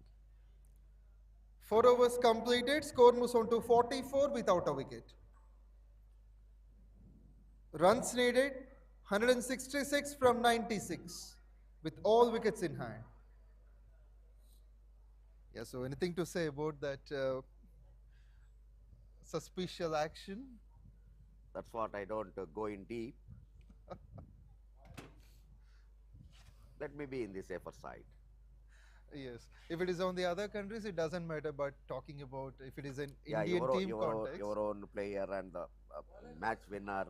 4 overs completed. Score moves on to 44 without a wicket. Runs needed 166 from 96 with all wickets in hand. Yeah, so anything to say about that suspicious action? That's what I don't go in deep. Let me be in the safer side. Yes, if it is on the other countries, it doesn't matter. But talking about if it is an Yeah, Indian team context, your own player and the match winner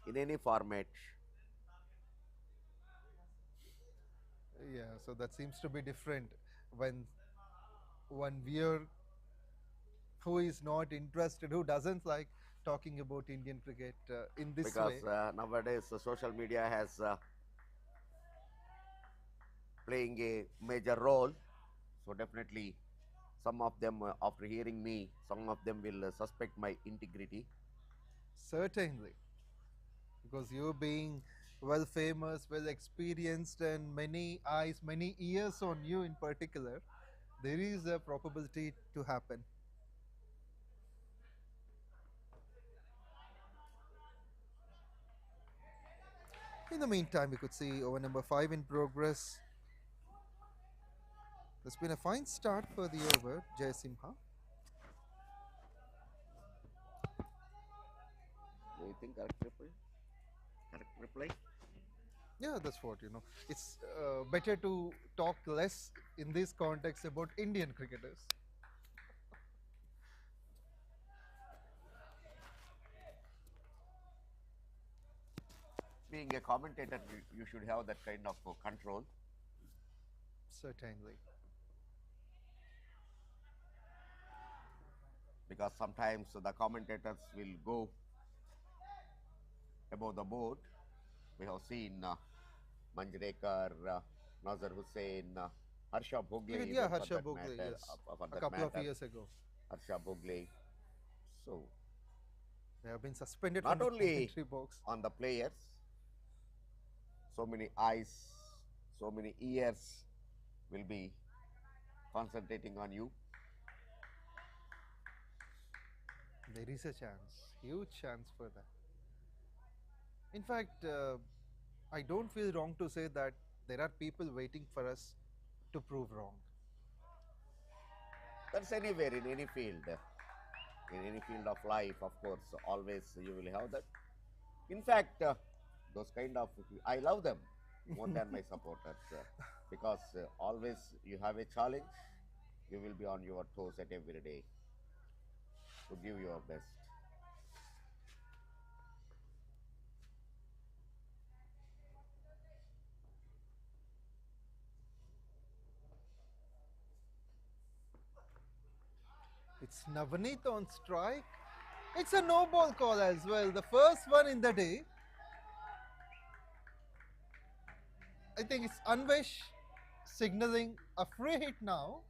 in any format. yeah, so that seems to be different when one viewer who is not interested, who doesn't like talking about Indian cricket in this Because way. nowadays social media has playing a major role. So definitely some of them after hearing me, some of them will suspect my integrity. Certainly, because you being well famous, well experienced, and many eyes, many ears on you in particular, there is a probability to happen. In the meantime, we could see over number 5 in progress. There's been a fine start for the over, Jayasimha. Do you think correct reply? Correct reply? Yeah, that's what, It's better to talk less in this context about Indian cricketers. Being a commentator, you should have that kind of control. Certainly. Because sometimes the commentators will go above the board. We have seen Manjrekar, Nazar Hussain, 𝗪𝗓𝗪𝗆. Yeah, 𝗪𝗓𝗪𝗆, yes. A couple of years ago. 𝗪𝗓𝗪𝗆. So, they have been suspended not from only the commentary box. on the players, so many eyes, so many ears will be concentrating on you. There is a chance, huge chance for that. In fact, I don't feel wrong to say that there are people waiting for us to prove wrong. That's anywhere in any field. In any field of life, of course, always you will have that. In fact, those kind of, I love them more than my supporters because always you have a challenge, you will be on your toes at every day to give your best. It's Navneet on strike. It's a no ball call as well, the first one in the day. I think it's 𝗀𝗏𝗃𝗃 signaling a free hit now.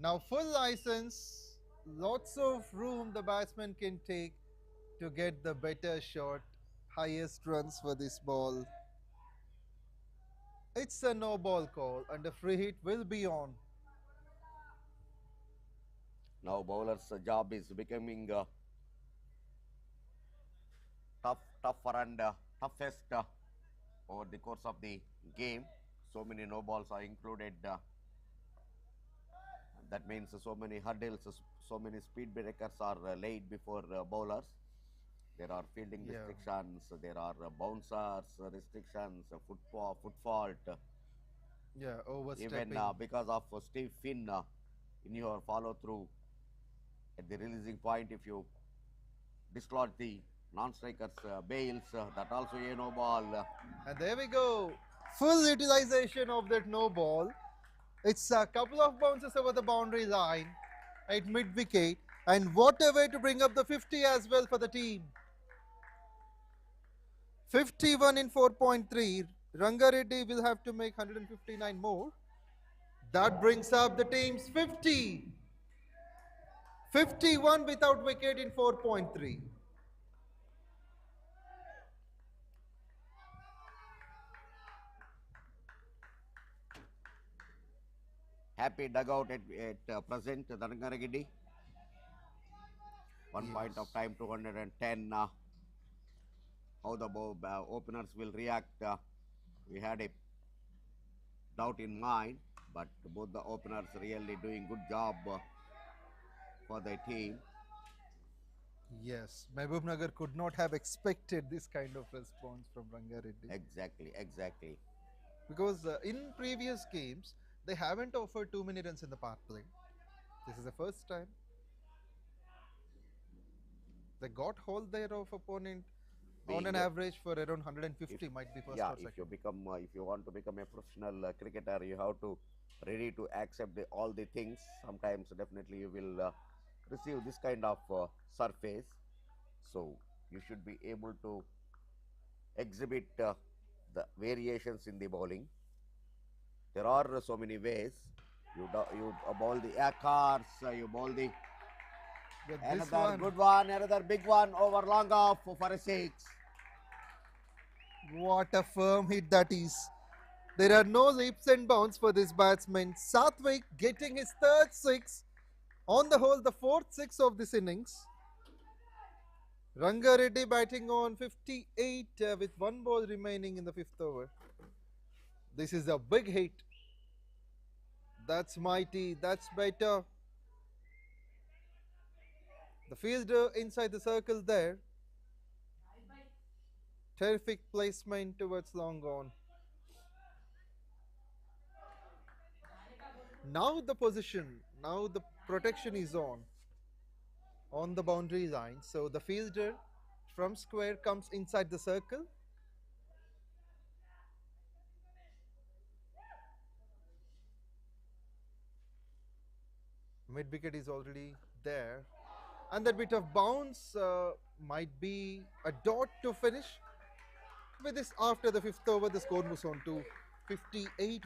Now full license, lots of room the batsman can take to get the better shot, highest runs for this ball. It's a no ball call and the free hit will be on. Now bowler's job is becoming tougher and toughest over the course of the game. So many no balls are included. That means so many hurdles, so many speed breakers are laid before bowlers. There are fielding restrictions, there are bouncers restrictions, foot fault. Yeah, overstepping. Even because of stiff fin in your follow through at the releasing point, if you dislodge the non-strikers bails, that also a no ball. And there we go, full utilization of that no ball. It's a couple of bounces over the boundary line at mid wicket, and what a way to bring up the 50 as well for the team. 51 in 4.3. Rangareddy will have to make 159 more That brings up the team's 50. 51 without wicket in 4.3. Happy dugout at present, the Rangareddy. 1 point of time, 210. How the openers will react, we had a doubt in mind, but both the openers really doing good job for the team. Yes, MAHBUBNAGAR could not have expected this kind of response from Rangareddy. Exactly. Because in previous games, they haven't offered too many runs in the power play. This is the first time. They got hold there of opponent on an average for around 150, might be first or second. If you want to become a professional cricketer, you have to ready to accept all the things. Sometimes definitely you will receive this kind of surface. So you should be able to exhibit the variations in the bowling. There are so many ways. You bowl the cars, you bowl the another good one, another big one over long off for a 6. What a firm hit that is. There are no leaps and bounds for this batsman. 𝗃𝗃 getting his third 6. On the whole, the fourth 6 of this innings. Rangareddy batting on 58 with 1 ball remaining in the 5th over. This is a big hit. That's mighty, that's better. The fielder inside the circle there. Terrific placement towards long on. Now the position, now the protection is on the boundary line. So the fielder from square comes inside the circle. Mid wicket is already there. And that bit of bounce might be a dot to finish. With this, after the 5th over, the score moves on to 58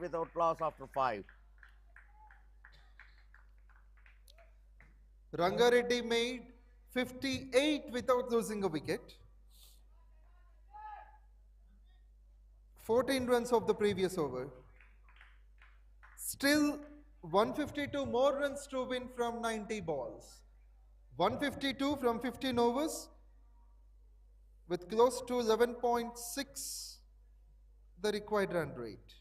without loss after 5. Rangareddy made 58 without losing a wicket. 14 runs of the previous over. Still 152 more runs to win from 90 balls. 152 from 15 overs with close to 11.6 the required run rate.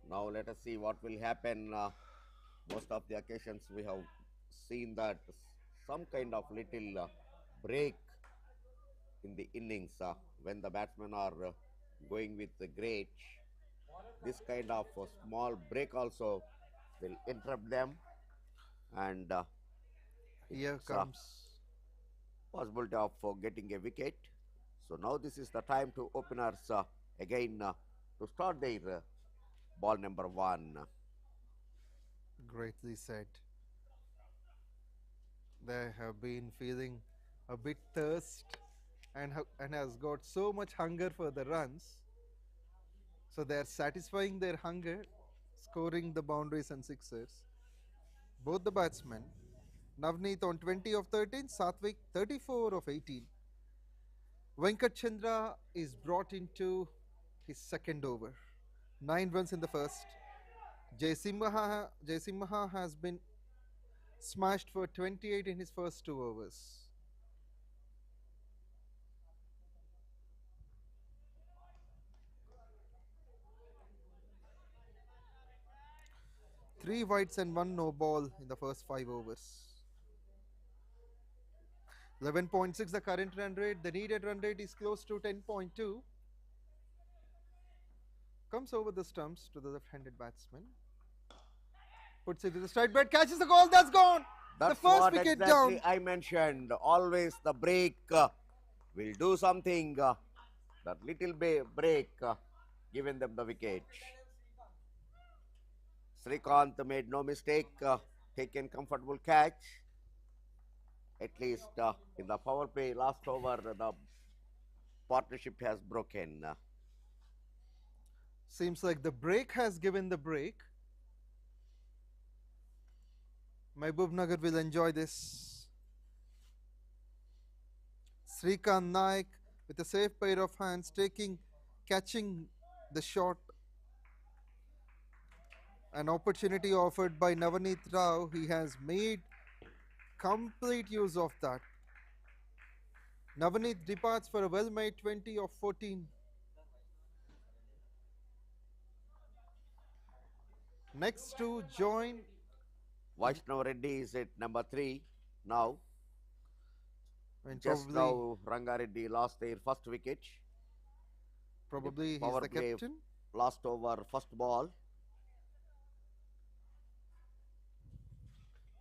Now let us see what will happen. Most of the occasions we have seen that some kind of little break in the innings when the batsmen are going with the great. This kind of small break also will interrupt them, and here comes possibility of getting a wicket. So now this is the time to openers again to start their ball number 1. Greatly said. They have been feeling a bit thirst and has got so much hunger for the runs. So they are satisfying their hunger, scoring the boundaries and sixers. Both the batsmen, Navneet on 20 of 13, 𝗃𝗃 34 of 18. Venkatchandra is brought into his 2nd over. 9 runs in the first. 𝗃𝗃𝗃 has been smashed for 28 in his first 2 overs. Three wides and 1 no ball in the first 5 overs. 11.6 the current run rate. The needed run rate is close to 10.2. Comes over the stumps to the left-handed batsman. Puts it to the straight bat, catches the ball, that's gone. That's the first what wicket exactly down. I mentioned. Always the break will do something. That little break giving them the wicket. Srikanth made no mistake, taken comfortable catch. At least in the power play last over, the partnership has broken. Seems like the break has given the break. MAHBUBNAGAR will enjoy this. Srikanth Naik with a safe pair of hands, catching the shot. An opportunity offered by Navneet Rao. He has made complete use of that. Navneet departs for a well-made 20 of 14. Next to join. Vaishnav-Reddy is at number 3 now. And just now, Rangareddy lost their first wicket. Probably he's power the play captain. Last over, first ball.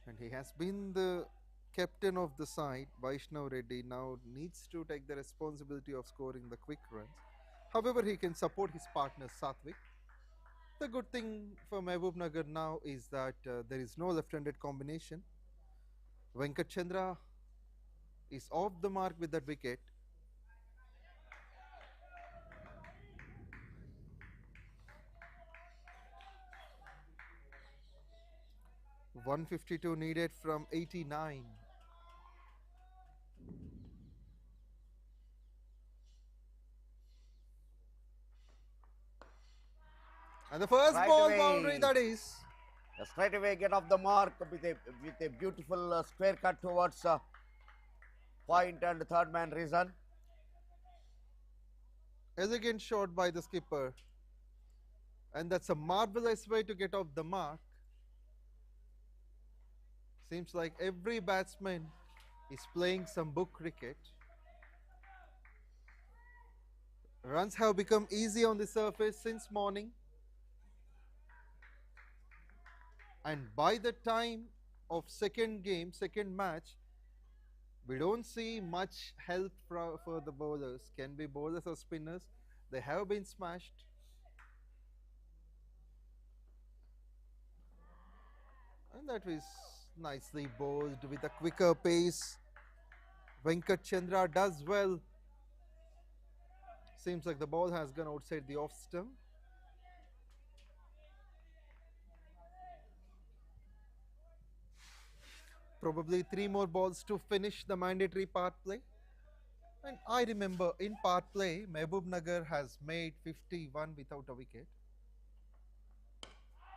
And he has been the captain of the side. Vaishnav-Reddy now needs to take the responsibility of scoring the quick runs. However, he can support his partner Satvik. The good thing for MAHBUBNAGAR now is that there is no left-handed combination. VENKATASWAMY is off the mark with that wicket. .152 needed from 89. And the first ball boundary, that is. Straight away get off the mark with a beautiful square cut towards point and third man Rizan. Elegant shot by the skipper. And that's a marvelous way to get off the mark. Seems like every batsman is playing some book cricket. Runs have become easy on the surface since morning. And by the time of second match, we don't see much help for the bowlers. Can be bowlers or spinners. They have been smashed. And that was nicely bowled with a quicker pace. Venkatchandra does well. Seems like the ball has gone outside the off stump. Probably 3 more balls to finish the mandatory part play. And I remember in part play, MAHBUBNAGAR has made 51 without a wicket.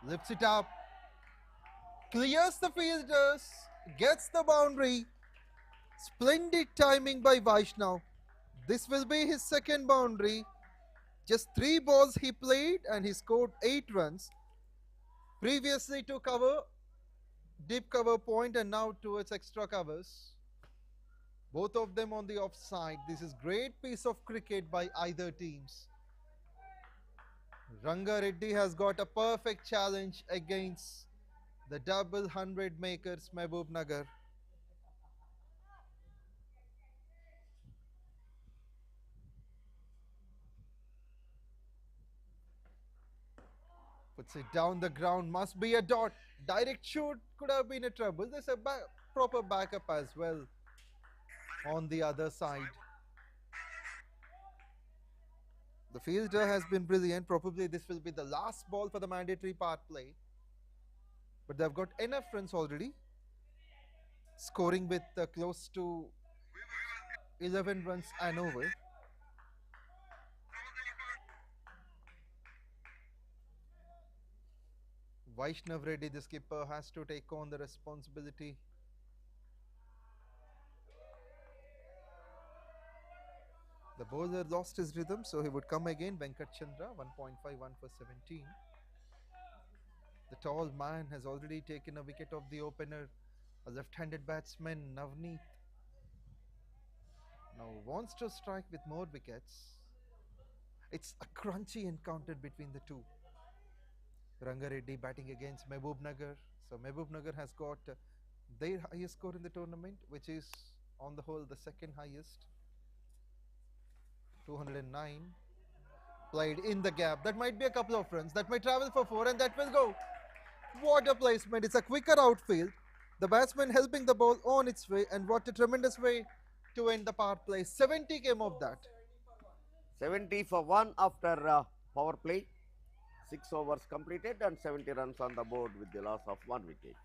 Lifts it up. Clears the fielders. Gets the boundary. Splendid timing by Vaishnav. This will be his second boundary. Just 3 balls he played and he scored 8 runs. Previously to cover, deep cover point, and now towards extra covers. Both of them on the offside. This is great piece of cricket by either teams. Rangareddy has got a perfect challenge against the double 100 makers MAHBUBNAGAR. Puts it down the ground, must be a dot. Direct shoot could have been a trouble. There's a proper backup as well on the other side. The fielder has been brilliant. Probably this will be the last ball for the mandatory part play. But they've got enough runs already. Scoring with close to 11 runs and over. Vaishnav-Reddy, the skipper, has to take on the responsibility. The bowler lost his rhythm, so he would come again. Venkatchandra, 1.51 for 17. The tall man has already taken a wicket of the opener, a left-handed batsman, Navneet. Now wants to strike with more wickets. It's a crunchy encounter between the two. Rangareddy batting against MAHBUBNAGAR. So MAHBUBNAGAR has got their highest score in the tournament, which is on the whole the second highest. 209. Played in the gap. That might be a couple of runs. That might travel for 4 and that will go. What a placement. It's a quicker outfield. The batsman helping the ball on its way, and what a tremendous way to end the power play. 70 came of that. 70 for 1 after power play. 6 overs completed and 70 runs on the board with the loss of 1 wicket.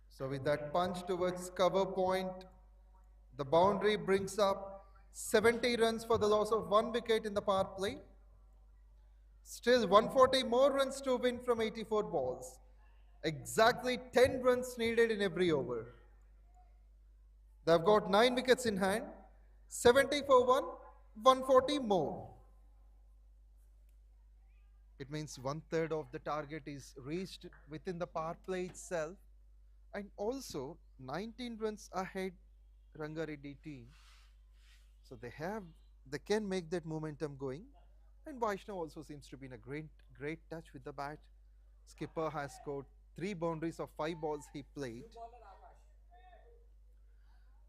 So with that punch towards cover point, the boundary brings up 70 runs for the loss of 1 wicket in the power play. Still 140 more runs to win from 84 balls. Exactly 10 runs needed in every over. They've got 9 wickets in hand. 70 for 1, 140 more. It means 1/3 of the target is reached within the power play itself, and also 19 runs ahead Rangareddy team. So they can make that momentum going, and Vaishnav also seems to be in a great touch with the bat. Skipper has scored 3 boundaries of 5 balls he played.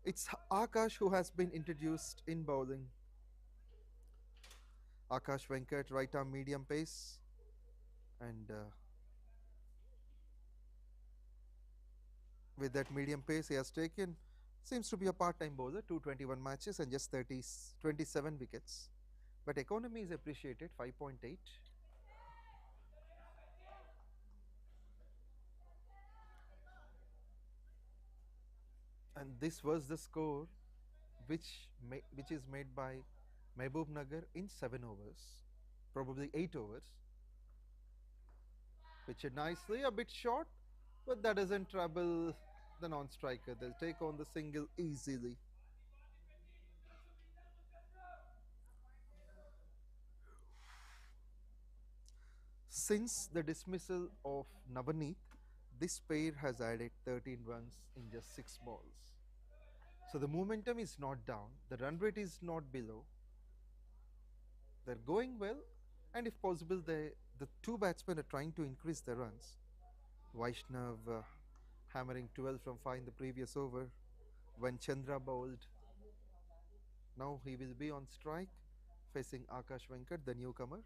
It's Akash who has been introduced in bowling. Akash Venkat, right arm medium pace, and with that medium pace he has taken, seems to be a part-time bowler, 221 matches and just 27 wickets. But economy is appreciated, 5.8. And this was the score which is made by MAHBUBNAGAR in 7 overs, probably 8 overs. Pitch it nicely, a bit short, but that doesn't trouble the non-striker. They'll take on the single easily. Since the dismissal of Navaneet, this pair has added 13 runs in just 6 balls. So the momentum is not down, the run rate is not below. They're going well, and if possible, the 2 batsmen are trying to increase the runs. Vaishnav hammering 12 from 5 in the previous over when Chandra bowled. Now he will be on strike facing Akash Venkat, the newcomer.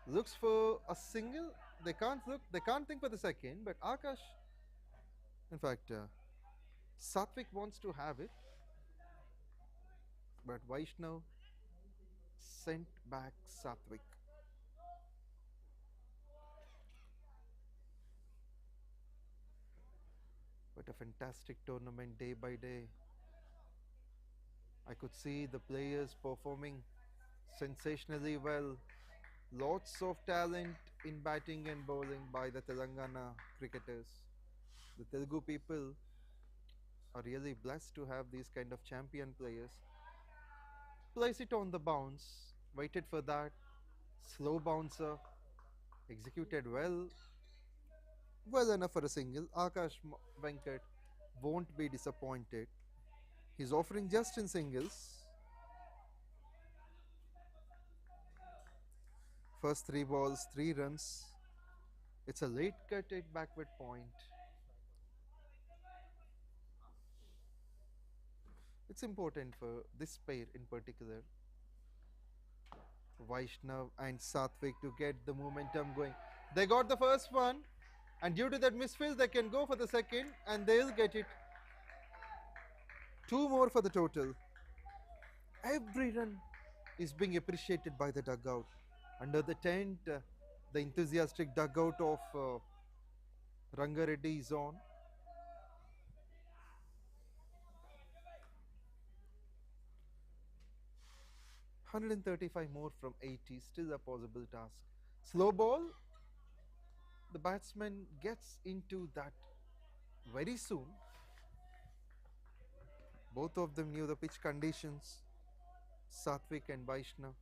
Looks for a single. They can't think for the second, but Akash, in fact, Satvik wants to have it, but Vaishnav sent back Satvik. But a fantastic tournament day by day. I could see the players performing sensationally well. Lots of talent in batting and bowling by the Telangana cricketers. The Telugu people are really blessed to have these kind of champion players. Place it on the bounce, waited for that, slow bouncer, executed well enough for a single. Akash Venkat won't be disappointed. He's offering just in singles. First 3 balls, 3 runs. It's a late cut at backward point. It's important for this pair in particular, Vaishnav and Satvik, to get the momentum going. They got the first one, and due to that misfield, they can go for the second, and they'll get it. 2 more for the total. Every run is being appreciated by the dugout. Under the tent, the enthusiastic dugout of Rangareddy is on. $135 more from 80, still a possible task. Slow ball, the batsman gets into that very soon. Both of them knew the pitch conditions, Satvik and Vaishnav,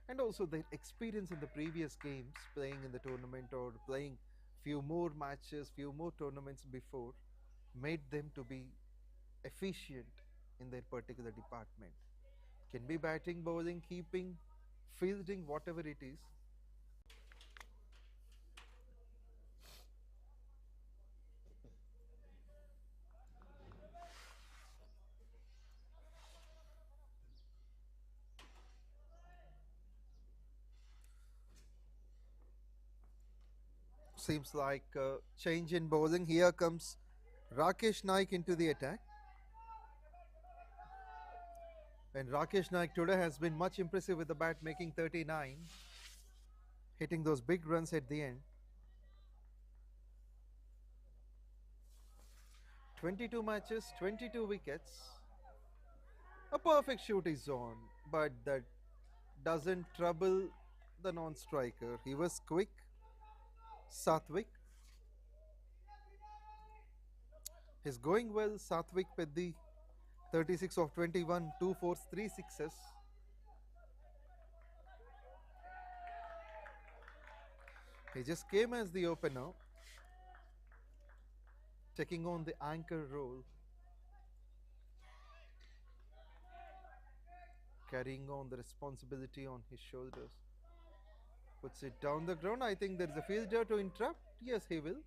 and also their experience in the previous games, playing in the tournament or playing few more matches, few more tournaments before, made them to be efficient in their particular department. Can be batting, bowling, keeping, fielding, whatever it is. Seems like a change in bowling. Here comes Rakesh Naik into the attack. And Rakesh Naik today has been much impressive with the bat, making 39, hitting those big runs at the end. 22 matches, 22 wickets. A perfect shoot is on, but that doesn't trouble the non-striker. He was quick, Satvik. He's going well, 𝗃𝗏𝗃𝗲𝗄𝗃, 36 of 21, 2 fours, 3 sixes. He just came as the opener, taking on the anchor role, carrying on the responsibility on his shoulders. Puts it down the ground. I think there is a fielder to interrupt. Yes, he will.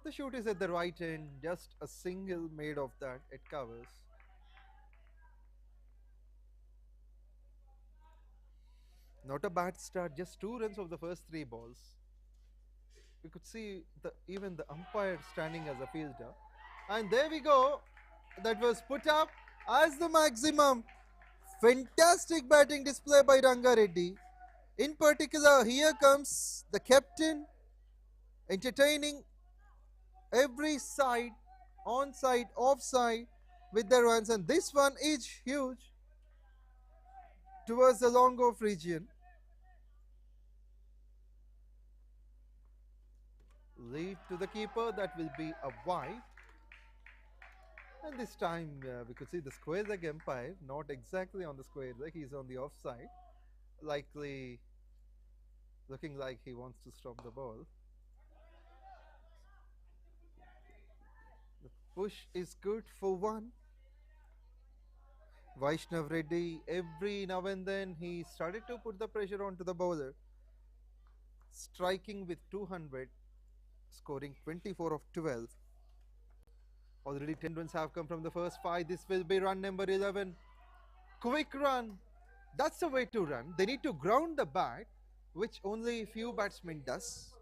The shoot is at the right end, just a single made of that. It covers. Not a bad start, just 2 runs of the first 3 balls. We could see even the umpire standing as a fielder. And there we go. That was put up as the maximum. Fantastic batting display by Rangareddy. In particular, here comes the captain, entertaining every side, onside, offside with the runs. And this one is huge towards the long off region. Lead to the keeper, that will be a wide. And this time we could see the square leg umpire, not exactly on the square leg, he's on the offside, likely looking like he wants to stop the ball. The push is good for 1. Vaishnav Reddy, every now and then he started to put the pressure onto the bowler, striking with 200. Scoring 24 of 12. Already 10 runs have come from the first 5. This will be run number 11. Quick run. That's the way to run. They need to ground the bat, which only few batsmen does.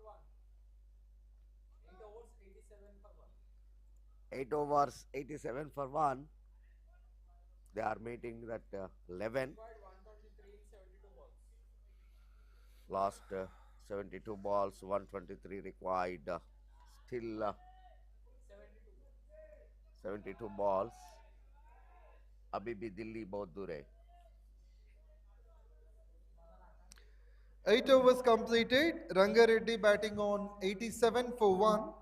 8 overs, 87 for 1. They are meeting that 11. Last 72 balls, 123 required. Still 72 balls. Abhi bhi Delhi bahut dur hai. 8 overs completed. Rangareddy batting on 87 for 1.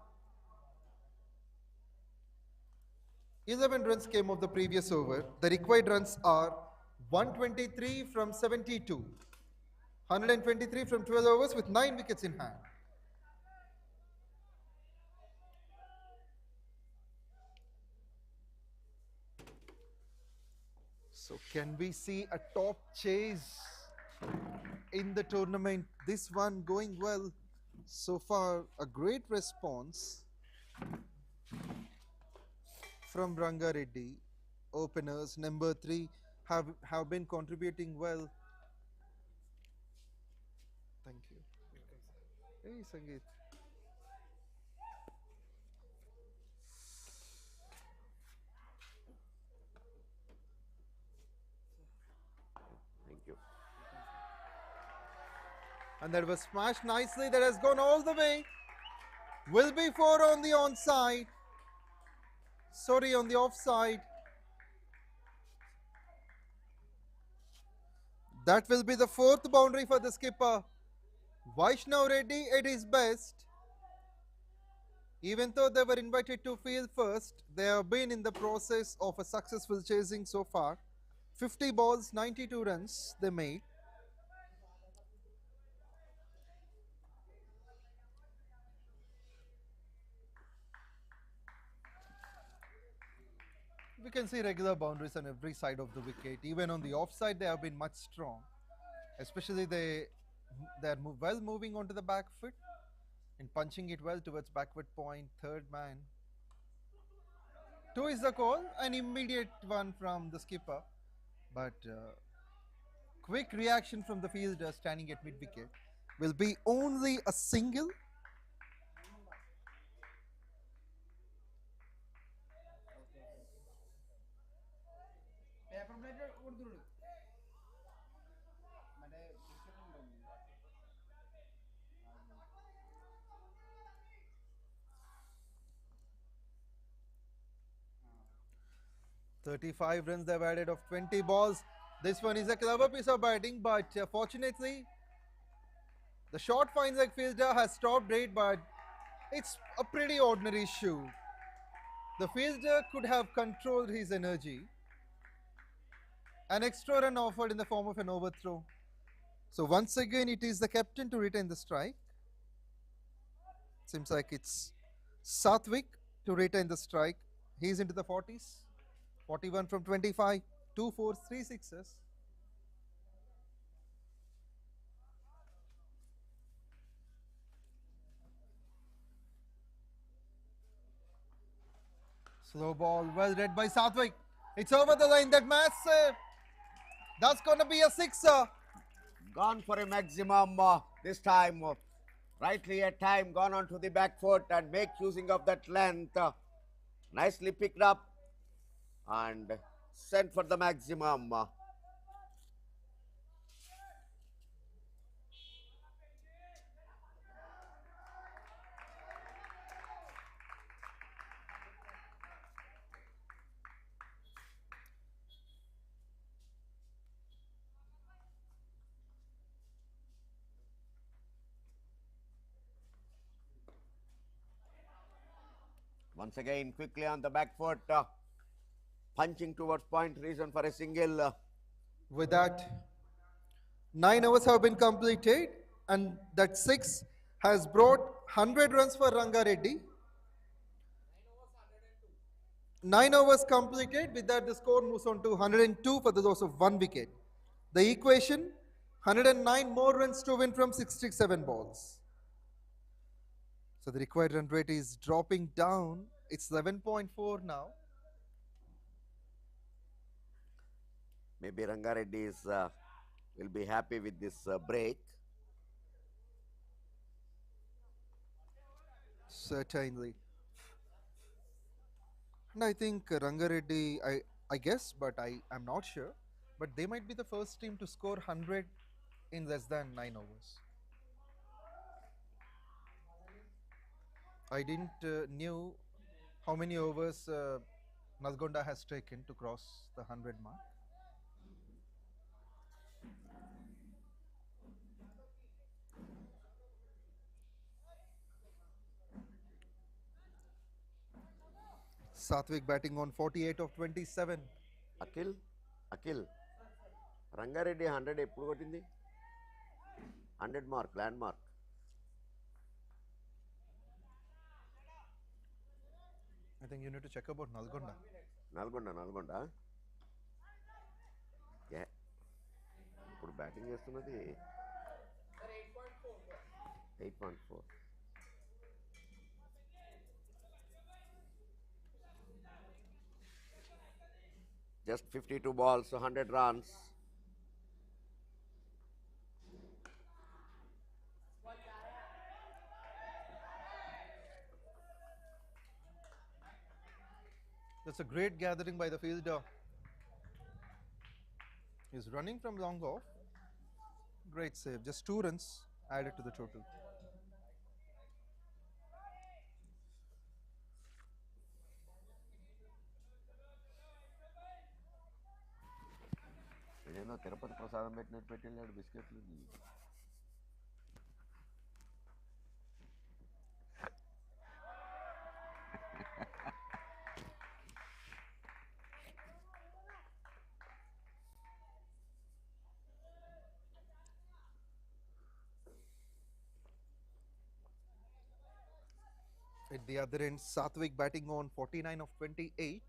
11 runs came of the previous over. The required runs are 123 from 72. 123 from 12 overs with 9 wickets in hand. So can we see a top chase in the tournament? This one going well so far. A great response from Rangareddy. Openers number 3 have been contributing well. Thank you. Hey, Sangeet. Thank you. And that was smashed nicely. That has gone all the way. Will be 4 on the onside. Sorry, on the offside. That will be the 4th boundary for the skipper. Vaishnav Reddy at his best. Even though they were invited to field first, they have been in the process of a successful chasing so far. 50 balls, 92 runs they made. We can see regular boundaries on every side of the wicket. Even on the offside, they have been much strong. Especially they are well moving onto the back foot and punching it well towards backward point, 3rd man. 2 is the call, an immediate one from the skipper. But quick reaction from the fielder standing at mid-wicket. Will be only a single 35 runs they've added of 20 balls. This one is a clever piece of batting, but fortunately, the short fine leg fielder has stopped it, but it's a pretty ordinary issue. The fielder could have controlled his energy. An extra run offered in the form of an overthrow. So once again, it is the captain to retain the strike. Seems like it's Satvik to retain the strike. He's into the 40s. 41 from 25, 2 4s, 3 sixes. Slow ball, well read by Satvik. It's over the line, that massive. That's going to be a sixer. Gone for a maximum this time. Rightly at time, gone onto the back foot and make using of that length. Nicely picked up and sent for the maximum. Once again, quickly on the back foot, punching towards point, reason for a single. With that, 9 overs have been completed, and that 6 has brought 100 runs for Rangareddy. 9 overs completed. With that, the score moves on to 102 for the loss of 1 wicket. The equation, 109 more runs to win from 67 balls. So the required run rate is dropping down. It's 11.4 now. Maybe Rangareddy will be happy with this break. Certainly. And I think Rangareddy, I guess, but I'm not sure. But they might be the first team to score 100 in less than 9 overs. I didn't knew how many overs Nalgonda has taken to cross the 100 mark. Satvik batting on 48 of 27. Akhil, Rangareddy 100 ఎప్పుడు కొట్టింది? 100 mark, landmark. I think you need to check about Nalgonda. Nalgonda. Yeah. ఇప్పుడు batting చేస్తున్నది 8.4. Just 52 balls, 100 runs. That's a great gathering by the fielder. He's running from long off. Great save. Just 2 runs added to the total. ఇదేదో తిరుపతి ప్రసాదం పెట్టినట్టు పెట్టిల్లాడు బిస్కెట్లు. At the other end, Satvik batting on 49 of 28.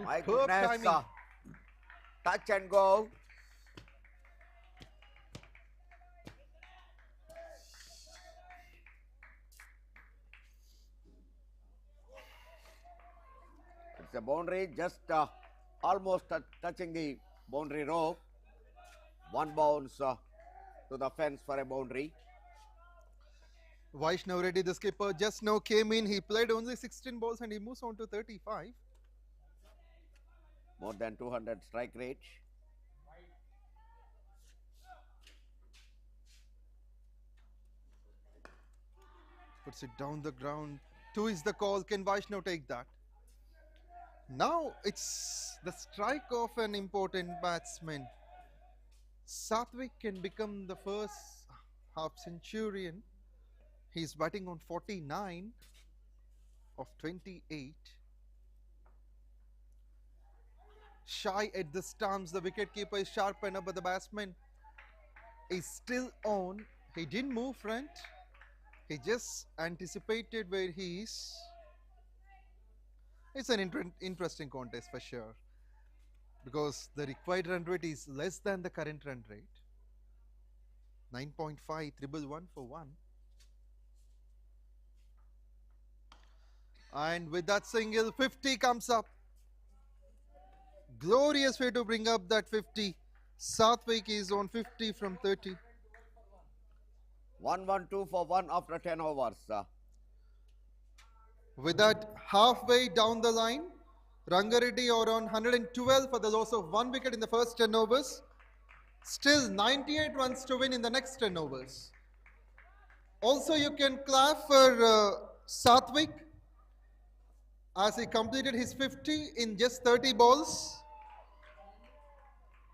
My goodness, touch and go. It's a boundary, just almost touching the boundary rope. One bounce to the fence for a boundary. Vaishnav Reddy, the skipper, just now came in. He played only 16 balls and he moves on to 35. More than 200 strike rate. Puts it down the ground. 2 is the call. Can Vaishnav take that? Now it's the strike of an important batsman. Satvik can become the first half centurion. He's batting on 49 of 28. Shy at the stumps. The wicketkeeper is sharp enough, but the batsman is still on. He didn't move front. He just anticipated where he is. It's an interesting contest for sure, because the required run rate is less than the current run rate. 9.5, 𝗵𝗏 for 1. And with that single, 50 comes up. Glorious way to bring up that 50. Satvik is on 50 from 30. 1-1-2 for 1 after 10 overs. With that halfway down the line, Rangareddy are on 112 for the loss of 1 wicket in the first 10 overs. Still 98 runs to win in the next 10 overs. Also, you can clap for Satvik as he completed his 50 in just 30 balls.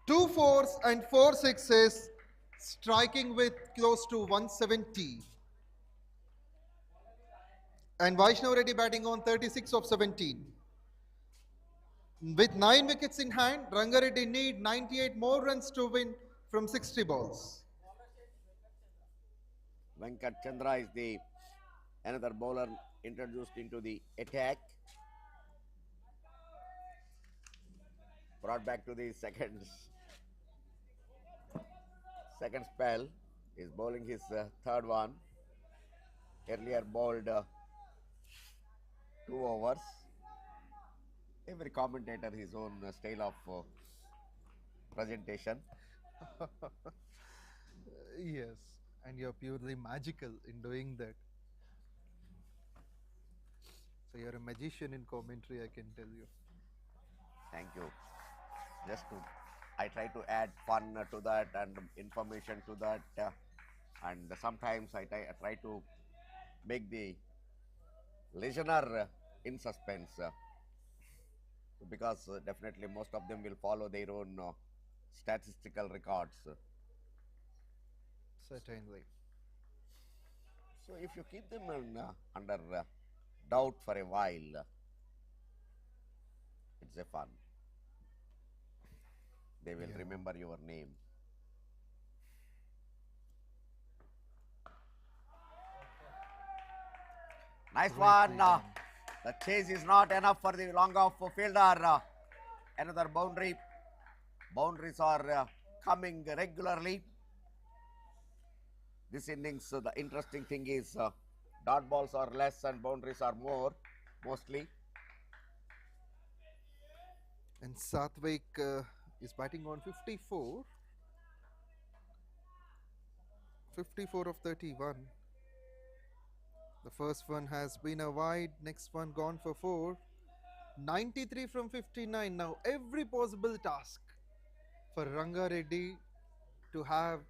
2 fours and 4 sixes, striking with close to 170. And Vaishnav Reddy batting on 36 of 17. With 9 wickets in hand, Rangareddy need 98 more runs to win from 60 balls. VENKATASWAMY is the another bowler introduced into the attack. Brought back to the second spell. Is bowling his third one. Earlier bowled 2 overs. Every commentator his own style of presentation. Yes, and you're purely magical in doing that. So you're a magician in commentary, I can tell you. Thank you. I try to add fun to that and information to that, and sometimes I try to make the listener in suspense, because definitely most of them will follow their own statistical records. Certainly. So if you keep them under doubt for a while, it's a fun. They will remember your name. Nice one. The chase is not enough for the long off fielder. Another boundary. Boundaries are coming regularly. This innings, the interesting thing is dot balls are less and boundaries are more, mostly. And Satvik is batting on 54. 54 of 31. The first one has been a wide, next one gone for 4. 93 from 59. Now every possible task for Rangareddy to have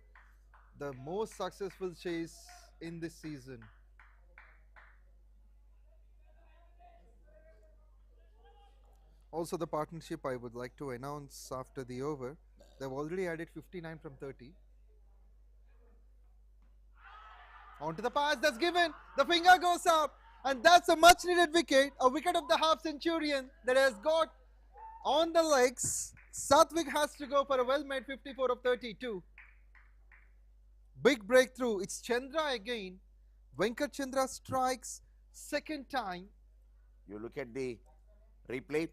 the most successful chase in this season. Also, the partnership I would like to announce after the over. They've already added 59 from 30. Onto the pass, that's given. The finger goes up, and that's a much needed wicket. A wicket of the half centurion that has got on the legs. Satvik has to go for a well-made 54 of 32. Big breakthrough. It's Chandra again. Venkatachandra strikes second time. You look at the replay.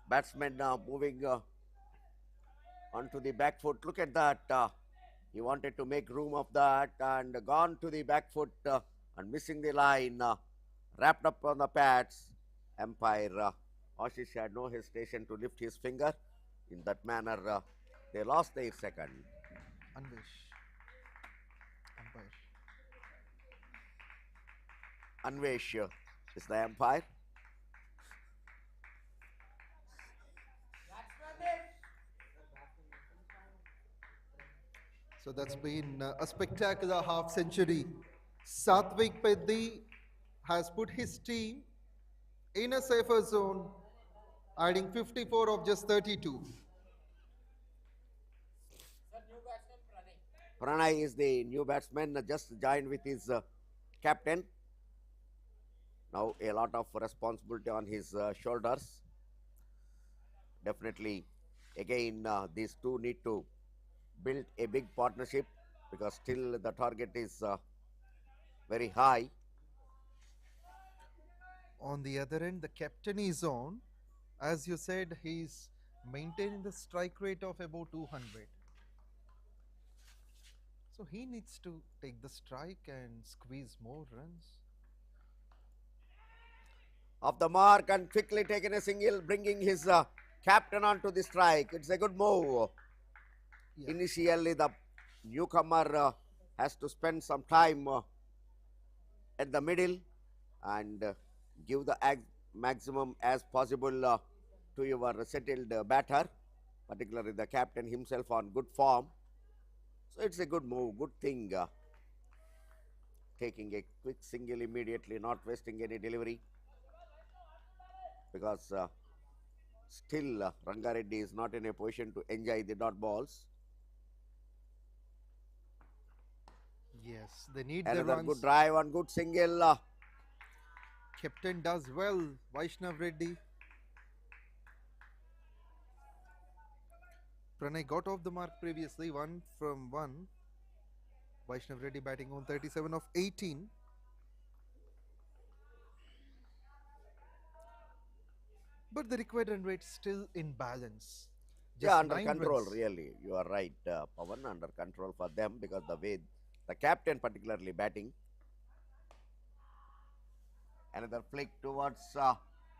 Batsman now moving onto the back foot. Look at that. He wanted to make room of that and gone to the back foot and missing the line. Wrapped up on the pads. Umpire Ashish had no hesitation to lift his finger. In that manner, they lost their second. 𝗪𝗏 is the umpire. So that's been a spectacular half century. Satvik with the has put his team in a safer zone, adding 54 of just 32. Pranay is the new batsman, just joined with his captain. Now a lot of responsibility on his shoulders. Definitely, again, these two need to build a big partnership because still the target is very high. On the other end, the captain is on. As you said, he's maintaining the strike rate of about 200. So he needs to take the strike and squeeze more runs. Off the mark and quickly taking a single, bringing his captain onto the strike. It's a good move. Yeah. Initially, the newcomer has to spend some time at the middle and give the maximum as possible to your settled batter, particularly the captain himself on good form. So it's a good move, good thing. Taking a quick single immediately, not wasting any delivery. Because still Rangareddy is not in a position to enjoy the dot balls. Yes, they need another the runs. Good drive and good single. Captain does well, Vaishnav Reddy. Pranay got off the mark previously, 1 from 1. Vaishnav Reddy batting on 37 of 18. But the required run rate still in balance. Just under control, runs. Really. You are right, Pawan, under control for them because the way the captain particularly batting. Another flick towards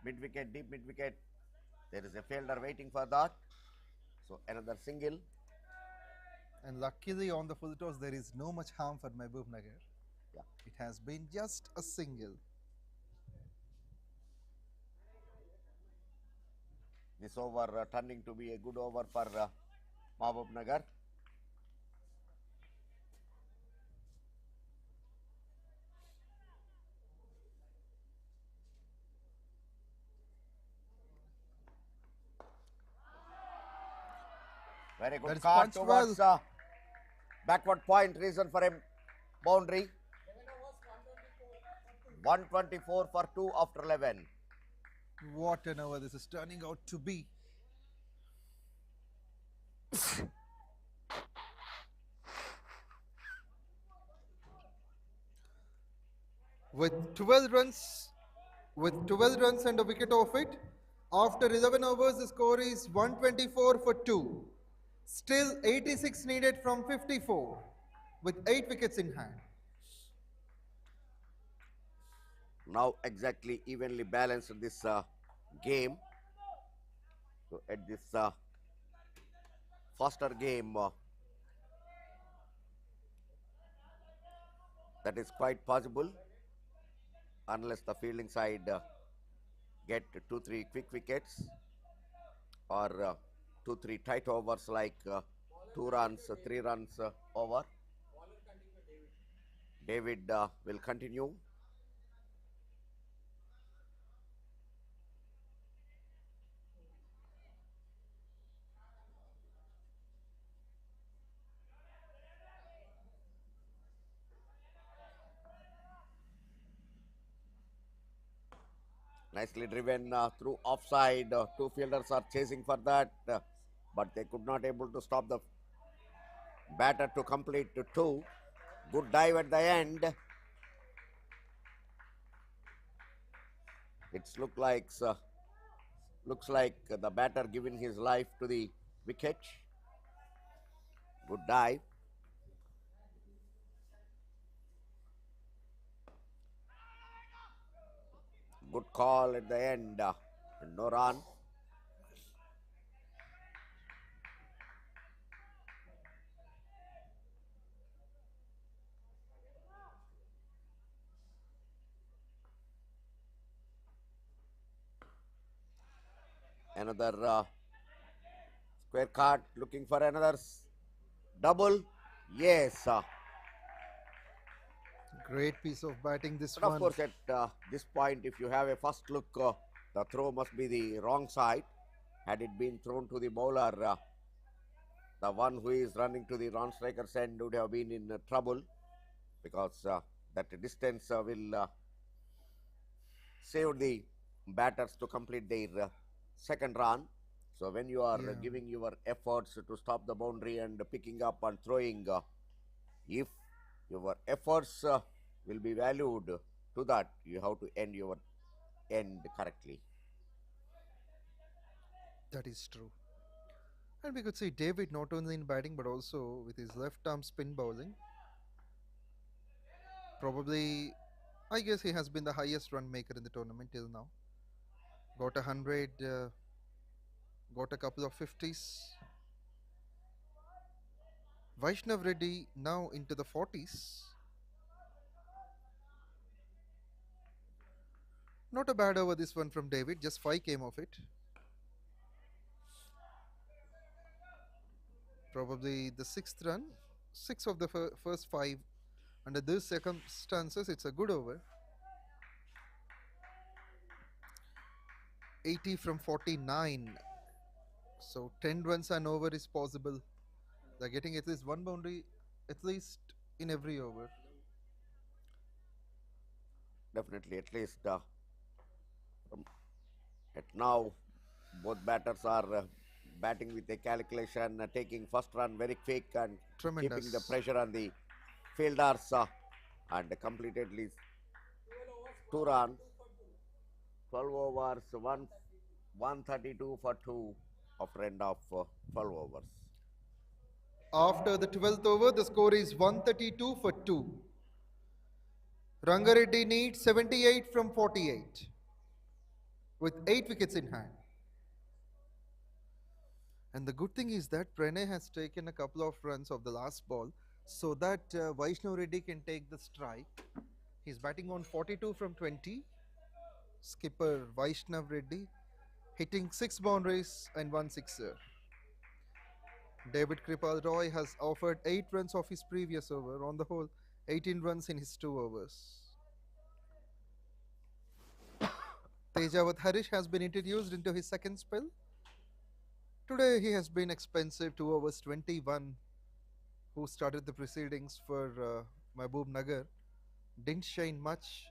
mid-wicket, deep mid-wicket. There is a fielder waiting for that. So another single. And luckily on the full toss, there is no much harm for MAHBUBNAGAR. Yeah. It has been just a single. This over turning to be a good over for MAHBUBNAGAR. Very good card towards backward point, reason for a boundary. 124 for 2 after 11. What an over this is turning out to be. With 12 runs and a wicket off it, after 11 overs, the score is 124 for 2. Still 86 needed from 54, with 8 wickets in hand. Now exactly evenly balanced this game. So at this faster game, that is quite possible unless the fielding side get 2-3 quick wickets or 2-3 tight overs like 2 runs, 3 runs over. David will continue. Nicely driven through offside. 2 fielders are chasing for that, but they could not able to stop the batter to complete 2. Good dive at the end. It looks like the batter giving his life to the wicket. Good dive. Good call at the end. No run. Another square cut, looking for another double. Yes. Great piece of batting this But of one. course, at this point, if you have a first look, the throw must be the wrong side. Had it been thrown to the bowler, the one who is running to the non-striker's end would have been in trouble, because that distance will save the batters to complete their second run. So when you are giving your efforts to stop the boundary and picking up and throwing, if your efforts will be valued to that, you have to end your end correctly. That is true. And we could see David not only in batting but also with his left arm spin bowling. Probably, I guess he has been the highest run maker in the tournament till now. Got 100, got a couple of 50s. Vaishnav Reddy now into the 40s. Not a bad over this one from David, just 5 came of it. Probably the 6th run, 6 of the first 5. Under these circumstances, it's a good over. 80 from 49. So 10 runs and over is possible. They're getting at least one boundary, at least in every over. Definitely, at least at now, both batters are batting with a calculation, taking first run very quick and Tremendous. keeping the pressure on the fielders, and completed at least 2 runs. 12 overs, 132 for 2 after end of 12 overs. After the 12th over, the score is 132 for 2. Rangareddy needs 78 from 48 with 8 wickets in hand. And the good thing is that Pranay has taken a couple of runs of the last ball so that Vaishnav Reddy can take the strike. He's batting on 42 from 20. Skipper Vaishnav Reddy hitting 6 boundaries and 1 sixer. 𝗵𝗃𝗃 has offered 8 runs of his previous over. On the whole, 18 runs in his 2 overs. 𝗪𝗪𝗃𝗃 has been introduced into his second spell. Today he has been expensive, 2 overs 21, who started the proceedings for MAHBUBNAGAR. Didn't shine much.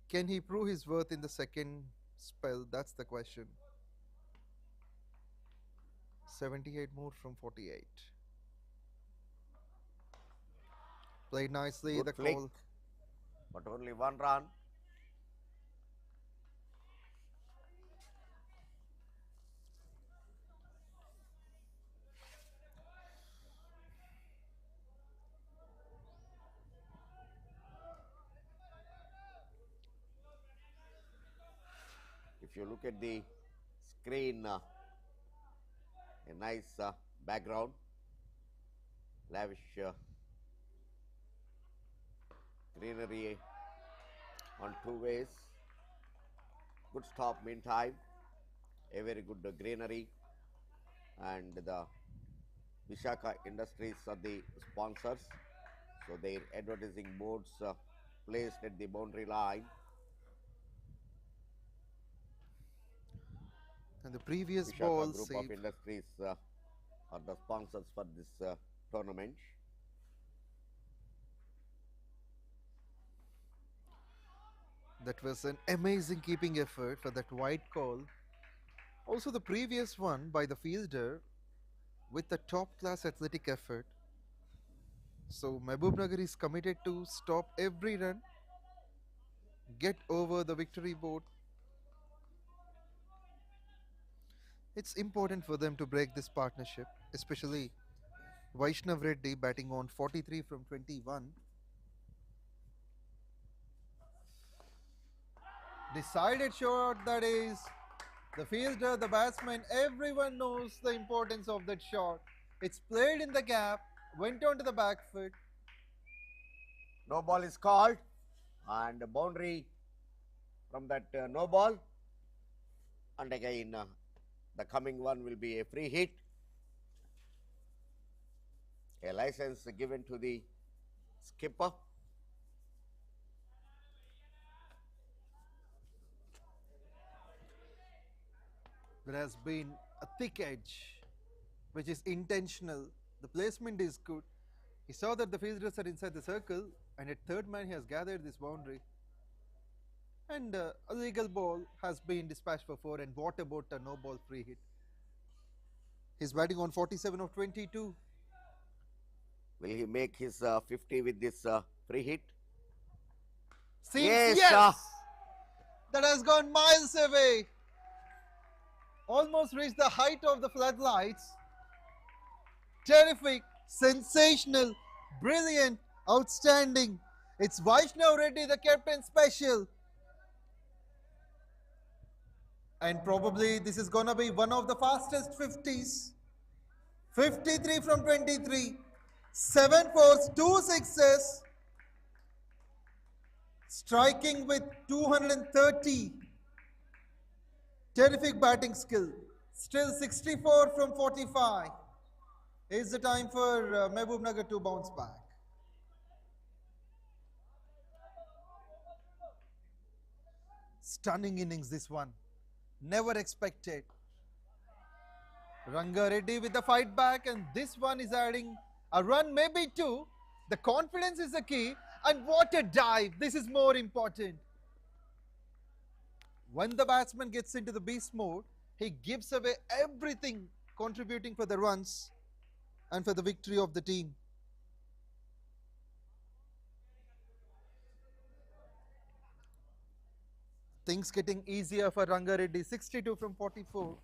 Can he prove his worth in the second spell? That's the question. 78 more from 48. Played nicely. Good the flick, call. but only 1 run. If you look at the screen, a nice background, lavish greenery on 2 ways. Good stop meantime, a very good greenery, and the Vishaka Industries are the sponsors, so their advertising boards placed at the boundary line. And the previous Vishaka ball Group saved. of Industries are the sponsors for this tournament. That was an amazing keeping effort for that wide call. Also the previous one by the fielder with a top class athletic effort. So MAHBUBNAGAR is committed to stop every run, get over the victory board. It's important for them to break this partnership, especially Vaishnav Reddy batting on 43 from 21. Decided shot, that is. The fielder, the batsman, everyone knows the importance of that shot. It's played in the gap, went onto the back foot. No ball is called, and the boundary from that no ball, and again the coming one will be a free hit. A license given to the skipper. There has been a thick edge, which is intentional. The placement is good. He saw that the fielders are inside the circle, and at third man he has gathered this boundary. And a legal ball has been dispatched for 4, and what about a no ball free hit? He's batting on 47 of 22. Will he make his 50 with this free hit? Seems Yes, that has gone miles away. Almost reached the height of the floodlights. Terrific, sensational, brilliant, outstanding. It's Vaishnav-Reddy, the captain special. And probably this is gonna be one of the fastest 50s. 53 from 23. 7 fours, 2 sixes. Striking with 230. Terrific batting skill. Still 64 from 45. Is the time for MAHBUBNAGAR to bounce back. Stunning innings this one. Never expected. Rangareddy with the fight back, and this one is adding a run, maybe 2. The confidence is the key, and what a dive. This is more important. When the batsman gets into the beast mode, he gives away everything, contributing for the runs and for the victory of the team. Things getting easier for Rangareddy, 62 from 44.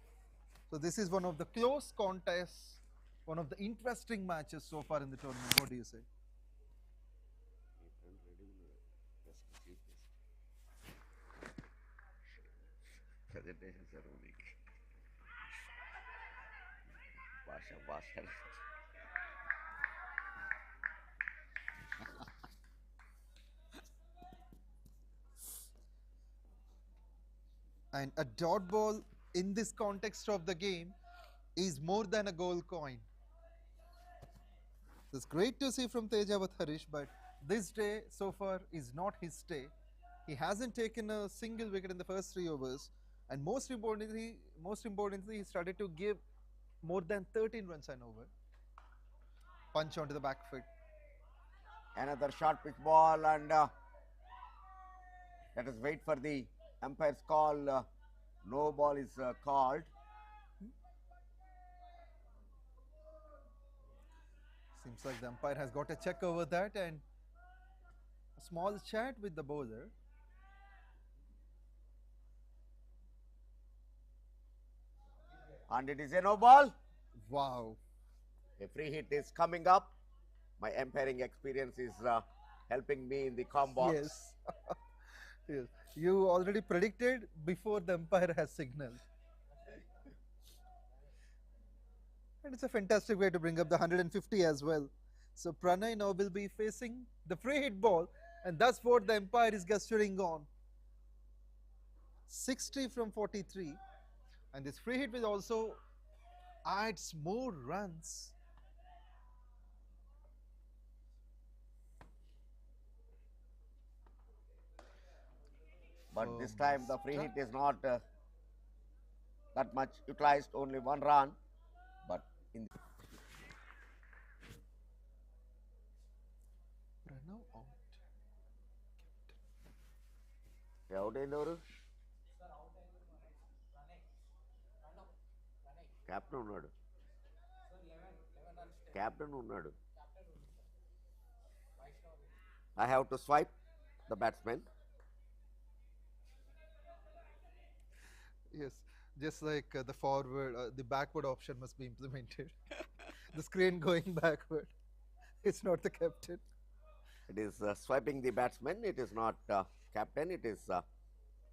So this is one of the close contests, one of the interesting matches so far in the tournament. What do you say? Presentation ceremony. Basha. And a dot ball in this context of the game is more than a gold coin. It's great to see from 𝗃𝗵𝗃𝗲, but this day so far is not his day. He hasn't taken a single wicket in the first 3 overs, and most importantly, he started to give more than 13 runs an over. Punch onto the back foot. Another short pitch ball, and let us wait for the umpire's call. No ball is called. Seems like the umpire has got a check over that, and a small chat with the bowler. And it is a no ball. Wow. A free hit is coming up. My umpiring experience is helping me in the com box. Yes. Yes. You already predicted before the umpire has signaled. And it's a fantastic way to bring up the 150 as well. So Pranay now will be facing the free hit ball, and that's what the umpire is gesturing on. 60 from 43, and this free hit will also add more runs. But this time the free hit is not that much utilized, only 1 run. But in out అయినవారు captain ఉన్నాడు. Captain ఉన్నాడు. I have to swipe the batsman. Yes, just like the forward, the backward option must be implemented. The screen going backward. It's not the captain. It is swiping the batsman. It is not captain. It is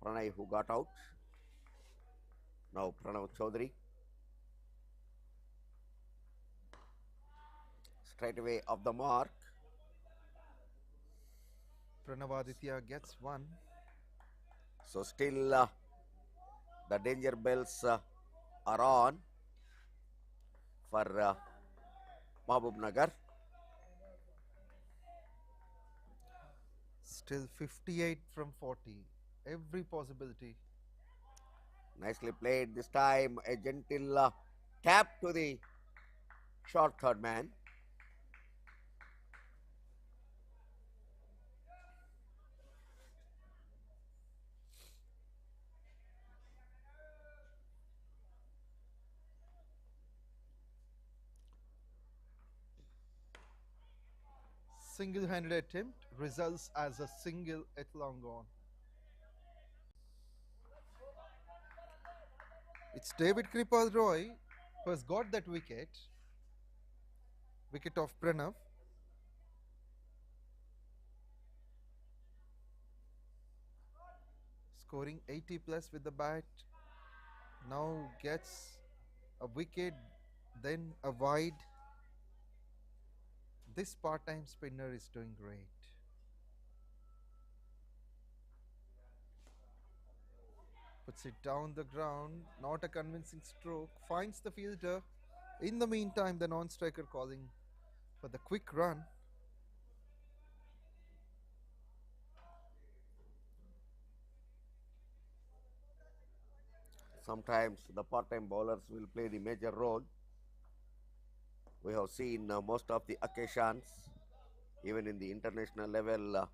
Pranay who got out. Now Pranav Chaudhary. Straight away off the mark. Pranavaditya gets 1. So still the danger bells are on for MAHBUBNAGAR. Still 58 from 40. Every possibility. Nicely played this time. A gentle tap to the short third man. Single-handed attempt results as a single at long on. It's 𝗬𝗃𝗃𝗲𝗏 who has got that wicket. Wicket of Pranav. Scoring 80 plus with the bat. Now gets a wicket, then a wide. This part-time spinner is doing great. Puts it down the ground, not a convincing stroke, finds the fielder. In the meantime, the non-striker calling for the quick run. Sometimes the part-time bowlers will play the major role. We have seen most of the occasions, even in the international level,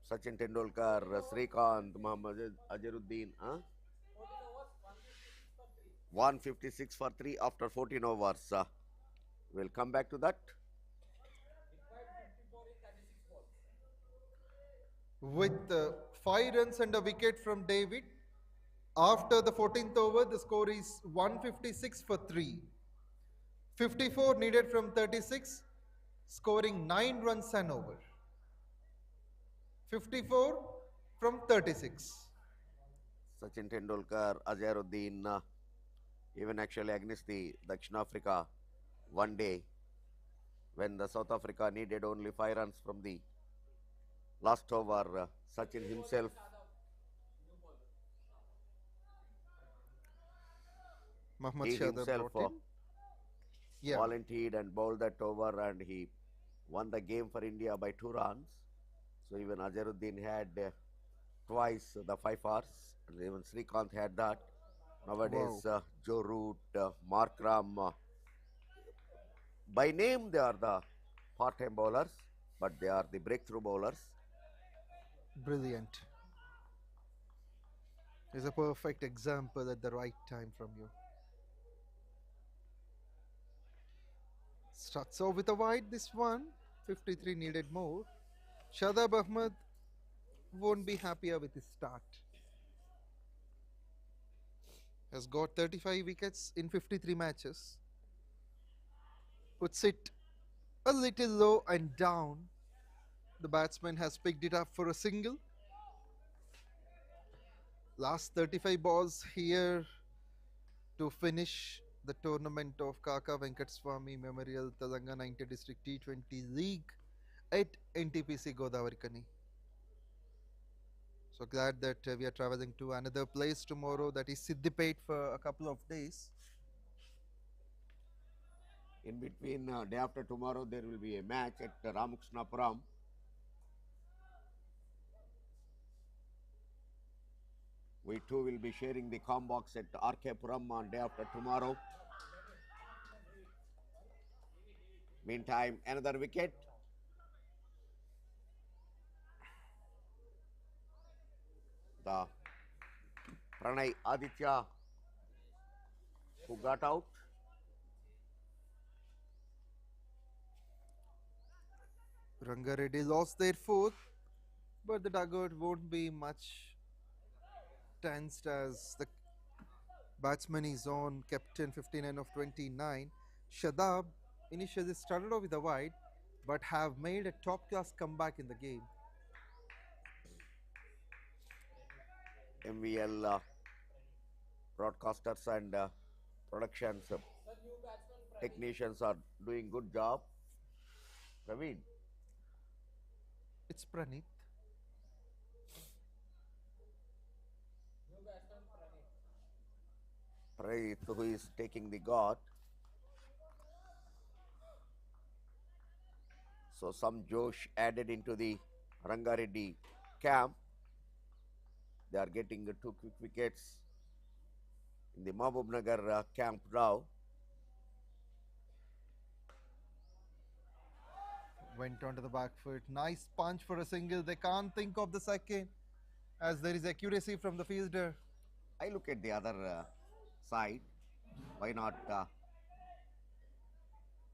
Sachin Tendulkar, Srikanth, Mohammad Azharuddin, 156 for 3 after 14 overs. We'll come back to that. With 5 runs and a wicket from David, after the 14th over, the score is 156 for 3. 54 needed from 36, scoring 9 runs and over. 54 from 36. Sachin Tendulkar, Azharuddin, even actually against the Dakshin Africa one day, when the South Africa needed only 5 runs from the last over, Sachin himself volunteered and bowled that over, and he won the game for India by 2 runs. So even Azharuddin had twice the 5 hours, and even Srikanth had that. Nowadays, Joe Root, Markram, by name they are the part-time bowlers, but they are the breakthrough bowlers. Brilliant. Is a perfect example at the right time from you. Starts off with a wide, this one. 53 needed more. Shadab Ahmed won't be happier with his start. Has got 35 wickets in 53 matches. Puts it a little low and down. The batsman has picked it up for a single. Last 35 balls here to finish the tournament of KAKA Venkataswamy Memorial Telangana Inter-District T20 League at NTPC Godavari. So glad that we are traveling to another place tomorrow, that is Siddipet, for a couple of days. In between, day after tomorrow, there will be a match at Ramakrishnapuram. We too will be sharing the com box at RK-Puram on day after tomorrow. Meantime, another wicket. The Pranay Aditya, who got out. Rangareddy lost their 4th, but the dugout won't be much tensed as the batsman is on, captain 59 of 29. Shadab initially started off with a wide, but have made a top-class comeback in the game. MVL broadcasters and productions technicians are doing good job. Praveen. It's Pranit. Pranit, who is taking the guard. So some josh added into the Rangareddy camp. They are getting 2 quick wickets in the MAHBUBNAGAR camp now. Went onto the back foot. Nice punch for a single. They can't think of the second as there is accuracy from the fielder. I look at the other side. Why not?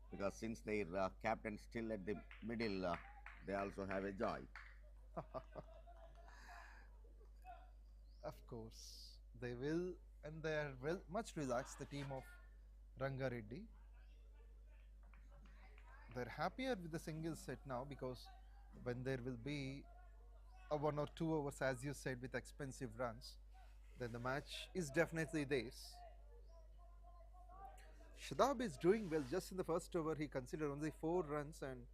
Because since their captain still at the middle, they also have a joy. Of course, they will, and they are much relaxed, the team of Rangareddy. They're happier with the single set now because when there will be a 1 or 2 overs, as you said, with expensive runs, then the match is definitely theirs. 𝗙𝗏 is doing well. Just in the first over, he considered only 4 runs, and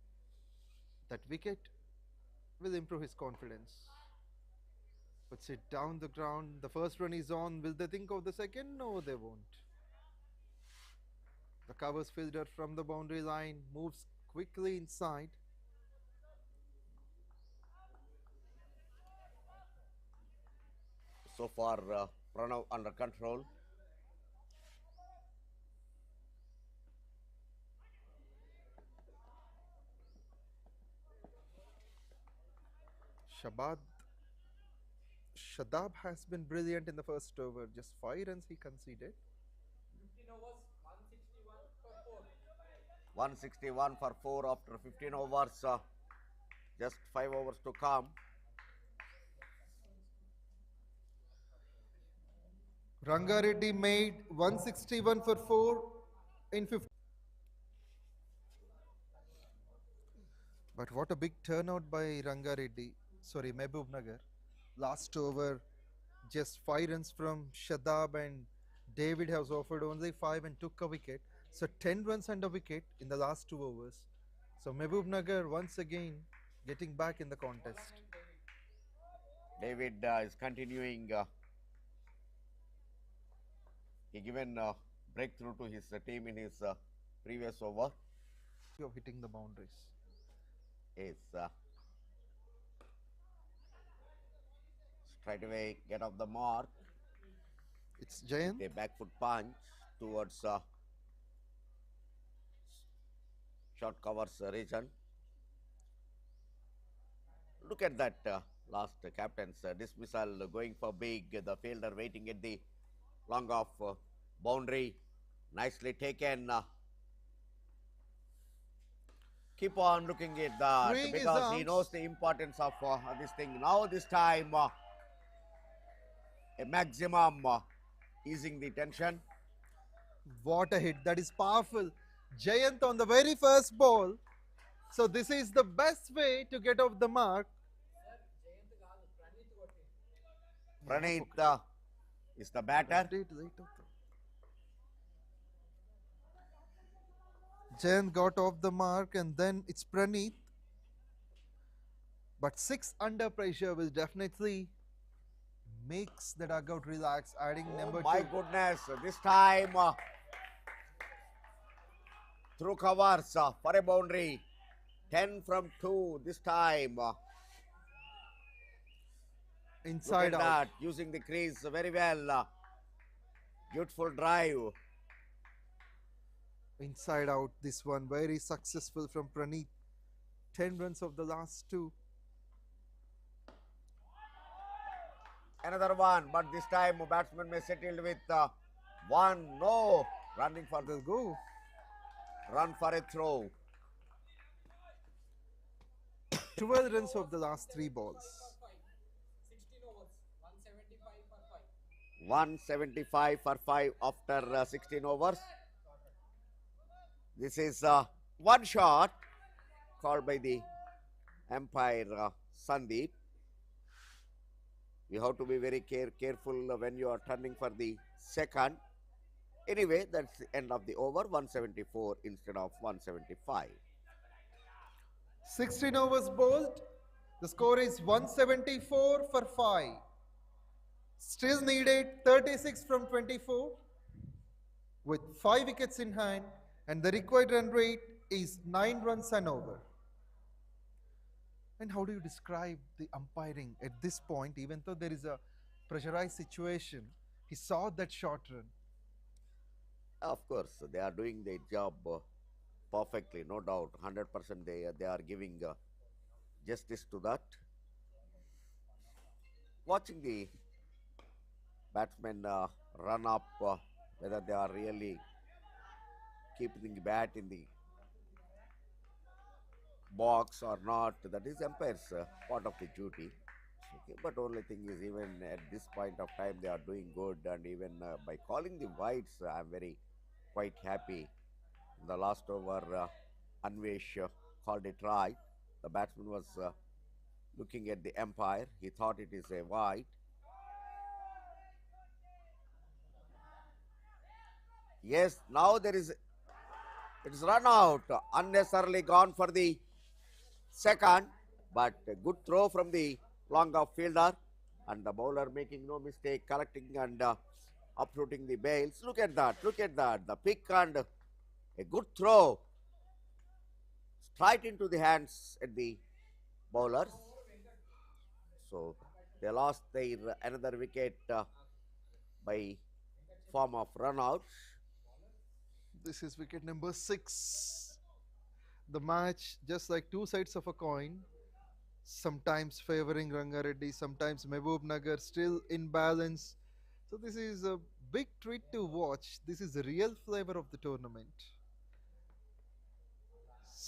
that wicket will improve his confidence. Puts it down the ground. The first run is on. Will they think of the second? No, they won't. The covers fielder from the boundary line moves quickly inside. So far, Pranav under control. 𝗙𝗏 has been brilliant in the first over. Just 5 runs he conceded. 15 overs, 161 for 4. 161 for 4 after 15 overs. Just 5 overs to come. Rangareddy made 161 for 4 in 15. But what a big turnout by MAHBUBNAGAR. Last over, just 5 runs from 𝗙𝗏, and David has offered only 5 and took a wicket. So 10 runs and a wicket in the last 2 overs. So MAHBUBNAGAR once again getting back in the contest. David is continuing. He given breakthrough to his team in his previous over. Of hitting the boundaries. Is straight away get off the mark. It's Jayant. A back foot punch towards short covers region. Look at that last captain's dismissal going for big. The fielder waiting at the long off boundary. Nicely taken. Keep on looking at that Freeing because he knows the importance of this thing. Now this time a maximum easing the tension. What a hit. That is powerful. Jayant on the very first ball. So this is the best way to get off the mark. Praneeth is the batter. Jayant got off the mark, and then it's Praneeth. But 6 under pressure will definitely makes the dugout relax, adding number 2. My goodness, this time through covers for a boundary. 10 from 2 this time. Inside Look at out. that, using the crease very well. Beautiful drive. Inside out, this one very successful from Praneeth. 10 runs of the last 2. Another one, but this time batsman may settle with 1. No, running for the go. Run for a throw. 12 runs of the last 3 balls. 16 overs, 175 for 5. 175 for 5 after 16 overs. This is one shot called by the umpire Sandeep. You have to be very careful when you are turning for the second. Anyway, that's the end of the over. 174 instead of 175. 16 overs bowled. The score is 174 for 5. Still needed 36 from 24 with 5 wickets in hand, and the required run rate is 9 runs and over. And how do you describe the umpiring at this point, even though there is a pressurized situation? He saw that short run. Of course, they are doing their job perfectly, no doubt. 100% they are giving justice to that. Watching the batsmen run up, whether they are really keeping the bat in the box or not, that is umpire's part of the duty. Okay, but only thing is, even at this point of time, they are doing good, and even by calling the wides, I am very quite happy. In the last over, 𝗬𝗏𝗃𝗃 called it right. The batsman was looking at the umpire. He thought it is a wide. Yes, now there is, it is run out, unnecessarily gone for the second, but a good throw from the long off fielder, and the bowler making no mistake, collecting and uprooting the bails. Look at that, the pick and a good throw straight into the hands at the bowlers. So they lost their another wicket by form of run out. This is wicket number 6. The match, just like two sides of a coin, sometimes favoring Rangareddy, sometimes MAHBUBNAGAR, still in balance. So this is a big treat to watch. This is the real flavor of the tournament.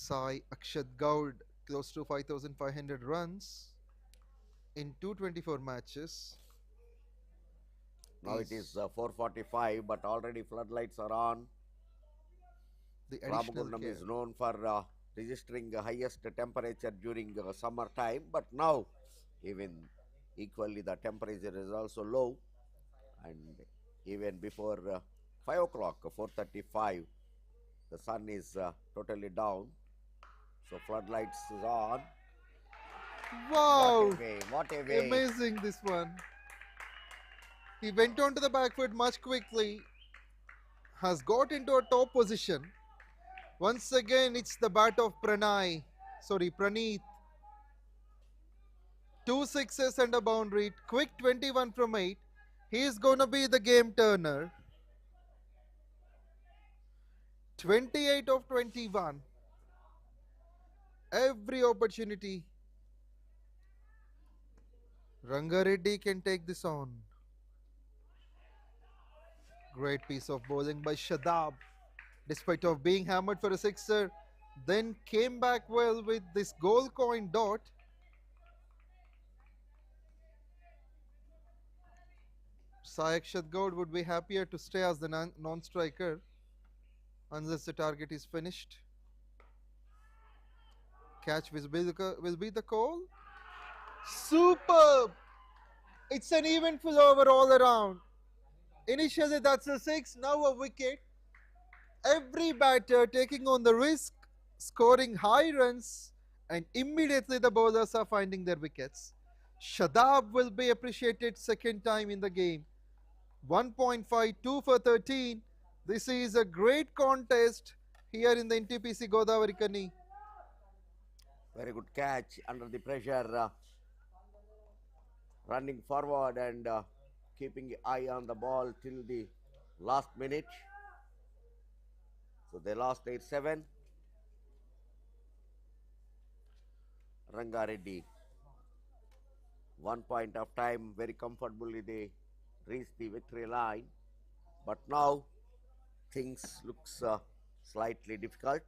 𝘃𝗃𝗃𝗍, close to 5,500 runs in 224 matches. Now it is 4:45, but already floodlights are on. The additional Ramagundam care. is known for registering the highest temperature during summer time, but now even equally the temperature is also low, and even before 5 o'clock, 4:35, the sun is totally down. So floodlights is on. Wow! What a way. Amazing, this one. He went on to the back foot much quickly, has got into a top position. Once again, it's the bat of Praneeth. 2 sixes and a boundary. Quick 21 from 8. He is going to be the game turner. 28 of 21. Every opportunity. Rangareddy can take this on. Great piece of bowling by Shadab. Despite of being hammered for a sixer, then came back well with this gold coin dot. 𝘃𝗃𝗃𝗍 would be happier to stay as the non-striker unless the target is finished. Catch will be the call. Superb! It's an eventful over all around. Initially that's a 6, now a wicket. Every batter taking on the risk, scoring high runs, and immediately the bowlers are finding their wickets. Shadab will be appreciated second time in the game. 1.5, 2 for 13. This is a great contest here in the 𝗬𝗎𝗄𝗃 Godavari. Very good catch under the pressure. Running forward and keeping the eye on the ball till the last minute. So they lost 8-7. Rangareddy, 1 point of time, very comfortably they reached the victory line. But now things looks slightly difficult.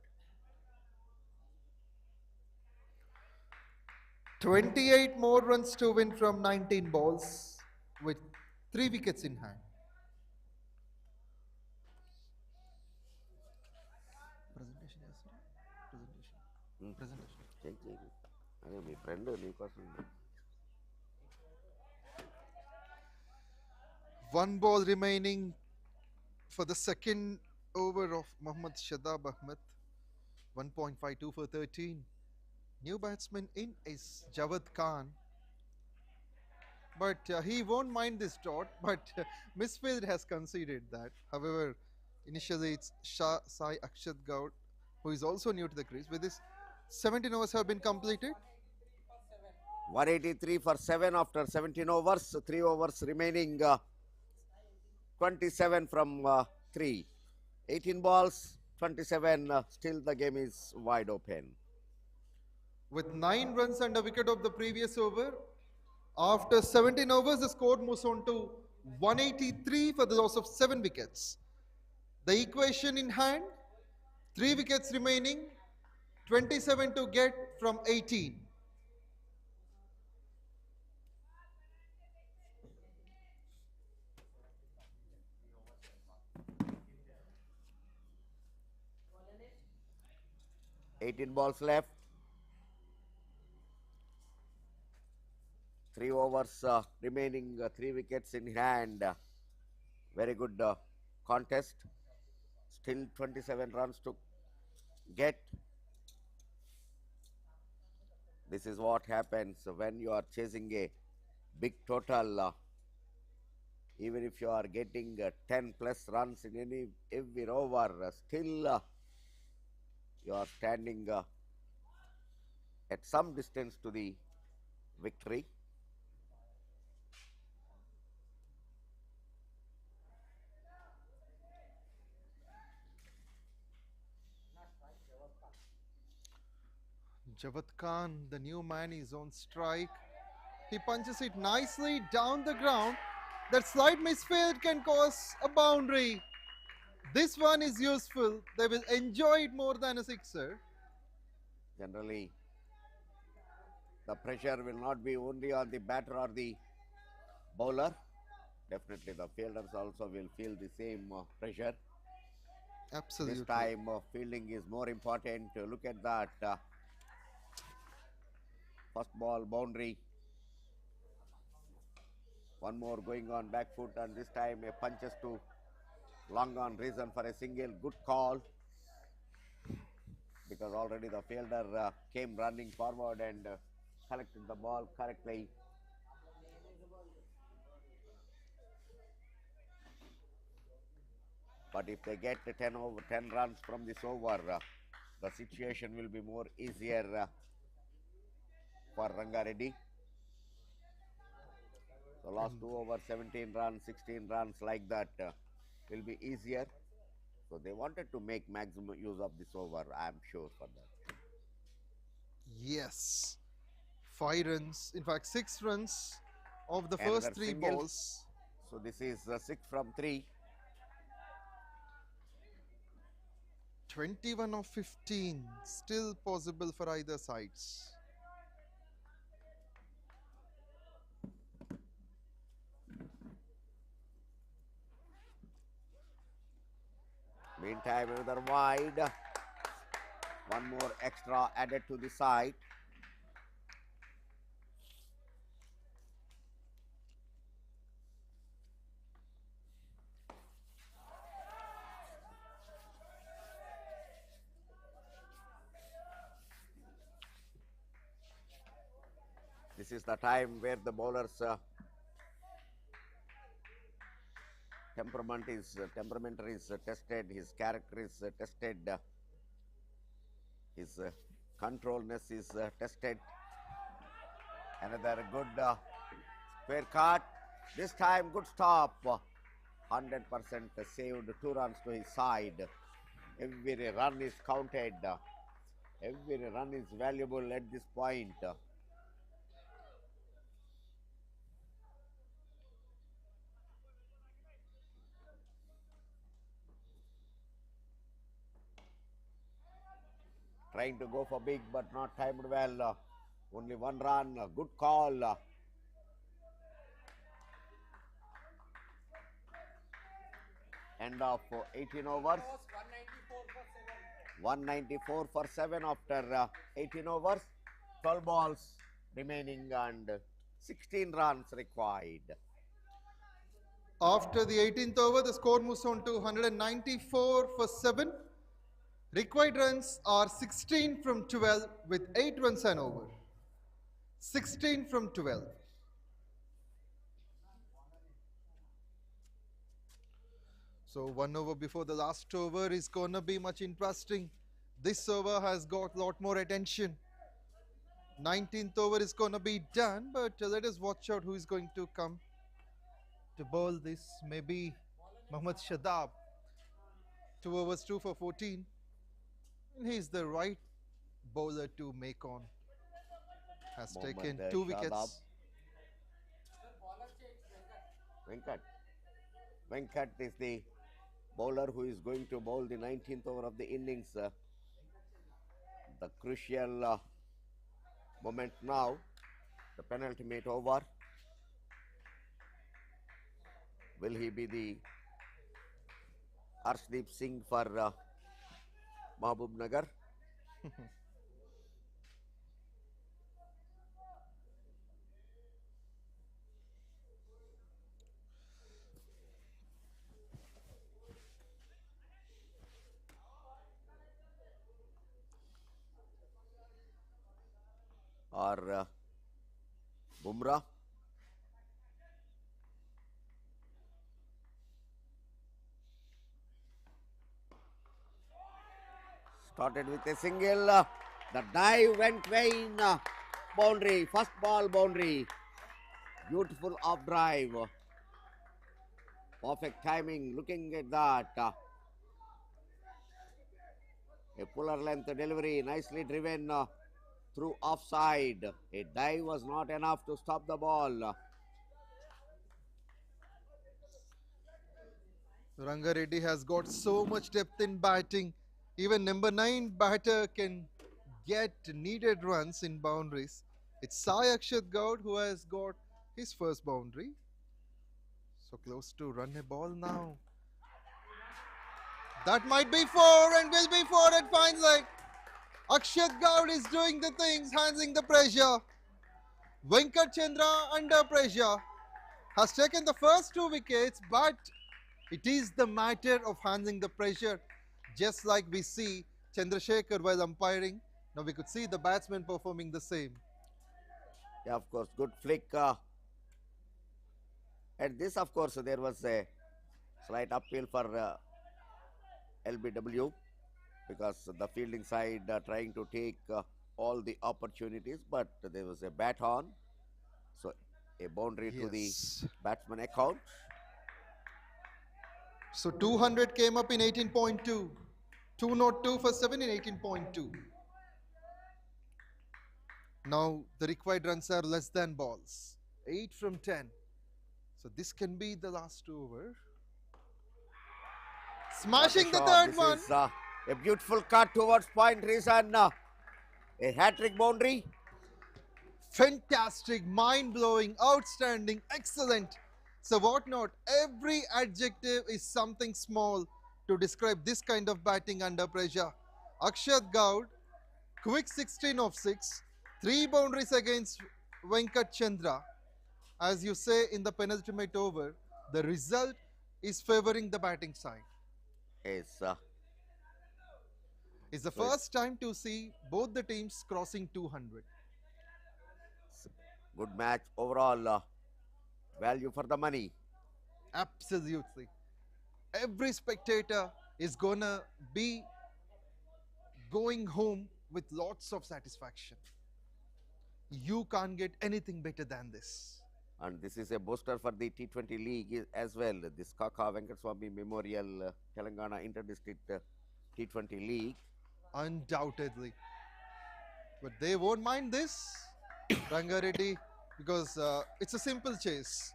28 more runs to win from 19 balls with 3 wickets in hand. Presentation. అదే మీ friend నీకోసం. One ball remaining for the second over of Mohammad Shadab Ahmed. 1.52 for 13. New batsman in is Javed Khan. But he won't mind this dot, but misfield has conceded that. However, initially it's 𝘃𝗃𝗃𝗃𝗍, who is also new to the crease. With this, 17 overs have been completed. 183 for 7 after 17 overs, 3 overs remaining, 27 from 3. 18 balls, 27, still the game is wide open. With 9 runs and a wicket of the previous over, after 17 overs, the score moves on to 183 for the loss of 7 wickets. The equation in hand, 3 wickets remaining, 27 to get from 18. Eighteen balls left. 3 overs remaining, 3 wickets in hand. Very good contest. Still 27 runs to get. This is what happens when you are chasing a big total. Even if you are getting 10 plus runs in every over, still you are standing at some distance to the victory. 𝗬𝗏𝗃𝗃, the new man, is on strike. He punches it nicely down the ground. That slight misfield can cause a boundary. This one is useful. They will enjoy it more than a sixer. Generally, the pressure will not be only on the batter or the bowler. Definitely the fielders also will feel the same pressure. Absolutely. This time fielding is more important. Look at that. First ball boundary. One more going on back foot, and this time a punches to long on, reason for a single. Good call, because already the fielder came running forward and collected the ball correctly. But if they get 10 runs from this over, the situation will be more easier for Rangareddy. The last 2 overs, 17 runs, 16 runs, like that will be easier. So they wanted to make maximum use of this over, I am sure for that. Yes. 5 runs, in fact 6 runs of the Another first 3 single. balls. So this is 6 from 3. 21 of 15, still possible for either sides. Meantime, another wide. One more extra added to the side. This is the time where the bowler's temperament is tested, his character is tested, his controlness is tested. Another good square cut. This time good stop. 100% saved, 2 runs to his side. Every run is counted. Every run is valuable at this point. Trying to go for big, but not timed well. Only 1 run. Good call. End of 18 overs. 194 for 7 after 18 overs. 12 balls remaining and 16 runs required. After the 18th over, the score moves on to 194 for 7. Required runs are 16 from 12 with 8 runs and over. 16 from 12. So 1 over before the last over is going to be much interesting. This over has got a lot more attention. 19th over is going to be done, but let us watch out who is going to come to bowl this. Maybe 𝗵𝗁𝗃𝗍𝗃. 2 overs, 2 for 14. And he's the right bowler to make on. Has taken 2 wickets. Venkat is the bowler who is going to bowl the 19th over of the innings. The crucial moment now, the penultimate over. Will he be the Arshdeep Singh for MAHBUBNAGAR? Or Bumrah? Started with a single. The dive went vain. Boundary. First ball boundary. Beautiful off drive. Perfect timing. Looking at that. A fuller length delivery. Nicely driven through offside. A dive was not enough to stop the ball. Rangareddy has got so much depth in batting. Even number 9 batter can get needed runs in boundaries. It's cie_ค์𝗿𝗄 who has got his first boundary. So close to run a ball now. That might be 4 and will be 4 at fine leg. 𝗃𝗍𝗃𝗿 is doing the things, handling the pressure. 𝗬nkatchandra under pressure has taken the first 2 wickets, but it is the matter of handling the pressure. Just like we see Chandrasekhar while umpiring, now we could see the batsman performing the same. Yeah, of course, good flick. At this, of course, there was a slight uphill for 𝗵𝗵𝗆 because the fielding side trying to take all the opportunities, but there was a bat on. So, a boundary to the batsman account. So 200 came up in 18.2. 202 for 7 in 18.2. Now the required runs are less than balls. 8 from 10. So this can be the last over. Smashing the third one. This is a beautiful cut towards point reason. A hat-trick boundary. Fantastic, mind-blowing, outstanding, excellent. So what not? Every adjective is something small to describe this kind of batting under pressure. 𝗃𝗍𝗃𝗿, quick 16 of 6, 3 boundaries against 𝗬nkatchandra. As you say in the penultimate over, the result is favoring the batting side. Yes. It's the first time to see both the teams crossing 200. Good match overall. Value for the money. Absolutely. Every spectator is gonna be going home with lots of satisfaction. You can't get anything better than this. And this is a booster for the T20 League as well. This KAKA Venkateswamy Memorial Telangana Inter-District T20 League. Undoubtedly. But they won't mind this, Rangareddy, because it's a simple chase.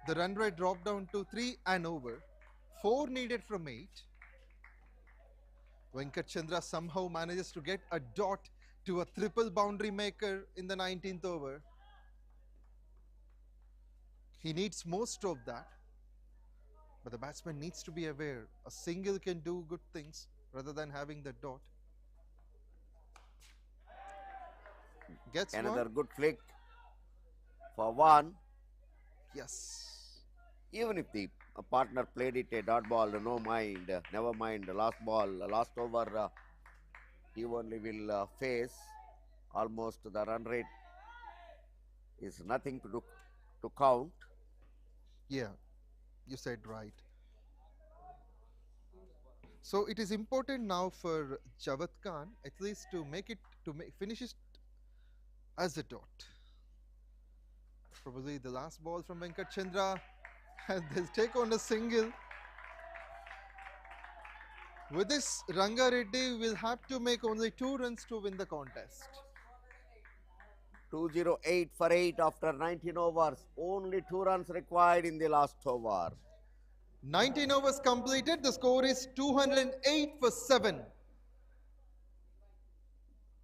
The run rate dropped down to 3 and over. 4 needed from 8. 𝗬nkatchandra somehow manages to get a dot to a triple boundary maker in the 19th over. He needs most of that. But the batsman needs to be aware. A single can do good things rather than having the dot. Gets another one. Good flick for 1. Yes. Even if the partner played it a dot ball, no mind, never mind. Last ball, last over, he only will face. Almost the run rate is nothing to count. Yeah, you said right. So it is important now for Javed Khan at least to make it, finish it as a dot. Probably the last ball from VENKATASWAMY, and they'll take on a single. With this, Rangareddy will have to make only 2 runs to win the contest. 208 for 8 after 19 overs. Only 2 runs required in the last over. 19 overs completed. The score is 208 for 7.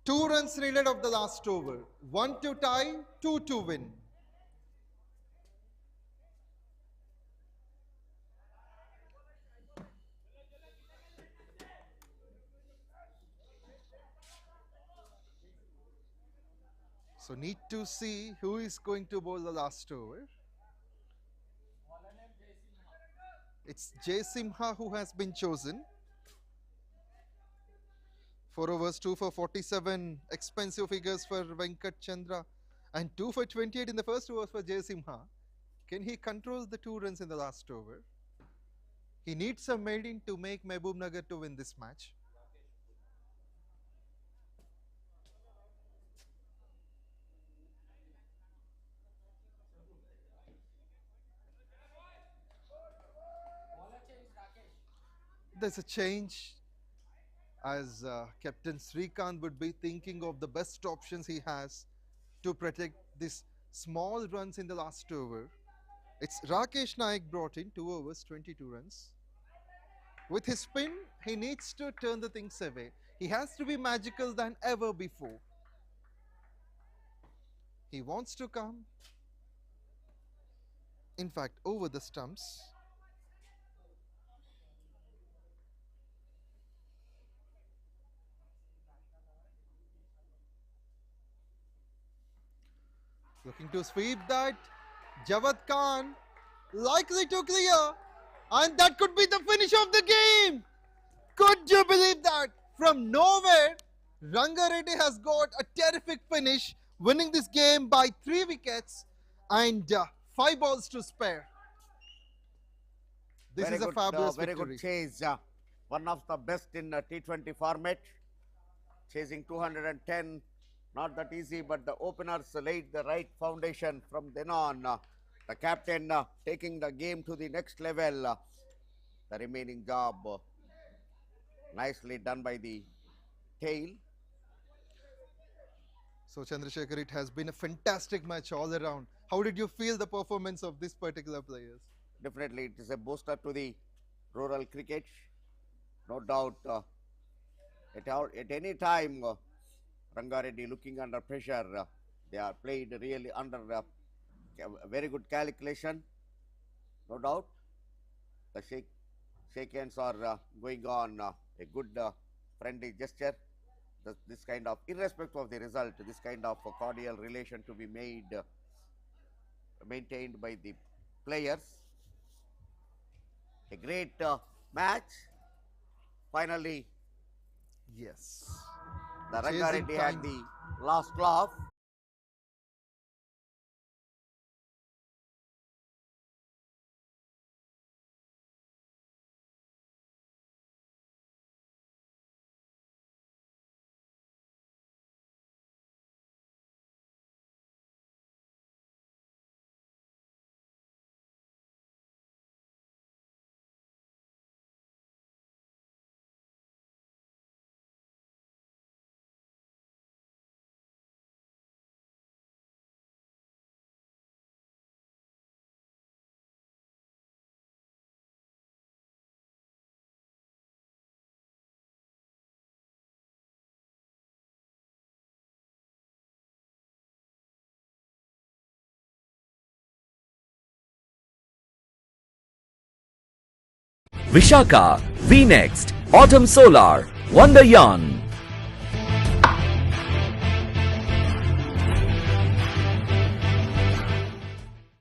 2 runs needed of the last over. 1 to tie, 2 to win. So need to see who is going to bowl the last over. It's 𝗀𝗃𝗃 who has been chosen. 4 overs, 2 for 47 expensive figures for VENKATASWAMY and 2 for 28 in the first over for 𝗀𝗃𝗃. Can he control the 2 runs in the last over? He needs a maiden to make MAHBUBNAGAR to win this match. There's a change, as Captain Srikanth would be thinking of the best options he has to protect this small runs in the last over. It's Rakesh Naik brought in, 2 overs, 22 runs. With his spin, he needs to turn the things away. He has to be magical than ever before. He wants to come, in fact, over the stumps. Looking to sweep that. Javed Khan likely to clear, and that could be the finish of the game. Could you believe that? From nowhere, Rangareddy has got a terrific finish, winning this game by 3 wickets and 5 balls to spare. This is a fabulous very victory. Good chase. One of the best in T20 format. Chasing 210. Not that easy, but the openers laid the right foundation. From then on, the captain taking the game to the next level. The remaining job nicely done by the tail. So Chandrasekhar, it has been a fantastic match all around. How did you feel the performance of this particular players? Definitely, it is a booster to the rural cricket. No doubt, at any time, Rangareddy looking under pressure. They are played really under very good calculation. No doubt, the shake hands are going on a good friendly gesture. This kind of, irrespective of the result, this kind of cordial relation to be maintained by the players. A great match. Finally, yes, the Rangareddy had the last laugh. Vishaka, V-Next, Autumn Solar, Wonder Yarn.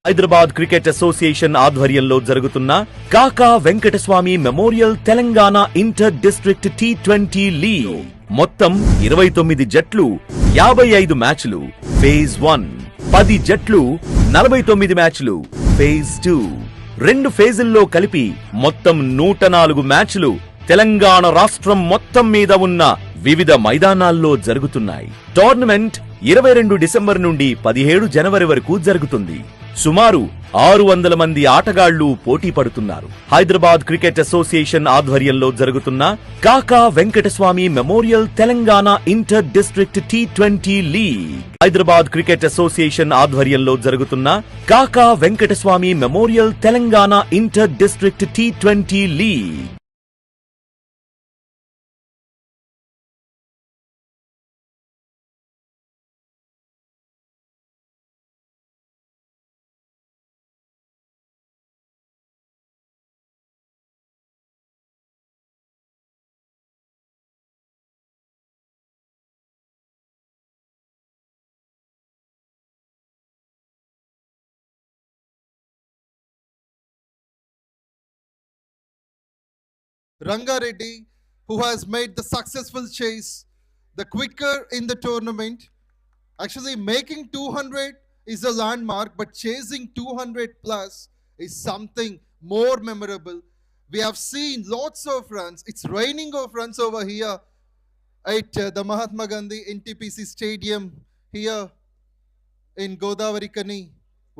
Hyderabad cricket association ఆధ్వర్యంలో జరుగుతున్న Kaka Venkataswamy memorial Telangana inter district T20 league. మొత్తం 29 జట్లు, 55 మ్యాచ్లు. Phase 1 10 జట్లు, 49 మ్యాచ్లు. Phase 2 2 ఫేజుల్లో కలిపి మొత్తం 104 మ్యాచ్లు తెలంగాణ రాష్ట్రం మొత్తం మీద ఉన్న వివిధ మైదానాల్లో జరుగుతున్నాయి. టోర్నమెంట్ 22 డిసెంబర్ నుండి 17 జనవరి వరకు జరుగుతుంది. సుమారు 600 మంది ఆటగాళ్లు పోటీ పడుతున్నారు. హైదరాబాద్ క్రికెట్ అసోసియేషన్ ఆధ్వర్యంలో జరుగుతున్న Kaka Venkataswamy memorial Telangana inter district T20 league. Hyderabad cricket association ఆధ్వర్యంలో జరుగుతున్న Kaka Venkataswamy memorial Telangana inter district T20 league. Rangareddy, who has made the successful chase the quicker in the tournament. Actually, making 200 is a landmark, but chasing 200 plus is something more memorable. We have seen lots of runs. It's raining of runs over here at the Mahatma Gandhi NTPC Stadium here in 𝗀𝗏.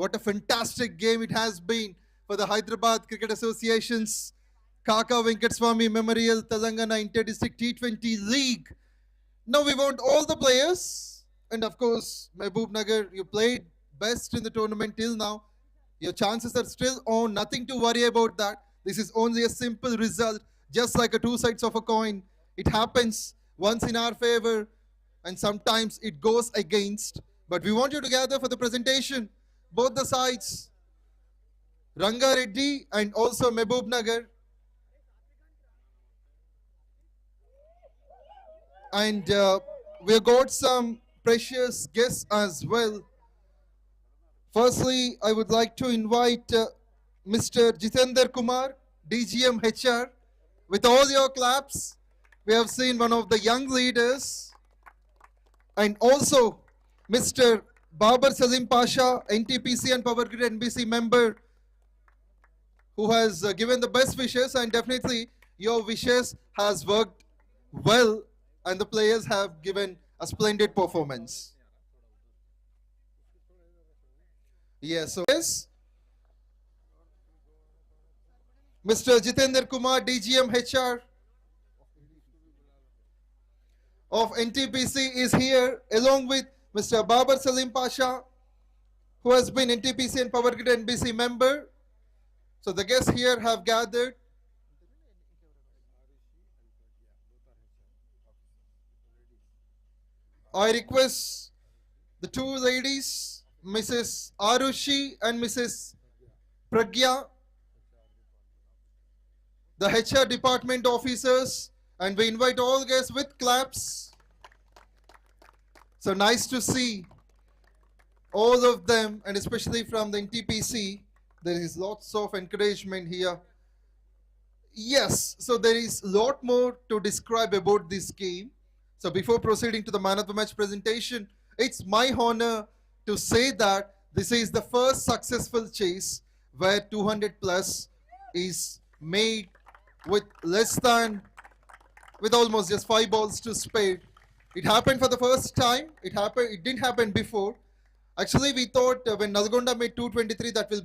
What a fantastic game it has been for the Hyderabad Cricket Association's KAKA Venkataswamy Memorial Telangana Inter-District T20 League. Now we want all the players, and of course, MAHBUBNAGAR, you played best in the tournament till now. Your chances are still on, nothing to worry about that. This is only a simple result, just like a two sides of a coin. It happens once in our favor, and sometimes it goes against. But we want you to gather for the presentation, both the sides, Rangareddy and also MAHBUBNAGAR. And we got some precious guests as well. Firstly, I would like to invite Mr. Jitendra Kumar, DGM HR. With all your claps, we have seen one of the young leaders. And also, Mr. Babar Salim Pasha, NTPC and Power Grid NBC member, who has given the best wishes, and definitely your wishes has worked well, and the players have given a splendid performance. Yes, so yes, Mr. Jitendra Kumar, DGM HR of NTPC is here, along with Mr. Babar Salim Pasha, who has been NTPC and Power Grid NBC member. So the guests here have gathered. I request the two ladies, Mrs. 𝗬𝗏 and Mrs. 𝗏𝗃𝗏, the HR department officers, and we invite all guests with claps. So nice to see all of them, and especially from the NTPC. There is lots of encouragement here. Yes, so there is a lot more to describe about this game. So before proceeding to the man of the match presentation, it's my honor to say that this is the first successful chase where 200 plus is made with almost just 5 balls to spare. It happened for the first time. It didn't happen before. Actually, we thought when Nalgonda made 223, that will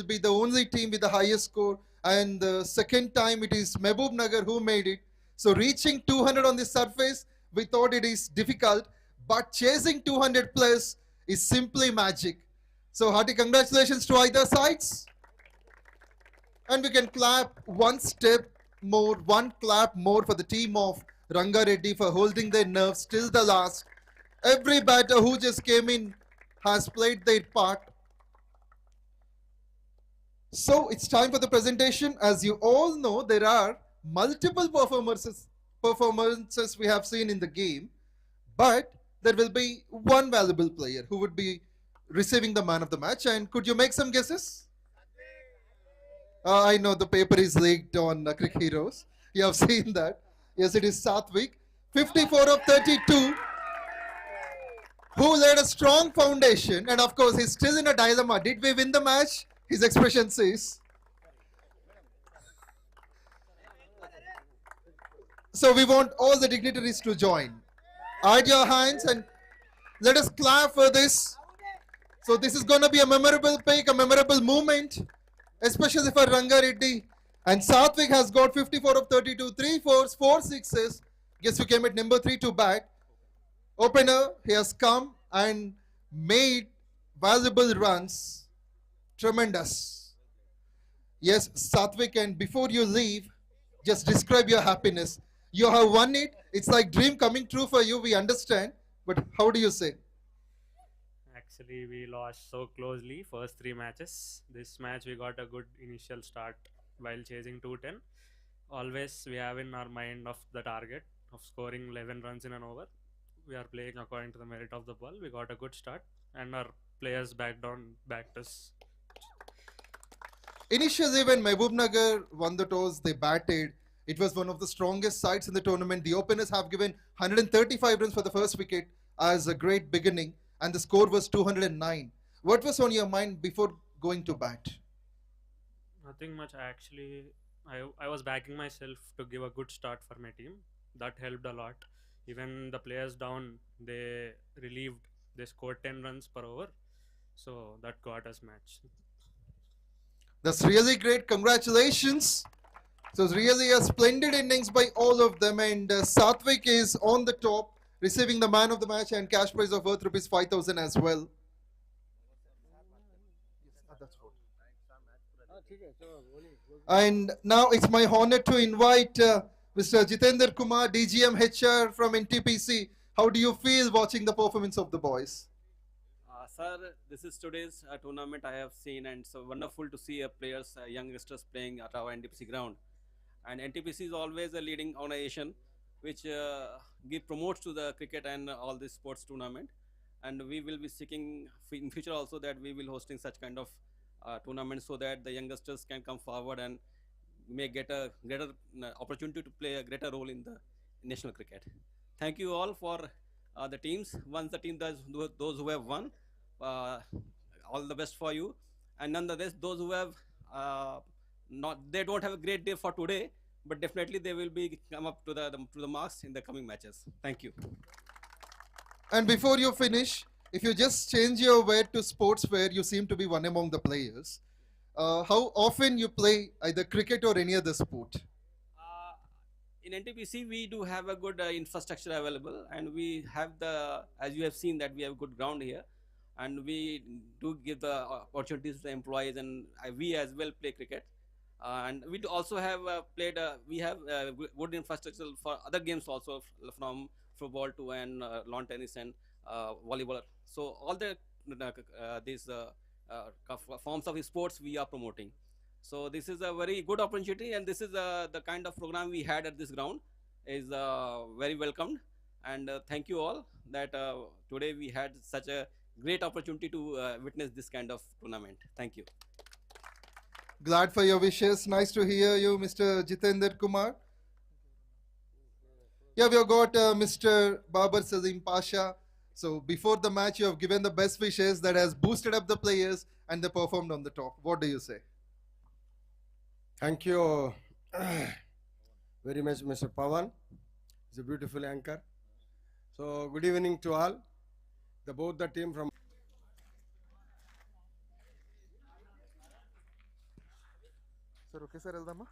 be the only team with the highest score. And the second time it is MAHBUBNAGAR who made it. So reaching 200 on the surface, we thought it is difficult, but chasing 200 plus is simply magic. So hearty congratulations to either sides. And we can clap one clap more for the team of Rangareddy for holding their nerves till the last. Every batter who just came in has played their part. So it's time for the presentation. As you all know, there are multiple performances we have seen in the game, but there will be one valuable player who would be receiving the man of the match. And could you make some guesses? I know the paper is leaked on Cricket Heroes. You have seen that. Yes, it is Satvik. 54 of 32. Who laid a strong foundation, and of course he's still in a dilemma. Did we win the match? His expression says. So we want all the dignitaries to join. Add your hands and Let us clap for this. So this is going to be a memorable pick, a memorable moment, especially for Rangareddy. And Satvik has got 54 of 32, 3 fours, 4 sixes. Guess who came at number 3 to bat? Opener, he has come and made valuable runs. Tremendous. Yes, Satvik, and before you leave, just describe your happiness. You have won it. It's like dream coming true for you, we understand. But how do you say? Actually, we lost so closely first 3 matches. This match we got a good initial start while chasing 210. Always we have in our mind of the target of scoring 11 runs in an over. We are playing according to the merit of the ball. We got a good start and our players backed us. Initially, when MAHBUBNAGAR won the toss, they batted. It was one of the strongest sides in the tournament. The openers have given 135 runs for the first wicket as a great beginning, and the score was 209. What was on your mind before going to bat? Nothing much actually. I was backing myself to give a good start for my team. That helped a lot. Even the players down, they relieved. They scored 10 runs per over. So that got us match. That's really great. Congratulations. So it's really a splendid innings by all of them. And Satvik is on the top, receiving the man of the match and cash prize of worth rupees 5,000 as well. And now it's my honor to invite Mr. Jitendra Kumar, DGM HR from NTPC. How do you feel watching the performance of the boys? Sir, this is today's tournament I have seen, and so wonderful to see players, youngsters playing at our NTPC ground. And NTPC is always a leading organization which promotes to the cricket and all this sports tournament. And we will be seeking in future also that we will hosting such kind of tournaments so that the youngsters can come forward and may get a greater opportunity to play a greater role in the national cricket. Thank you all for the teams. Once the team does, those who have won, all the best for you. And nonetheless, those who have they don't have a great day for today, but definitely they will be come up to the marks in the coming matches. Thank you. And before you finish, if you just change your wear to sportswear, you seem to be one among the players. How often you play either cricket or any other sport? In NTPC, we do have a good infrastructure available, and we have as you have seen that we have good ground here, and we do give the opportunities to the employees, and we as well play cricket. And we do also have we have good infrastructure for other games also, from football to and lawn tennis and volleyball. So all these forms of sports we are promoting. So this is a very good opportunity, and this is the kind of program we had at this ground is very welcomed. And thank you all that today we had such a great opportunity to witness this kind of tournament. Thank you. Glad for your wishes. Nice to hear you, Mr. Jitendra Kumar. Yeah, we have got Mr. Babar Salim Pasha. So before the match, you have given the best wishes that has boosted up the players and they performed on the top. What do you say? Thank you very much, Mr. Pawan. He's a beautiful anchor. So good evening to all. Both the team from Sir, okay, sir, Eldama.